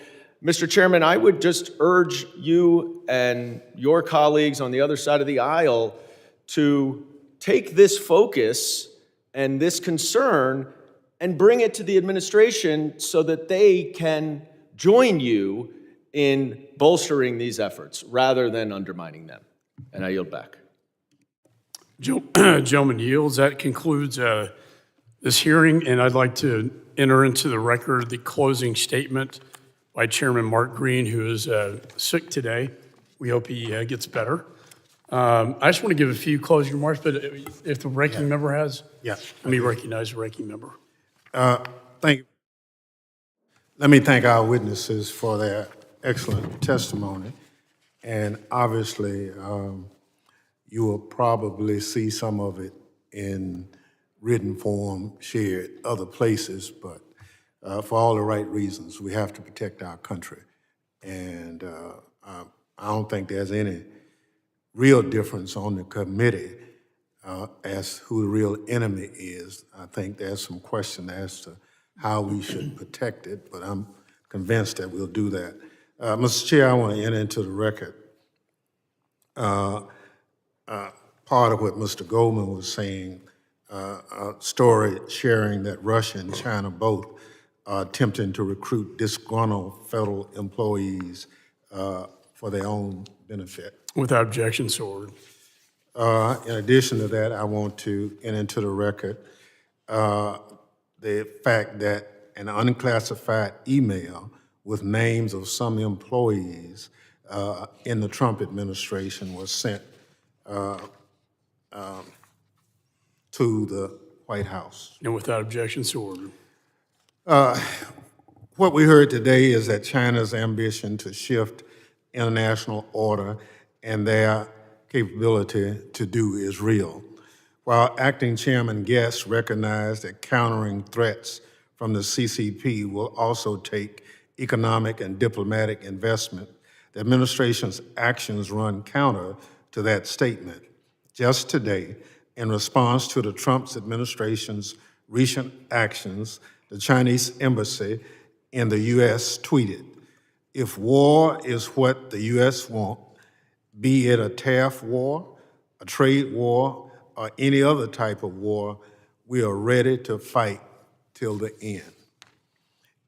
Mr. Chairman, I would just urge you and your colleagues on the other side of the aisle to take this focus and this concern and bring it to the administration so that they can join you in bolstering these efforts rather than undermining them. And I yield back. Gentleman yields. That concludes this hearing, and I'd like to enter into the record the closing statement by Chairman Mark Green, who is sick today. We hope he gets better. I just want to give a few closing remarks, but if the ranking member has, Yes. let me recognize the ranking member. Thank you. Let me thank our witnesses for their excellent testimony. And obviously, you will probably see some of it in written form shared other places, but for all the right reasons, we have to protect our country. And I don't think there's any real difference on the committee as who the real enemy is. I think there's some question as to how we should protect it, but I'm convinced that we'll do that. Mr. Chair, I want to enter into the record part of what Mr. Goldman was saying, a story sharing that Russia and China both are attempting to recruit disgruntled federal employees for their own benefit. Without objection, so ordered. In addition to that, I want to enter into the record the fact that an unclassified email with names of some employees in the Trump administration was sent to the White House. And without objection, so ordered. What we heard today is that China's ambition to shift international order and their capability to do is real. While Acting Chairman Guest recognized that countering threats from the CCP will also take economic and diplomatic investment, the administration's actions run counter to that statement. Just today, in response to the Trump administration's recent actions, the Chinese embassy in the U.S. tweeted, "If war is what the U.S. want, be it a tariff war, a trade war, or any other type of war, we are ready to fight till the end."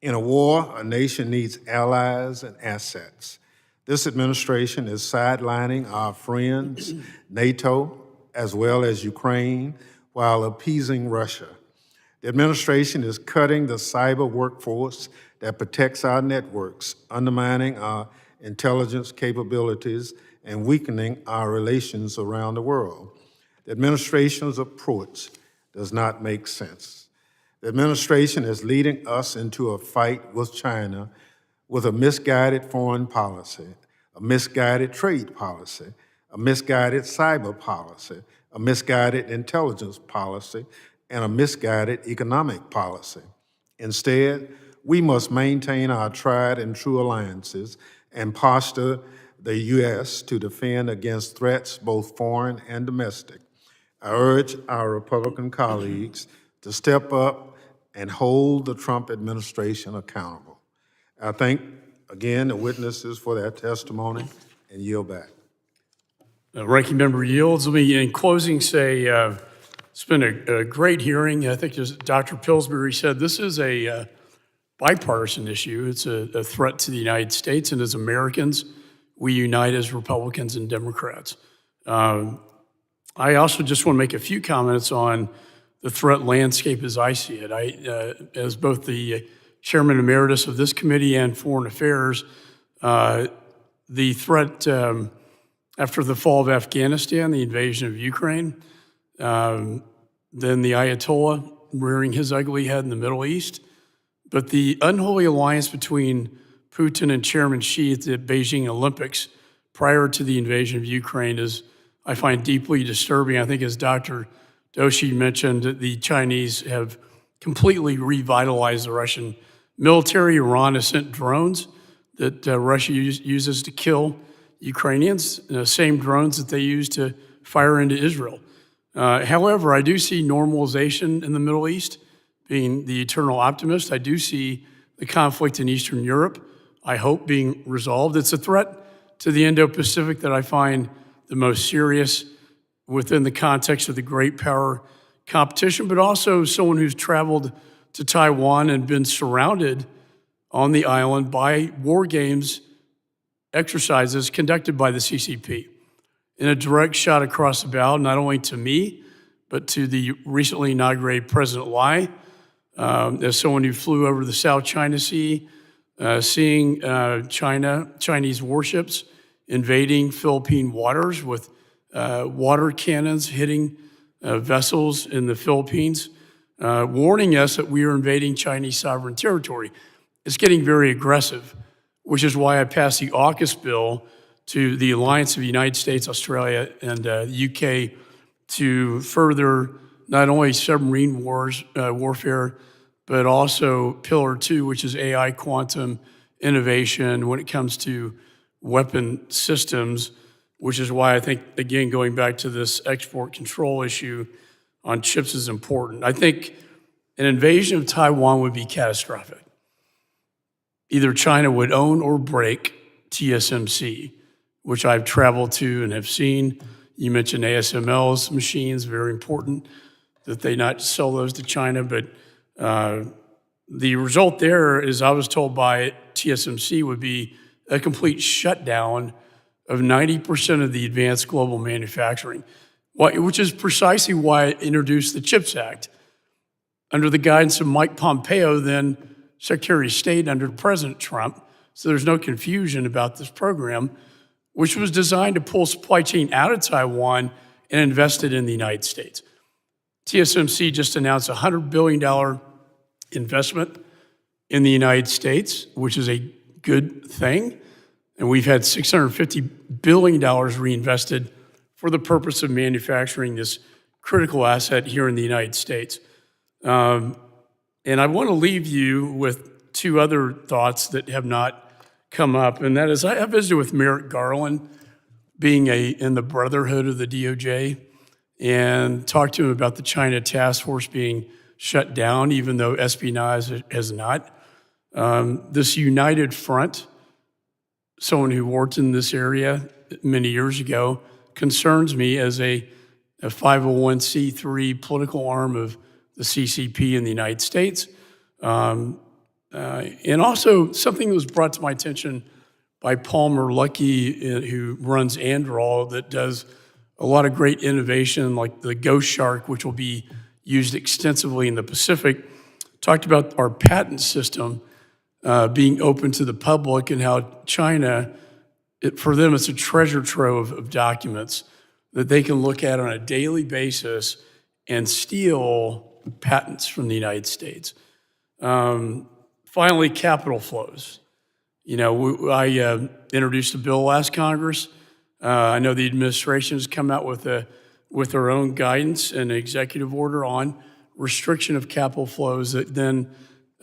In a war, a nation needs allies and assets. This administration is sidelining our friends, NATO, as well as Ukraine, while appeasing Russia. The administration is cutting the cyber workforce that protects our networks, undermining our intelligence capabilities, and weakening our relations around the world. The administration's approach does not make sense. The administration is leading us into a fight with China with a misguided foreign policy, a misguided trade policy, a misguided cyber policy, a misguided intelligence policy, and a misguided economic policy. Instead, we must maintain our tried and true alliances and posture the U.S. to defend against threats both foreign and domestic. I urge our Republican colleagues to step up and hold the Trump administration accountable. I thank, again, the witnesses for their testimony and yield back. Ranking member yields. Let me, in closing, say it's been a great hearing. I think, as Dr. Pillsbury said, this is a bipartisan issue. It's a threat to the United States, and as Americans, we unite as Republicans and Democrats. I also just want to make a few comments on the threat landscape as I see it. As both the chairman emeritus of this committee and Foreign Affairs, the threat after the fall of Afghanistan, the invasion of Ukraine, then the Ayatollah rearing his ugly head in the Middle East, but the unholy alliance between Putin and Chairman Xi at the Beijing Olympics prior to the invasion of Ukraine is, I find, deeply disturbing. I think, as Dr. Doshi mentioned, that the Chinese have completely revitalized the Russian military. Iran has sent drones that Russia uses to kill Ukrainians, the same drones that they use to fire into Israel. However, I do see normalization in the Middle East. Being the eternal optimist, I do see the conflict in Eastern Europe, I hope, being resolved. It's a threat to the Indo-Pacific that I find the most serious within the context of the great power competition, but also someone who's traveled to Taiwan and been surrounded on the island by war games exercises conducted by the CCP. In a direct shot across the bow, not only to me, but to the recently inaugurated President Lai, as someone who flew over the South China Sea, seeing Chinese warships invading Philippine waters with water cannons hitting vessels in the Philippines, warning us that we are invading Chinese sovereign territory. It's getting very aggressive, which is why I passed the AUKUS bill to the Alliance of the United States, Australia, and the UK to further not only submarine warfare, but also Pillar 2, which is AI quantum innovation when it comes to weapon systems, which is why I think, again, going back to this export control issue on chips is important. I think an invasion of Taiwan would be catastrophic. Either China would own or break TSMC, which I've traveled to and have seen. You mentioned ASML's machines, very important that they not sell those to China, but the result there is, I was told by TSMC, would be a complete shutdown of 90% of the advanced global manufacturing, which is precisely why I introduced the CHIPS Act. Under the guidance of Mike Pompeo, then Secretary of State under President Trump, so there's no confusion about this program, which was designed to pull supply chain out of Taiwan and invest it in the United States. TSMC just announced a $100 billion investment in the United States, which is a good thing. And we've had $650 billion reinvested for the purpose of manufacturing this critical asset here in the United States. And I want to leave you with two other thoughts that have not come up, and that is, I visited with Merrick Garland, being in the Brotherhood of the DOJ, and talked to him about the China task force being shut down, even though espionage has not. This united front, someone who worked in this area many years ago, concerns me as a 501c3 political arm of the CCP in the United States. And also something that was brought to my attention by Palmer Luckey, who runs Androl, that does a lot of great innovation, like the Ghost Shark, which will be used extensively in the Pacific, talked about our patent system being open to the public and how China, for them, it's a treasure trove of documents that they can look at on a daily basis and steal patents from the United States. Finally, capital flows. You know, I introduced a bill last Congress. I know the administration has come out with their own guidance and executive order on restriction of capital flows that then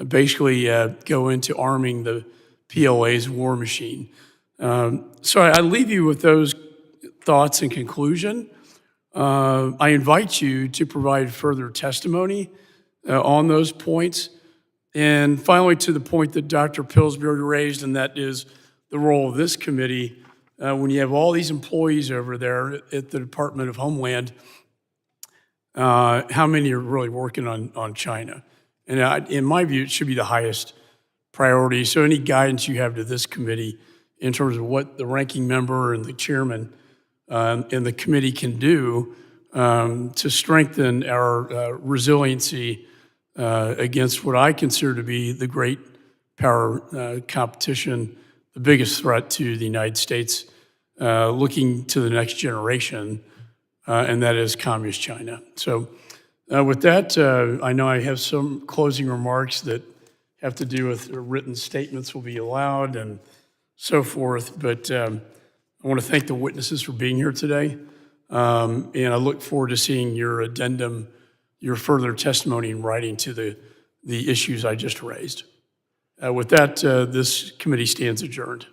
basically go into arming the PLA's war machine. So I leave you with those thoughts in conclusion. I invite you to provide further testimony on those points. And finally, to the point that Dr. Pillsbury raised, and that is the role of this committee, when you have all these employees over there at the Department of Homeland, how many are really working on China? And in my view, it should be the highest priority. So any guidance you have to this committee in terms of what the ranking member and the chairman and the committee can do to strengthen our resiliency against what I consider to be the great power competition, the biggest threat to the United States, looking to the next generation, and that is Communist China. So with that, I know I have some closing remarks that have to do with written statements will be allowed and so forth. But I want to thank the witnesses for being here today. And I look forward to seeing your addendum, your further testimony in writing to the issues I just raised. With that, this committee stands adjourned.